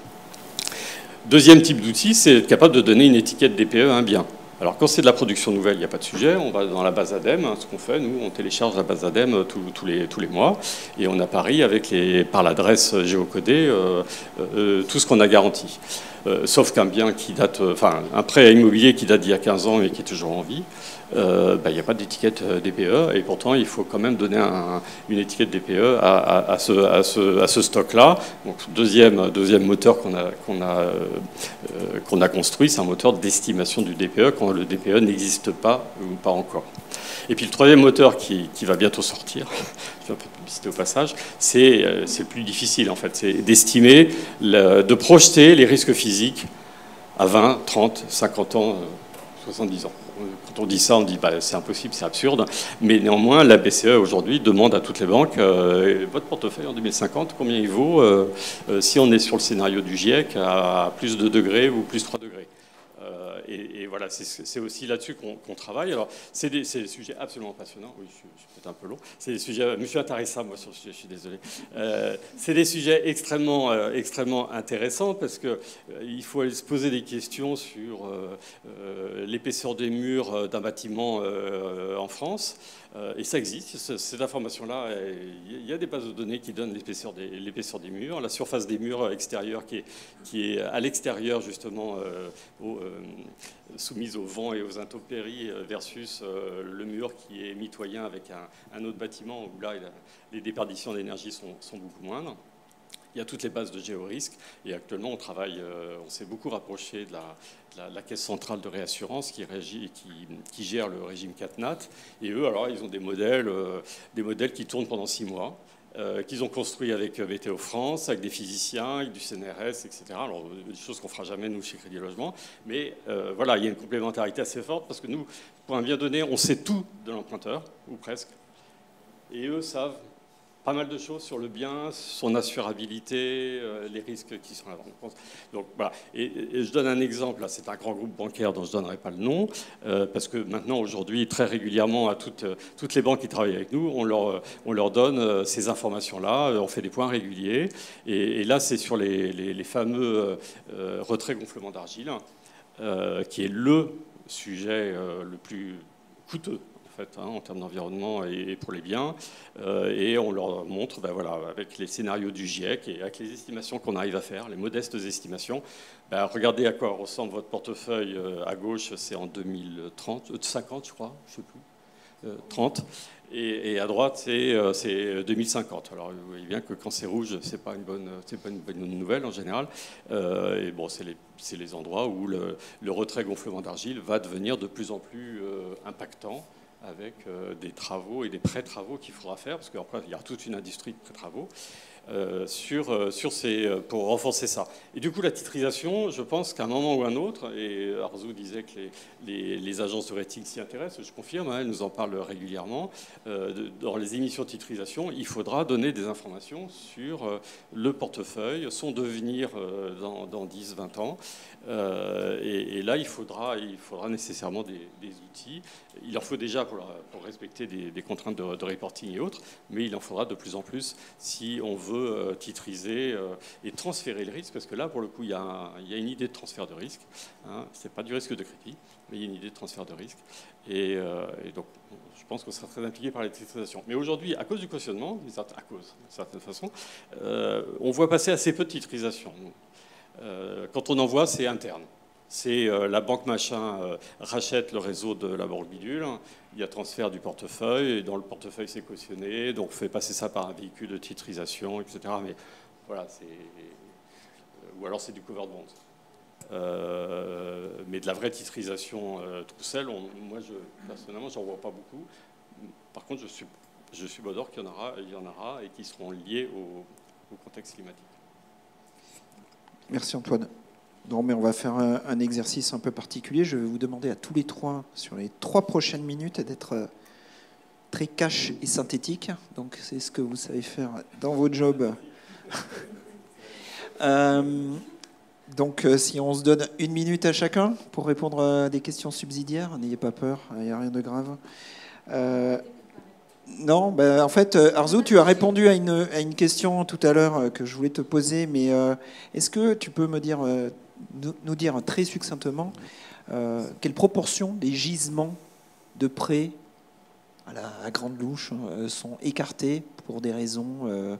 Deuxième type d'outil, c'est être capable de donner une étiquette DPE à un bien. Alors quand c'est de la production nouvelle, il n'y a pas de sujet, on va dans la base ADEME, ce qu'on fait, nous, on télécharge la base ADEME tous les mois, et on apparie par l'adresse géocodée tout ce qu'on a garanti. Sauf qu'un bien qui date, enfin un prêt immobilier qui date d'il y a 15 ans et qui est toujours en vie, il n'y a pas d'étiquette DPE, et pourtant il faut quand même donner une étiquette DPE à ce stock-là. Donc deuxième moteur qu'on a construit, c'est un moteur d'estimation du DPE quand le DPE n'existe pas ou pas encore. Et puis le troisième moteur qui va bientôt sortir, je fais un peu de publicité au passage, c'est plus difficile en fait, c'est d'estimer, de projeter les risques physiques à 20, 30, 50 ans, 70 ans. Quand on dit ça, on dit bah, c'est impossible, c'est absurde. Mais néanmoins, la BCE aujourd'hui demande à toutes les banques votre portefeuille en 2050, combien il vaut si on est sur le scénario du GIEC à plus 2 degrés ou plus 3 degrés. Et voilà, c'est aussi là-dessus qu'on travaille. Alors, c'est des sujets absolument passionnants. Oui, je suis peut-être un peu long. C'est des sujets. Je suis intéressant, moi, sur le sujet, je suis désolé. C'est des sujets extrêmement intéressants parce qu'il faut aller se poser des questions sur l'épaisseur des murs d'un bâtiment en France. Et ça existe, cette information-là, il y a des bases de données qui donnent l'épaisseur des murs, la surface des murs extérieurs qui est à l'extérieur justement soumise au vent et aux intempéries versus le mur qui est mitoyen avec un autre bâtiment où là les déperditions d'énergie sont beaucoup moindres. Il y a toutes les bases de géorisque et actuellement on travaille, on s'est beaucoup rapproché de la Caisse centrale de réassurance qui gère le régime CatNat. Et eux, alors, ils ont des modèles qui tournent pendant 6 mois, qu'ils ont construits avec Météo France, avec des physiciens, avec du CNRS, etc. Alors, des choses qu'on ne fera jamais, nous, chez Crédit Logement. Mais voilà, il y a une complémentarité assez forte parce que nous, pour un bien donné, on sait tout de l'emprunteur, ou presque. Et eux savent pas mal de choses sur le bien, son assurabilité, les risques qui sont là. Donc voilà. Et je donne un exemple. Là, c'est un grand groupe bancaire dont je ne donnerai pas le nom, parce que maintenant, aujourd'hui, très régulièrement, à toutes les banques qui travaillent avec nous, on leur donne ces informations-là. On fait des points réguliers. Et là, c'est sur les fameux retraits gonflement d'argile, qui est le sujet le plus coûteux en termes d'environnement et pour les biens. Et on leur montre, ben voilà, avec les scénarios du GIEC et avec les estimations qu'on arrive à faire, les modestes estimations, ben regardez à quoi ressemble votre portefeuille à gauche, c'est en 2030, 50 je crois, je ne sais plus, 30. Et à droite, c'est 2050. Alors, vous voyez bien que quand c'est rouge, c'est pas une bonne nouvelle en général. Et bon, c'est les endroits où le retrait gonflement d'argile va devenir de plus en plus impactant, avec des travaux et des pré-travaux qu'il faudra faire, parce qu'après, il y a toute une industrie de pré-travaux pour renforcer ça. Et du coup, la titrisation, je pense qu'à un moment ou un autre, et Arzu disait que les agences de rating s'y intéressent, je confirme, elles nous en parlent régulièrement, dans les émissions de titrisation, il faudra donner des informations sur le portefeuille, son devenir dans 10-20 ans. Et là, il faudra nécessairement des outils. Il en faut déjà pour respecter des contraintes de reporting et autres, mais il en faudra de plus en plus si on veut titriser et transférer le risque, parce que là, pour le coup, il y a une idée de transfert de risque. Hein. Ce n'est pas du risque de crédit, mais il y a une idée de transfert de risque. Et donc, je pense qu'on sera très impliqué par la titrisation. Mais aujourd'hui, à cause du cautionnement, d'une certaine façon, on voit passer assez peu de titrisation. Quand on en voit, c'est interne. C'est la banque machin rachète le réseau de la banque bidule, il y a transfert du portefeuille, et dans le portefeuille c'est cautionné, donc on fait passer ça par un véhicule de titrisation, etc. Mais voilà, ou alors c'est du cover de vente. Mais de la vraie titrisation tout seul, moi personnellement j'en vois pas beaucoup. Par contre je suis bon d'or qu'il y en aura et qui seront liés au contexte climatique. Merci Antoine. Non, mais on va faire un exercice un peu particulier. Je vais vous demander à tous les trois, sur les 3 prochaines minutes, d'être très cash et synthétique. Donc, c'est ce que vous savez faire dans vos jobs. Donc, si on se donne 1 minute à chacun pour répondre à des questions subsidiaires, n'ayez pas peur, il n'y a rien de grave. Non, ben, en fait, Arzu, tu as répondu à une question tout à l'heure que je voulais te poser, mais est-ce que tu peux me dire, nous dire très succinctement quelle proportion des gisements de prêts à grande louche sont écartés pour des raisons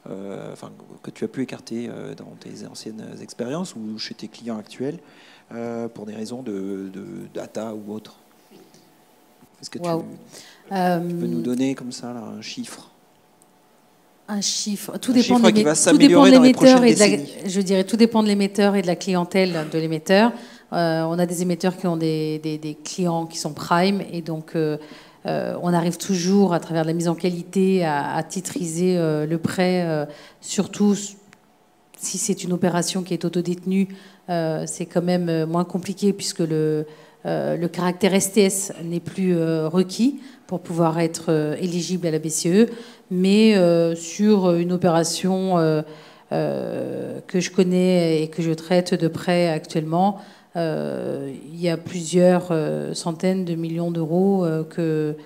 que tu as pu écarter dans tes anciennes expériences ou chez tes clients actuels pour des raisons de data ou autres? Est-ce que tu peux nous donner comme ça là, un chiffre? Un chiffre. Tout dépend de l'émetteur et je dirais tout dépend de l'émetteur et de la clientèle de l'émetteur. On a des émetteurs qui ont des clients qui sont prime et donc on arrive toujours à travers la mise en qualité à titriser le prêt, surtout si c'est une opération qui est autodétenue, c'est quand même moins compliqué puisque le caractère STS n'est plus requis pour pouvoir être éligible à la BCE, mais sur une opération que je connais et que je traite de près actuellement, il y a plusieurs centaines de millions d'euros que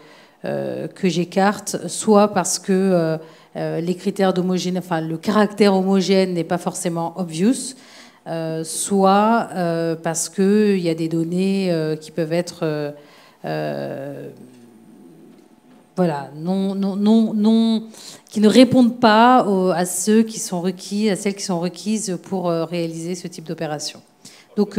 j'écarte, soit parce que les critères d'homogénéité, enfin le caractère homogène n'est pas forcément obvious, soit parce qu'il y a des données qui peuvent être voilà, qui ne répondent pas à ceux qui sont requis, à celles qui sont requises pour réaliser ce type d'opération. Donc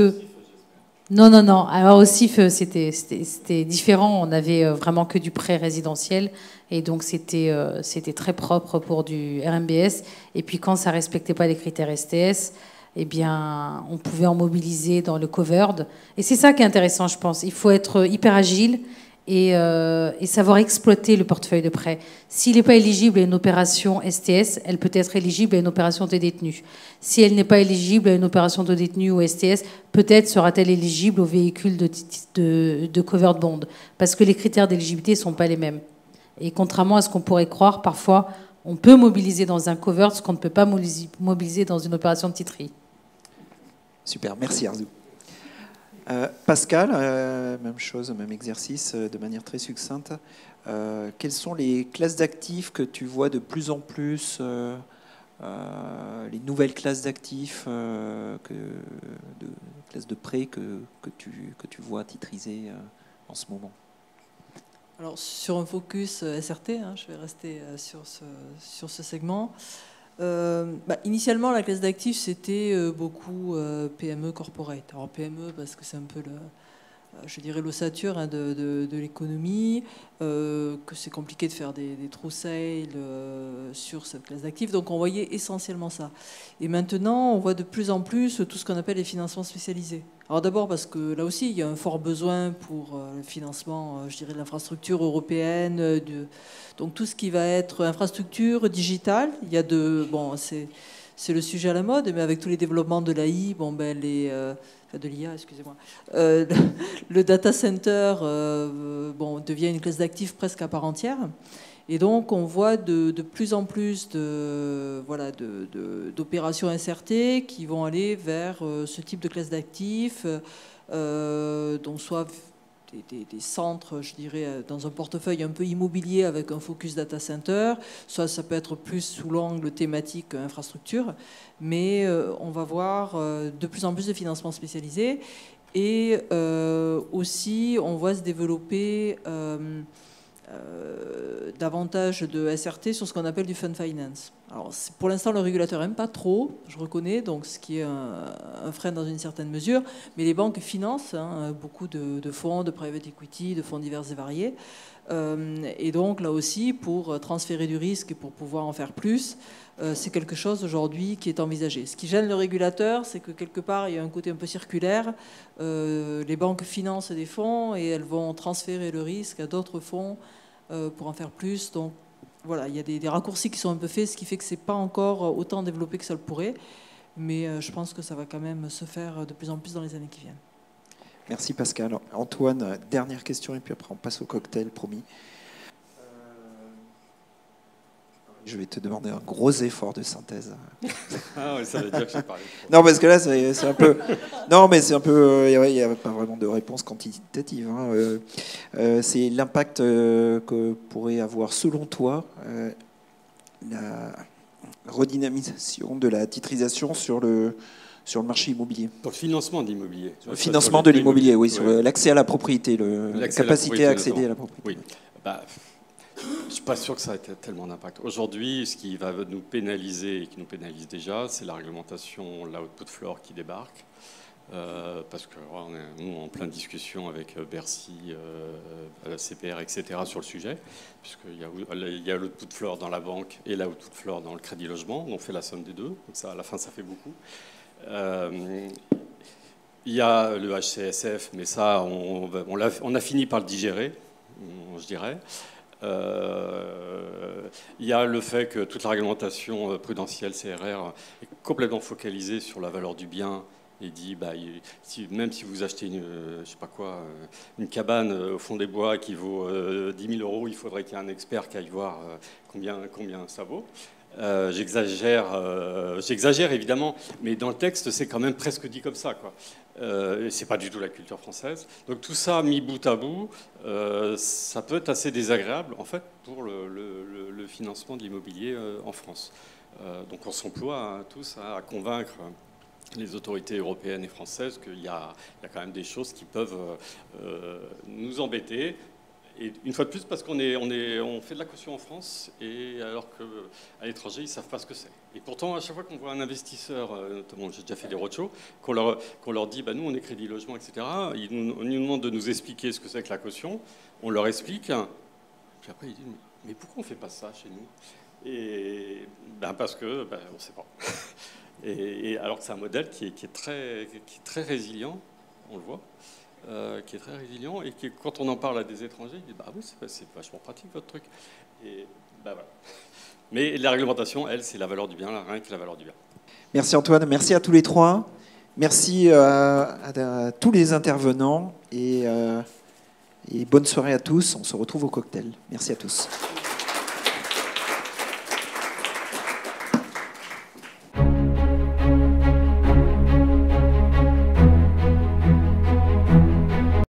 non. Alors au CIF, c'était différent. On avait vraiment que du prêt résidentiel. Et donc, c'était très propre pour du RMBS. Et puis, quand ça ne respectait pas les critères STS, eh bien, on pouvait en mobiliser dans le covered. Et c'est ça qui est intéressant, je pense. Il faut être hyper agile et savoir exploiter le portefeuille de prêt. S'il n'est pas éligible à une opération STS, elle peut être éligible à une opération de détenu. Si elle n'est pas éligible à une opération de détenu ou STS, peut-être sera-t-elle éligible au véhicule de covered bond, parce que les critères d'éligibilité ne sont pas les mêmes. Et contrairement à ce qu'on pourrait croire, parfois, on peut mobiliser dans un covered ce qu'on ne peut pas mobiliser dans une opération de titrerie. Super, merci Arzu. Pascal, même chose, même exercice, de manière très succincte. Quelles sont les classes d'actifs que tu vois de plus en plus, les nouvelles classes d'actifs, classes de prêts que tu vois titriser en ce moment? Alors, sur un focus SRT, je vais rester sur ce segment. Initialement, la classe d'actifs, c'était beaucoup PME corporate. Alors PME, parce que c'est un peu je dirais l'ossature de l'économie, que c'est compliqué de faire des true sales sur cette classe d'actifs. Donc on voyait essentiellement ça. Et maintenant, on voit de plus en plus tout ce qu'on appelle les financements spécialisés. Alors d'abord parce que là aussi, il y a un fort besoin pour le financement, je dirais, de l'infrastructure européenne, donc tout ce qui va être infrastructure digitale. Il y a c'est le sujet à la mode, mais avec tous les développements de l'AI, de l'IA, excusez-moi, le data center devient une classe d'actifs presque à part entière. Et donc, on voit de plus en plus d'opérations SRT qui vont aller vers ce type de classe d'actifs, donc soit des centres, je dirais, dans un portefeuille un peu immobilier avec un focus data center, soit ça peut être plus sous l'angle thématique infrastructure, mais on va voir de plus en plus de financements spécialisés et aussi on voit se développer davantage de SRT sur ce qu'on appelle du fund finance. Alors, pour l'instant, le régulateur n'aime pas trop, je reconnais, donc ce qui est un frein dans une certaine mesure, mais les banques financent beaucoup de fonds, de private equity, de fonds divers et variés. Et donc, là aussi, pour transférer du risque et pour pouvoir en faire plus, c'est quelque chose aujourd'hui qui est envisagé. Ce qui gêne le régulateur, c'est que quelque part, il y a un côté un peu circulaire. Les banques financent des fonds et elles vont transférer le risque à d'autres fonds pour en faire plus. Donc, voilà, il y a des raccourcis qui sont un peu faits, ce qui fait que c'est pas encore autant développé que ça le pourrait. Mais je pense que ça va quand même se faire de plus en plus dans les années qui viennent. Merci Pascal. Antoine, dernière question et puis après on passe au cocktail, promis. Je vais te demander un gros effort de synthèse. Ah oui, ça veut dire que j'ai parlé. Non, parce que là, c'est un peu... Non, mais c'est un peu... Il n'y a pas vraiment de réponse quantitative. C'est l'impact que pourrait avoir, selon toi, la redynamisation de la titrisation sur le marché immobilier. Sur le financement de l'immobilier. Le financement de l'immobilier, oui, sur l'accès à la propriété, la capacité à accéder à la propriété. Oui. Je ne suis pas sûr que ça ait tellement d'impact. Aujourd'hui, ce qui va nous pénaliser et qui nous pénalise déjà, c'est la réglementation, l'output floor qui débarque. Parce que on est nous, en pleine discussion avec Bercy, la CPR, etc. sur le sujet, puisqu'il y a l'output floor dans la banque et l'output floor dans le crédit logement. On fait la somme des deux, donc ça, à la fin, ça fait beaucoup. Il y a le HCSF, mais ça, on a fini par le digérer, je dirais. Il y a le fait que toute la réglementation prudentielle CRR est complètement focalisée sur la valeur du bien et dit même si vous achetez une cabane au fond des bois qui vaut 10 000 €, il faudrait qu'il y ait un expert qui aille voir combien ça vaut. J'exagère évidemment, mais dans le texte c'est quand même presque dit comme ça, quoi. C'est pas du tout la culture française. Donc tout ça mis bout à bout, ça peut être assez désagréable en fait pour le financement de l'immobilier en France. Donc on s'emploie tous à convaincre les autorités européennes et françaises qu'il y a quand même des choses qui peuvent nous embêter. Et une fois de plus, parce qu'on fait de la caution en France, et alors qu'à l'étranger, ils ne savent pas ce que c'est. Et pourtant, à chaque fois qu'on voit un investisseur, notamment j'ai déjà fait des roadshows, qu'on leur dit, nous on est crédit logement, etc., ils nous demandent de nous expliquer ce que c'est que la caution, on leur explique, puis après ils disent, mais pourquoi on ne fait pas ça chez nous? Et parce que on ne sait pas. Et alors que c'est un modèle qui est très résilient, on le voit. Qui est très résilient et qui, quand on en parle à des étrangers, ils disent oui, c'est vachement pratique votre truc. Et voilà. Mais la réglementation, elle, c'est la valeur du bien, rien que la valeur du bien. Merci Antoine, merci à tous les trois, merci à tous les intervenants et bonne soirée à tous. On se retrouve au cocktail. Merci à tous.